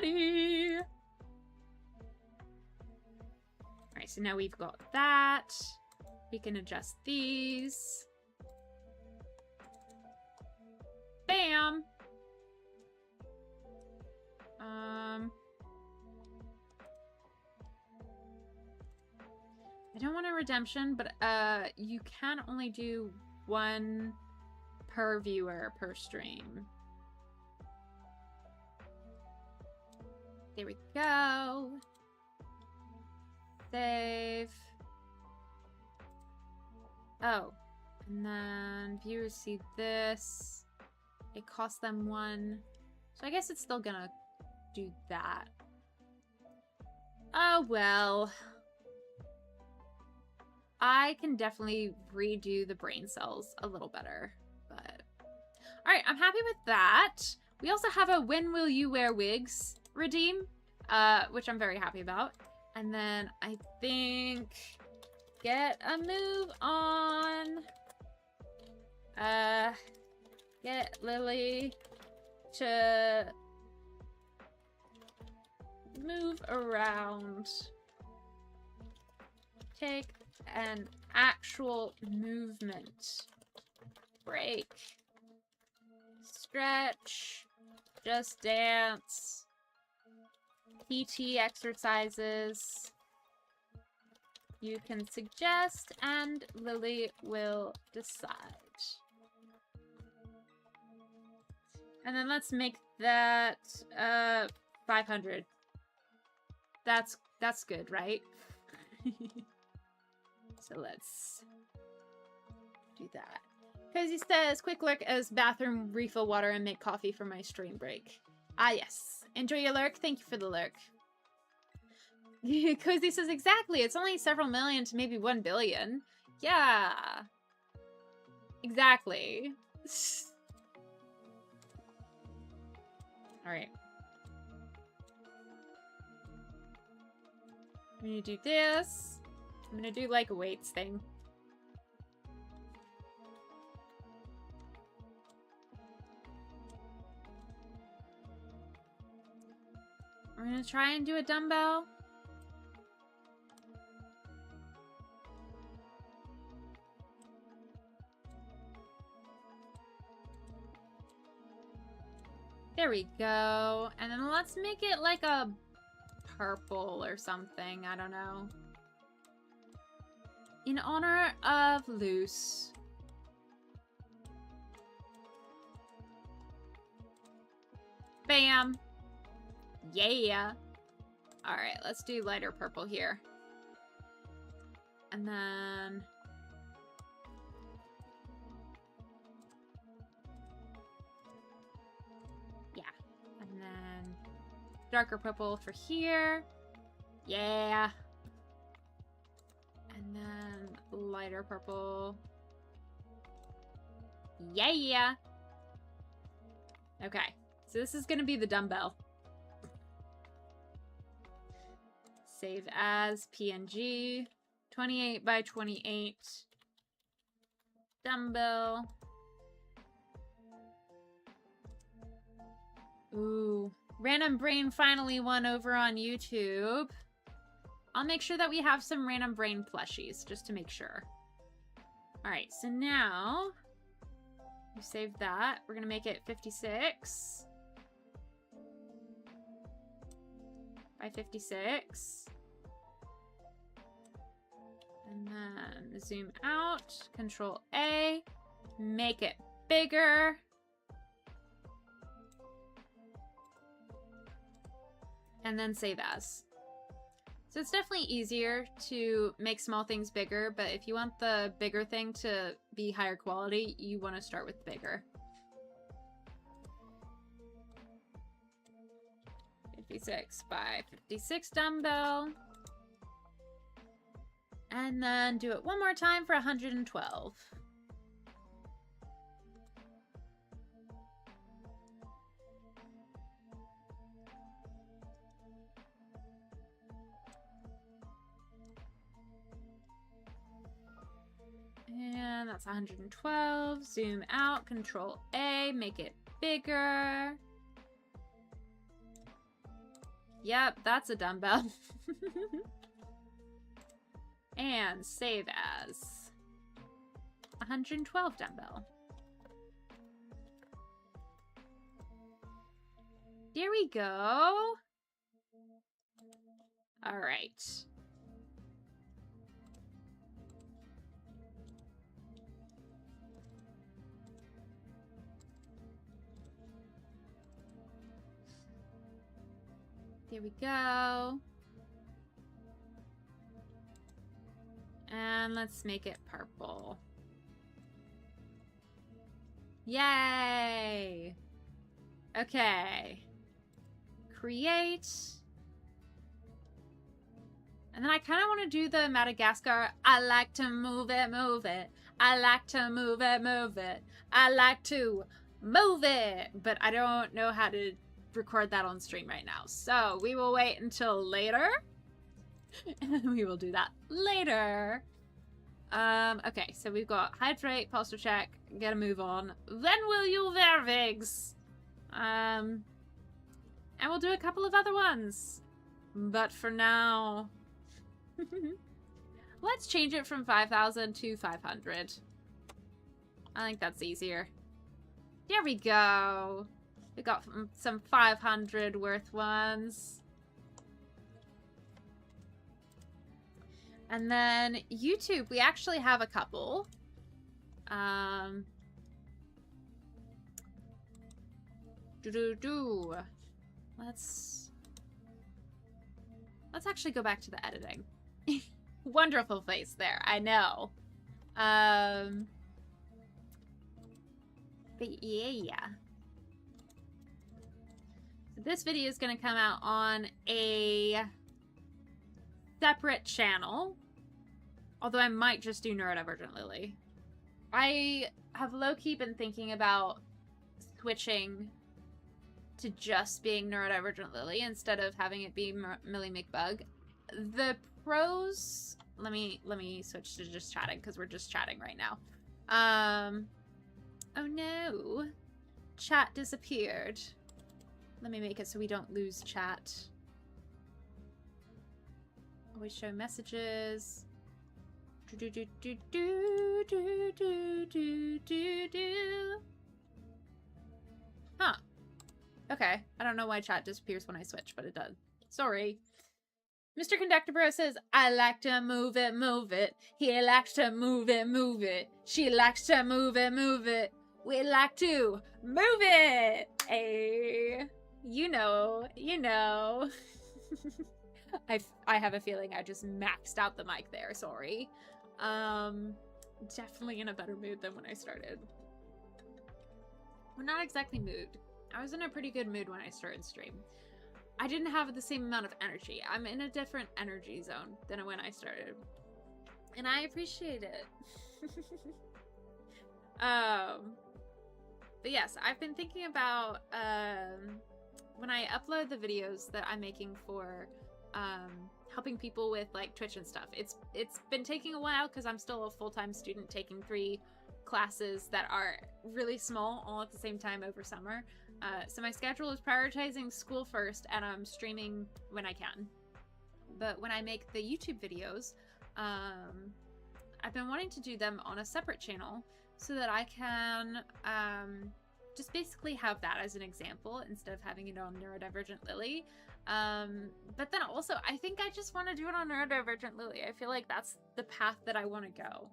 Ready! Alright, so now we've got that. We can adjust these. Bam! I don't want a redemption, but you can only do one per viewer per stream. There we go. Save. Oh. And then viewers see this. It costs them 1. So I guess it's still gonna do that. Oh, well. I can definitely redo the brain cells a little better, but... Alright, I'm happy with that. We also have a when will you wear wigs redeem, which I'm very happy about. And then I think get a move on. Get Lily to move around. Take an actual movement break. Stretch. Just dance. PT exercises. You can suggest and Lily will decide. And then let's make that 500. That's good, right? So let's do that. Cozy says, quick lurk as bathroom, refill water, and make coffee for my stream break. Ah, yes. Enjoy your lurk. Thank you for the lurk. Cozy says, exactly. It's only several million to maybe 1 billion. Yeah. Exactly. Alright. I'm gonna do this. I'm gonna do like a weights thing. We're gonna try and do a dumbbell. There we go. And then let's make it like a purple or something. I don't know. In honor of Luce. Bam. Yeah. Alright, let's do lighter purple here. And then... yeah. And then... darker purple for here. Yeah. And then lighter purple. Yeah. Okay. So this is going to be the dumbbell. Save as PNG. 28 by 28. Dumbbell. Ooh. Random Brain finally won over on YouTube. I'll make sure that we have some Random Brain plushies, just to make sure. Alright, so now... we saved that. We're going to make it 56. By 56. And then zoom out. Control A. Make it bigger. And then save as. So it's definitely easier to make small things bigger, but if you want the bigger thing to be higher quality, you want to start with bigger. 56 by 56 dumbbell. And then do it one more time for 112. And that's 112. Zoom out, Control A, make it bigger. Yep, that's a dumbbell. And save as 112 dumbbell. There we go. All right. There we go. And let's make it purple. Yay! Okay. Create. And then I kind of want to do the Madagascar. I like to move it, move it. I like to move it, move it. I like to move it. But I don't know how to record that on stream right now. So we will wait until later. And we will do that later. Okay, so we've got hydrate, posture check, get a move on. Then will you Vervigs? And we'll do a couple of other ones. But for now, let's change it from 5,000 to 500. I think that's easier. There we go. We got some 500 worth ones. And then YouTube, we actually have a couple. Let's actually go back to the editing. Wonderful face there, I know. But yeah. So this video is going to come out on a separate channel. Although I might just do Neurodivergent Lily. I have low-key been thinking about switching to just being Neurodivergent Lily instead of having it be Millie McBug. The pros... Let me switch to just chatting because we're just chatting right now. Oh no. Chat disappeared. Let me make it so we don't lose chat. Always show messages. Huh. Okay. I don't know why chat disappears when I switch, but it does. Sorry. Mr. Conductor Bro says, I like to move it, move it. He likes to move it, move it. She likes to move it, move it. We like to move it. Hey. You know. You know. I have a feeling I just maxed out the mic there. Sorry. Definitely in a better mood than when I started. Well, not exactly mood. I was in a pretty good mood when I started stream. I didn't have the same amount of energy. I'm in a different energy zone than when I started. And I appreciate it. But yes, I've been thinking about when I upload the videos that I'm making for helping people with like Twitch and stuff. It's been taking a while because I'm still a full-time student taking 3 classes that are really small all at the same time over summer. So my schedule is prioritizing school first, and I'm streaming when I can. But when I make the YouTube videos, I've been wanting to do them on a separate channel so that I can just basically have that as an example instead of having it on Neurodivergent Lily. But then also, I think I just want to do it on Neurodivergent Lily. I feel like that's the path that I want to go.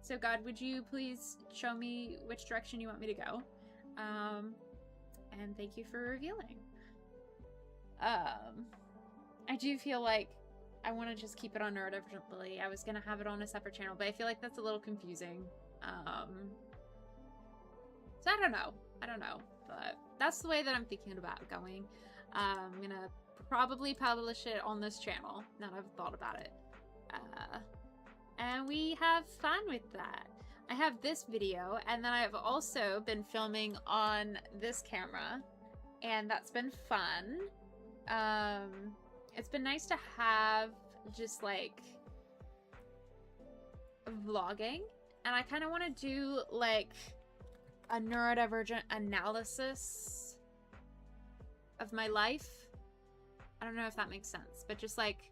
So God, would you please show me which direction you want me to go? And thank you for revealing. I do feel like I want to just keep it on Neurodivergent Lily. I was going to have it on a separate channel, but I feel like that's a little confusing. So I don't know, but that's the way that I'm thinking about going. I'm going to probably publish it on this channel now that I've thought about it. And we have fun with that. I have this video, and then I've also been filming on this camera, and that's been fun. It's been nice to have just like vlogging, and I kind of want to do like a neurodivergent analysis of my life. I don't know if that makes sense, but just like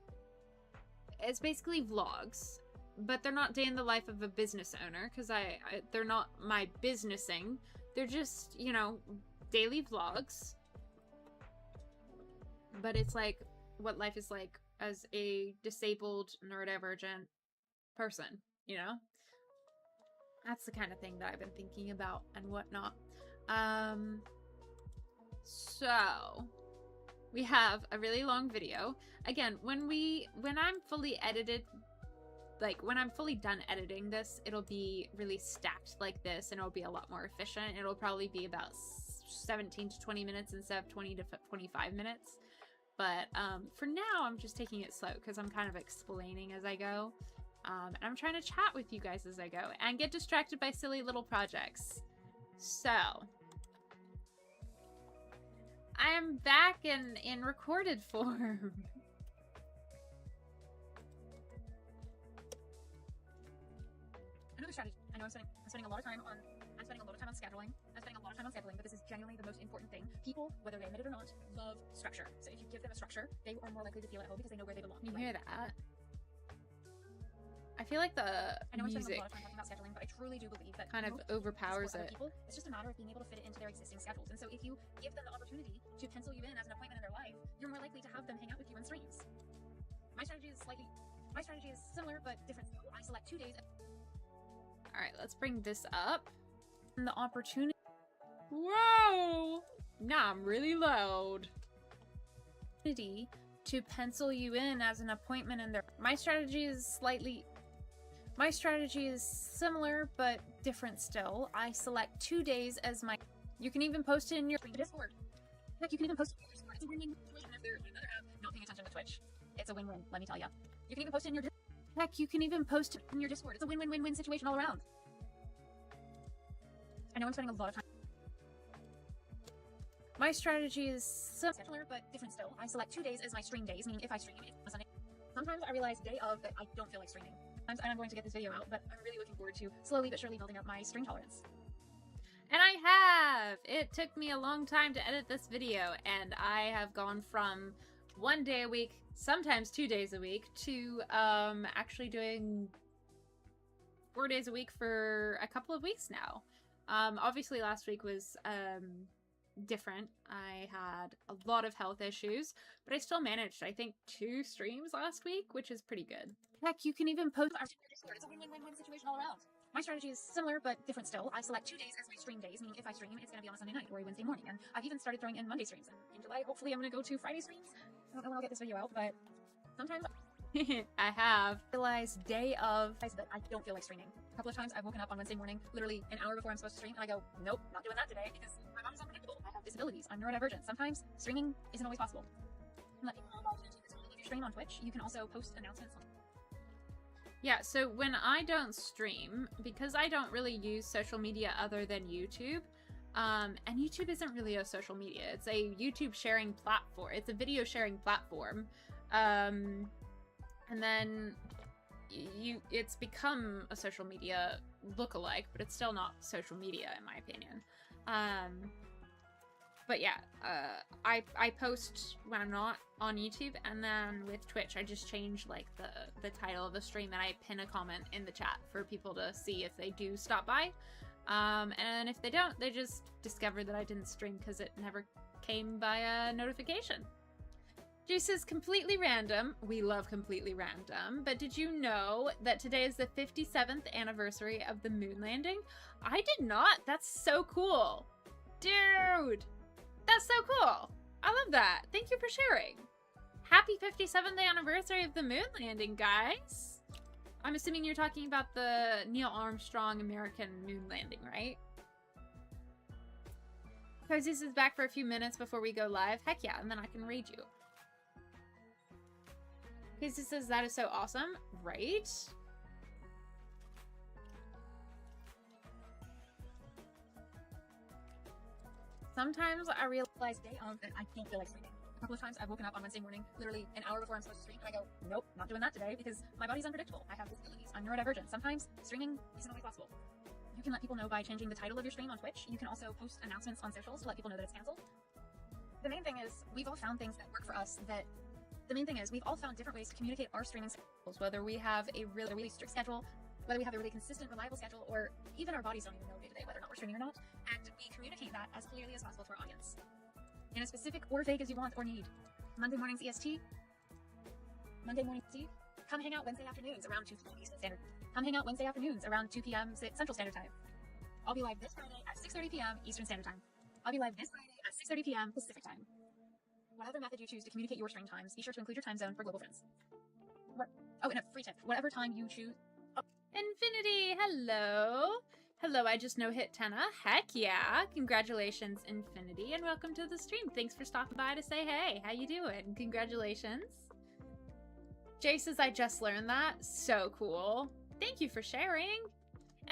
it's basically vlogs. But they're not day in the life of a business owner, because they're not my businessing. They're just, you know, daily vlogs. But it's like what life is like as a disabled neurodivergent person, you know? That's the kind of thing that I've been thinking about and whatnot. So we have a really long video. Again, when I'm fully edited like, when I'm fully done editing this, it'll be really stacked like this, and it'll be a lot more efficient. It'll probably be about 17 to 20 minutes instead of 20 to 25 minutes. But for now, I'm just taking it slow because I'm kind of explaining as I go. And I'm trying to chat with you guys as I go and get distracted by silly little projects. So, I am back in recorded form. Another strategy. I know I'm spending a lot of time on scheduling. I'm spending a lot of time on scheduling, but this is genuinely the most important thing. People, whether they admit it or not, love structure. So if you give them a structure, they are more likely to feel at home because they know where they belong. You hear that? I feel like the I know music I'm spending a lot of time talking about scheduling, but I truly do believe that kind of overpowers it. People, it's just a matter of being able to fit it into their existing schedules. And so if you give them the opportunity to pencil you in as an appointment in their life, you're more likely to have them hang out with you on streams. My strategy is similar but different. I select 2 days. All right, let's bring this up. And the opportunity. Whoa! Now I'm really loud. To pencil you in as an appointment in their. My strategy is similar but different still. I select 2 days as my. You can even post it in your Discord. Heck, you can even post it in your Discord. It's a win-win situation if they're on another app not paying attention to Twitch. It's a win-win, let me tell you. You can even post it in your Heck, you can even post it in your Discord. It's a win-win-win-win situation all around. I know I'm spending a lot of time. My strategy is similar but different still. I select 2 days as my stream days, meaning if I stream, it's a Sunday. Sometimes I realize day of that I don't feel like streaming. Sometimes I'm going to get this video out, but I'm really looking forward to slowly but surely building up my stream tolerance. And I have! It took me a long time to edit this video, and I have gone from 1 day a week, sometimes 2 days a week, to actually doing 4 days a week for a couple of weeks now. Obviously last week was different. I had a lot of health issues, but I still managed, I think, 2 streams last week, which is pretty good. Heck, you can even post. It's a win-win-win-win situation all around. My strategy is similar but different still. I select 2 days as my stream days, meaning if I stream, it's going to be on a Sunday night or a Wednesday morning. And I've even started throwing in Monday streams. And in July, hopefully, I'm going to go to Friday streams. I don't know when I'll get this video out, but sometimes I have realized day of that I don't feel like streaming. A couple of times I've woken up on Wednesday morning, literally an hour before I'm supposed to stream, and I go, nope, not doing that today because my body's unpredictable. I have disabilities. I'm neurodivergent. Sometimes streaming isn't always possible. Let people know about your stream on Twitch. You can also post announcements on. Yeah, so when I don't stream, because I don't really use social media other than YouTube, and YouTube isn't really a social media. It's a YouTube sharing platform. It's a video sharing platform. And then it's become a social media lookalike, but it's still not social media in my opinion. But yeah, I post when I'm not on YouTube, and then with Twitch, I just change like the title of the stream, and I pin a comment in the chat for people to see if they do stop by. And if they don't, they just discover that I didn't stream because it never came by a notification. Juice is completely random. We love completely random. But did you know that today is the 57th anniversary of the moon landing? I did not. That's so cool. Dude, that's so cool. I love that. Thank you for sharing. Happy 57th anniversary of the moon landing, guys. I'm assuming you're talking about the Neil Armstrong American moon landing, right? Cozies is back for a few minutes before we go live. Heck yeah, and then I can raid you. Cozies says that is so awesome, right? Sometimes I realize day of that I don't feel like streaming. A couple of times I've woken up on Wednesday morning, literally an hour before I'm supposed to stream, and I go, nope, not doing that today because my body's unpredictable. I have disabilities. I'm neurodivergent. Sometimes streaming isn't always possible. You can let people know by changing the title of your stream on Twitch. You can also post announcements on socials to let people know that it's canceled. The main thing is we've all found things that work for us we've all found different ways to communicate our streaming schedules, whether we have a really strict schedule, whether we have a really consistent, reliable schedule, or even our bodies don't even know day to day whether or not we're streaming or not, and we communicate that as clearly as possible to our audience. In as specific or vague as you want or need. Monday mornings EST. Monday morning EST. Come hang out Wednesday afternoons around 2 p.m. Eastern Standard. Come hang out Wednesday afternoons around 2 p.m. Central Standard Time. I'll be live this Friday at 6:30 p.m. Eastern Standard Time. I'll be live this Friday at 6:30 p.m. Pacific Time. Whatever method you choose to communicate your stream times, be sure to include your time zone for global friends. Oh, and a free tip. Whatever time you choose. Infinity, hello. Hello, I just no-hit Tenna. Heck yeah. Congratulations, Infinity, and welcome to the stream. Thanks for stopping by to say hey. How you doing? Congratulations. Jay says, I just learned that. So cool. Thank you for sharing.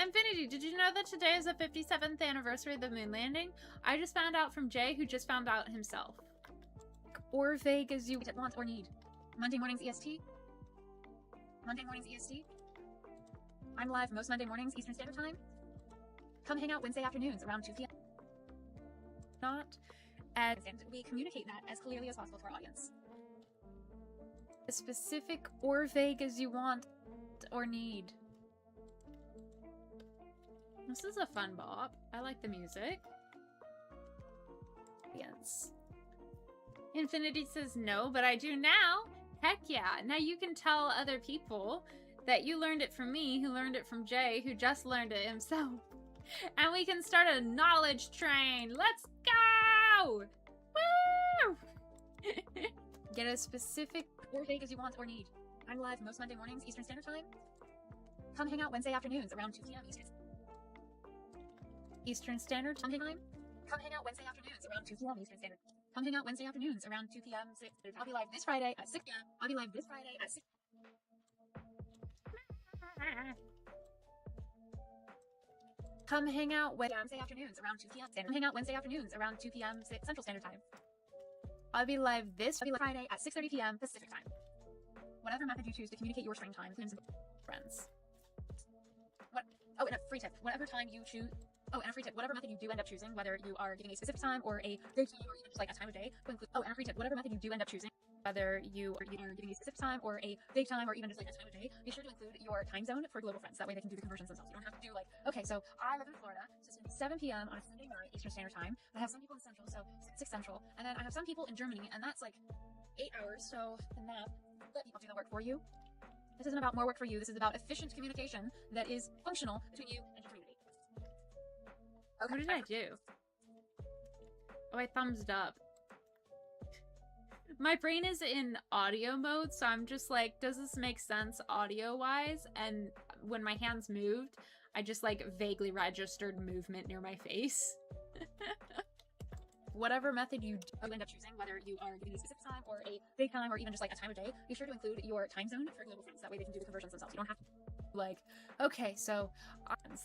Infinity, did you know that today is the 57th anniversary of the moon landing? I just found out from Jay, who just found out himself. Or vague as you Want or need. Monday mornings EST. Monday mornings EST. I'm live most Monday mornings Eastern Standard Time. Come hang out Wednesday afternoons around 2 p.m. not. And And we communicate that as clearly as possible to our audience. as specific or vague as you want or need. This is a fun bop. I like the music. Yes. Infinity says no, but I do now. Heck yeah. Now you can tell other people that you learned it from me, who learned it from Jay, who just learned it himself. And we can start a knowledge train. Let's go! Woo! Get a specific Or vague as you want or need. I'm live most Monday mornings Eastern Standard Time. Come hang out Wednesday afternoons around 2 p.m. Eastern Standard Time. Come hang out Wednesday afternoons around 2 p.m. Eastern Standard. Come hang out Wednesday afternoons around 2 p.m. I'll be live this Friday at 6 p.m. I'll be live this Friday at 6. Come hang out Wednesday afternoons around 2 p.m. Come hang out Wednesday afternoons around 2 p.m. Central Standard Time. I'll be live this I'll be live Friday at 6:30 p.m. Pacific Time. Whatever method you choose to communicate your stream time, friends. Oh, and a free tip. Whatever time you choose. Oh, and a free tip. Whatever method you do end up choosing, whether you are giving a specific time or a day time or even just like a time of day, will include. Oh, and a free tip. Whatever method you do end up choosing, whether you are giving a specific time or a day time or even just like a time of day, be sure to include your time zone for global friends. That way they can do the conversions themselves. You don't have to do like, okay, so I live in Florida, so it's going to be 7 p.m. on a Sunday night Eastern Standard Time. I have some people in Central, so 6 Central, and then I have some people in Germany, and that's like 8 hours. So the map, let people do the work for you. This isn't about more work for you. This is about efficient communication that is functional between you and your community. Okay. What did I do? Oh, I thumbsed up. My brain is in audio mode, so I'm just like, does this make sense audio-wise? And when my hands moved, I just like vaguely registered movement near my face. Whatever method you end up choosing, whether you are giving a specific time or a day time or even just like a time of day, be sure to include your time zone for global friends. That way they can do the conversions themselves. You don't have to like, okay, so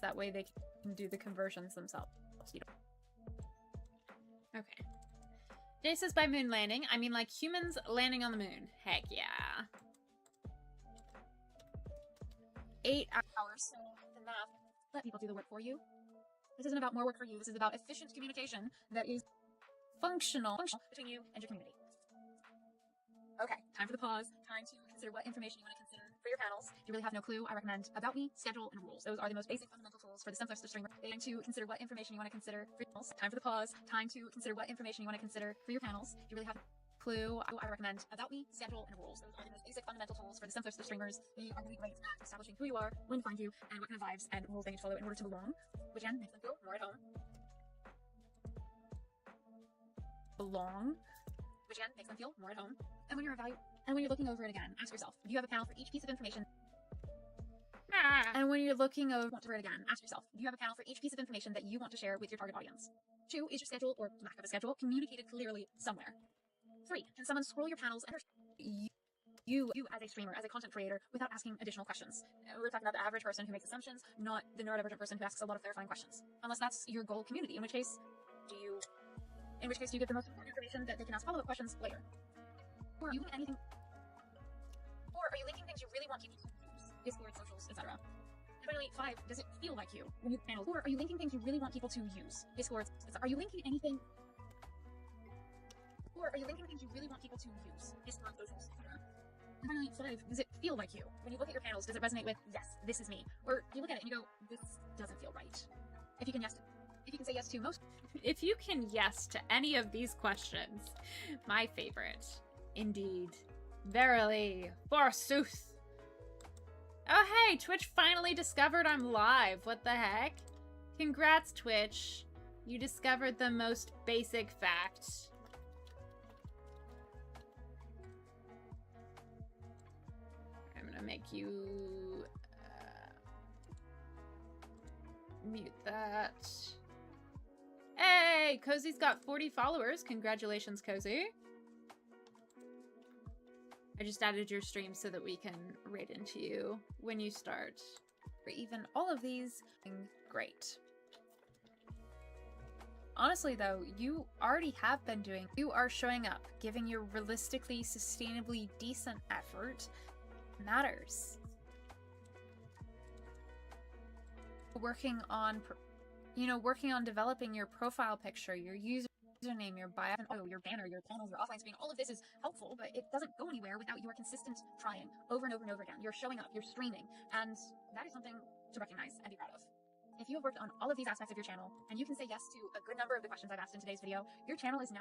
that way they can do the conversions themselves. You don't... Okay. Jay says by moon landing, I mean like humans landing on the moon. Heck yeah. 8 hours. So the math, let people do the work for you. This isn't about more work for you. This is about efficient communication that is functional between you and your community. Okay, time for the pause. Time to consider what information you want to consider for your panels. If you really have no clue, I recommend About Me, Schedule, and Rules. Those are the most basic fundamental tools for the simplest of streamers. Time to consider what information you want to consider for your panels. Time for the pause. Time to consider what information you want to consider for your panels. If you really have no clue, I recommend About Me, Schedule, and Rules. Those are the most basic fundamental tools for the simplest of streamers. They are really great at establishing who you are, when to find you, and what kind of vibes and rules they need to follow in order to belong, which again makes them feel more at home. Belong? Which again makes them feel more at home. And when you're looking over it again, ask yourself, do you have a panel for each piece of information? And when you're looking over it again, ask yourself, do you have a panel for each piece of information that you want to share with your target audience? 2, is your schedule or lack of a schedule communicated clearly somewhere? 3, can someone scroll your panels and you as a streamer, as a content creator, without asking additional questions? We're talking about the average person who makes assumptions, not the neurodivergent person who asks a lot of clarifying questions. Unless that's your goal community, in which case do you give the most important information that they can ask follow-up questions later? Or are you linking anything? Or are you linking things you really want people to use? Discord, socials, etc. And finally, 5, does it feel like you when you panel? Or are you linking things you really want people to use? Discord, are you linking anything? Or are you linking things you really want people to use? Discord, socials, etc. And finally, 5, does it feel like you? When you look at your panels, does it resonate with, yes, this is me? Or you look at it and you go, this doesn't feel right. If you can say yes to most. If you can yes to any of these questions, my favorite. Indeed. Verily. Forsooth. Oh hey, Twitch finally discovered I'm live. What the heck? Congrats, Twitch. You discovered the most basic fact. I'm gonna make you mute that. Hey, Cozy's got 40 followers. Congratulations, Cozy. I just added your stream so that we can raid into you when you start. Or even all of these, great. Honestly though, you already have been doing, you are showing up, giving your realistically, sustainably decent effort matters. Working on, working on developing your profile picture, your username, your bio, your banner, your panels, your offline screen, all of this is helpful, but it doesn't go anywhere without your consistent trying over and over and over again. You're showing up, you're streaming, and that is something to recognize and be proud of. If you have worked on all of these aspects of your channel, and you can say yes to a good number of the questions I've asked in today's video, your channel isn't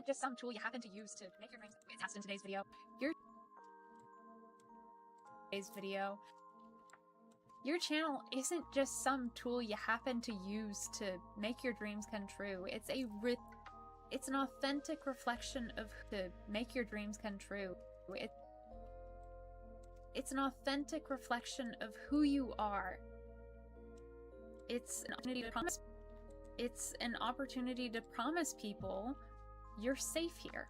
just some tool you happen to use to make your dreams asked in today's video. Your channel isn't just some tool you happen to use to make your dreams come true. It's an authentic reflection of to make your dreams come true. It's an authentic reflection of who you are. It's an opportunity to promise people you're safe here.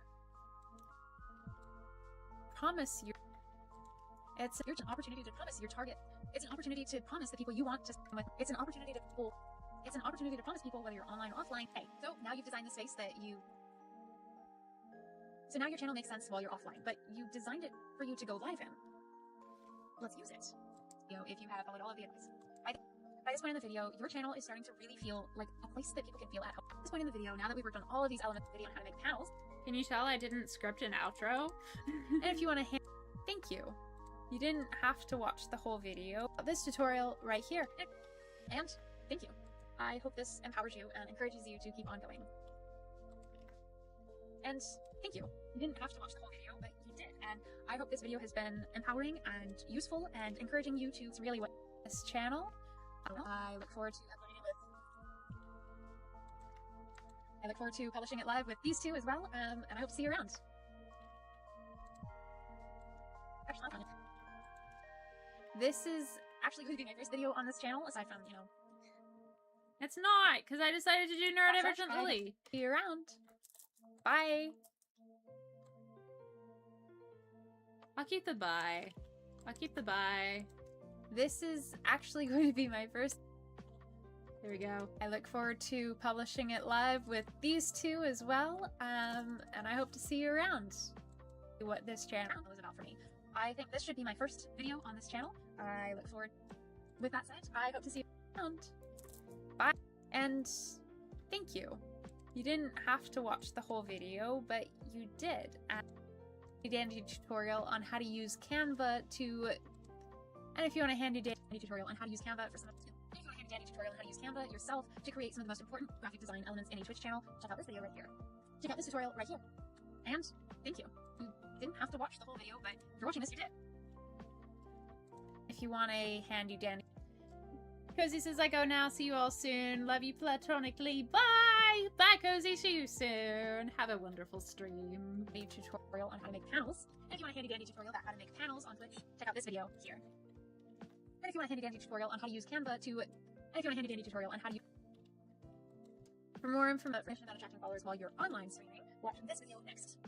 It's an opportunity to promise your target. It's an opportunity to promise the people you want to spend with. It's an opportunity to promise people whether you're online or offline. Hey, so now you've designed the space that you. So now your channel makes sense while you're offline, but you designed it for you to go live in. Let's use it. If you have followed all of the advice. By this point in the video, your channel is starting to really feel like a place that people can feel at home. At this point in the video, now that we've worked on all of these elements of the video and how to make panels. Can you tell I didn't script an outro? And if you want to thank you. You didn't have to watch the whole video. This tutorial right here. And thank you. I hope this empowers you and encourages you to keep on going. And thank you. You didn't have to watch the whole video, but you did. And I hope this video has been empowering and useful and encouraging you to really what this channel. I look forward to uploading it I look forward to publishing it live with these two as well, and I hope to see you around. This is actually going to be my first video on this channel, aside from, It's not, because I decided to do neurodivergent Lily. See you around. Bye. I'll keep the bye. This is actually going to be my first. There we go. I look forward to publishing it live with these two as well, and I hope to see you around. What this channel is about for me. I think this should be my first video on this channel. I look forward. With that said, I hope to see you around. Bye. And thank you. You didn't have to watch the whole video, but you did. A dandy tutorial on how to use Canva to. And if you want a handy dandy tutorial on how to use Canva for some of if you want a handy dandy tutorial on how to use Canva yourself to create some of the most important graphic design elements in a Twitch channel, check out this video right here. Check out this tutorial right here. And thank you. You didn't have to watch the whole video, but if you're watching this, you did. If you want a handy dandy. Cozy says I go now. See you all soon. Love you platonically. Bye! Bye, Cozy. See you soon. Have a wonderful stream. A tutorial on how to make panels. And if you want a handy dandy tutorial about how to make panels on Twitch, check out this video here. And if you want a handy dandy tutorial on how to use Canva to. And if you want a handy dandy tutorial on how to use. For more information about attracting followers while you're online streaming, watch this video next.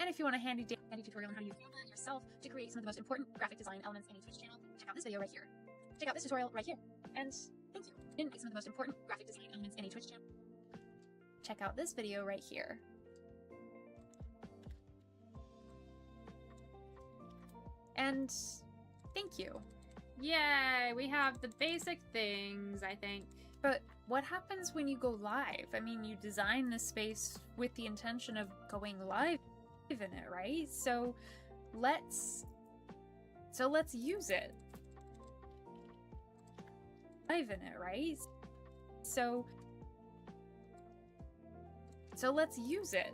And if you want a handy dandy tutorial on how to use Canva yourself to create some of the most important graphic design elements in a Twitch channel, check out this video right here. Check out this tutorial right here. And thank you. And some of the most important graphic design elements in a Twitch channel. Check out this video right here. And thank you. Yay, we have the basic things, I think. But what happens when you go live? I mean, you design this space with the intention of going live in it, right? So let's use it. Live in it, right? So let's use it.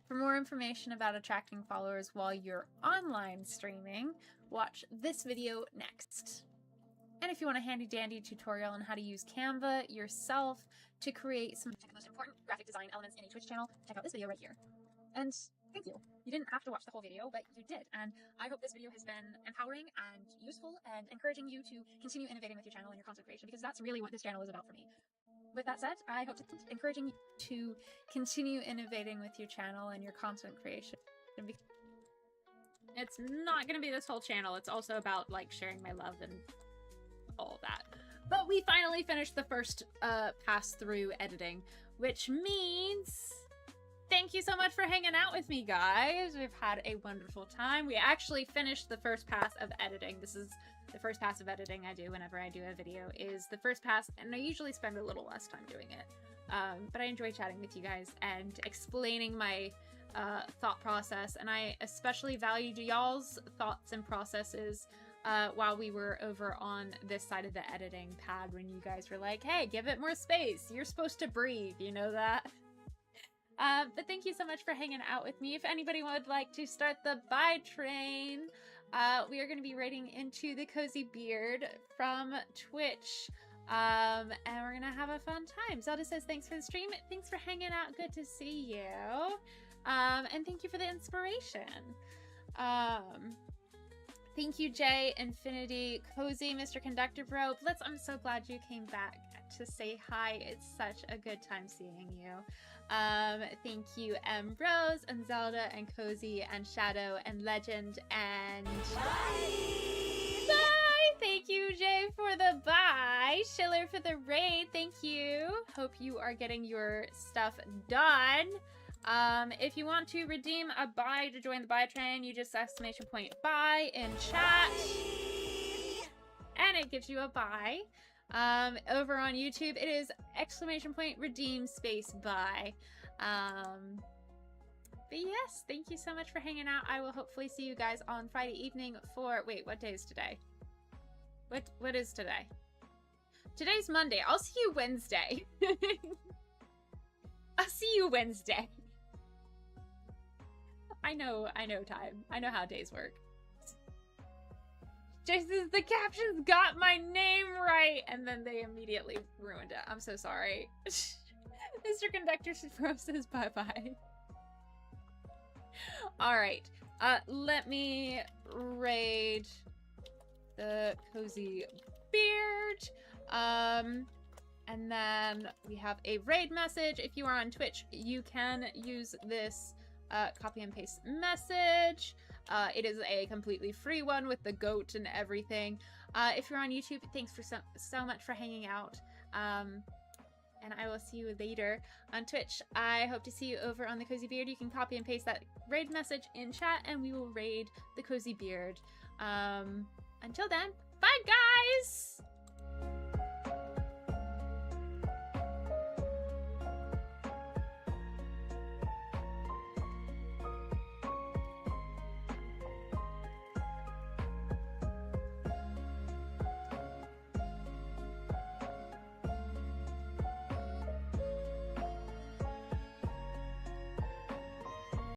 For more information about attracting followers while you're online streaming, watch this video next. And if you want a handy dandy tutorial on how to use Canva yourself to create some of the most important graphic design elements in a Twitch channel, check out this video right here. And Thank you. You didn't have to watch the whole video, but you did. And I hope this video has been empowering and useful and encouraging you to continue innovating with your channel and your content creation, because that's really what this channel is about for me. With that said, I hope to encouraging you To continue innovating with your channel and your content creation. It's not gonna be this whole channel. It's also about, like, sharing my love and all of that. But we finally finished the first pass through editing, which means thank you so much for hanging out with me, guys. We've had a wonderful time. We actually finished the first pass of editing. This is the first pass of editing I do whenever I do a video, is the first pass, and I usually spend a little less time doing it. But I enjoy chatting with you guys and explaining my thought process, and I especially valued y'all's thoughts and processes while we were over on this side of the editing pad, when you guys were like, hey, give it more space, you're supposed to breathe, you know that? But thank you so much for hanging out with me. If anybody would like to start the buy train, we are going to be raiding into the Cozy Beard from Twitch, and we're going to have a fun time. Zelda says, thanks for the stream, thanks for hanging out, good to see you. And thank you for the inspiration. Thank you, Jay, Infinity, Cozy, Mr. Conductor Bro. Blitz, I'm so glad you came back to say hi. It's such a good time seeing you. Thank you, Rose, and Zelda, and Cozy, and Shadow, and Legend, and... Bye! Bye! Thank you, Jay, for the bye. Schiller for the raid. Thank you. Hope you are getting your stuff done. If you want to redeem a buy to join the buy train, you just exclamation point buy in chat, and it gives you a buy. Over on YouTube, it is exclamation point redeem space buy. But yes, thank you so much for hanging out. I will hopefully see you guys on Friday evening for, wait, what day is today? What is today? Today's Monday. I'll see you Wednesday. I'll see you Wednesday. I know time. I know how days work. Jason, the captions got my name right, and then they immediately ruined it. I'm so sorry. Mr. Conductor Pro says bye-bye. Alright. Let me raid the Cozy Beard. And then we have a raid message. If you are on Twitch, you can use this copy and paste message. It is a completely free one with the goat and everything. If you're on YouTube, thanks for so much for hanging out. And I will see you later on Twitch. I hope to see you over on the Cozy Beard. You can copy and paste that raid message in chat, and we will raid the Cozy Beard. Until then, bye guys!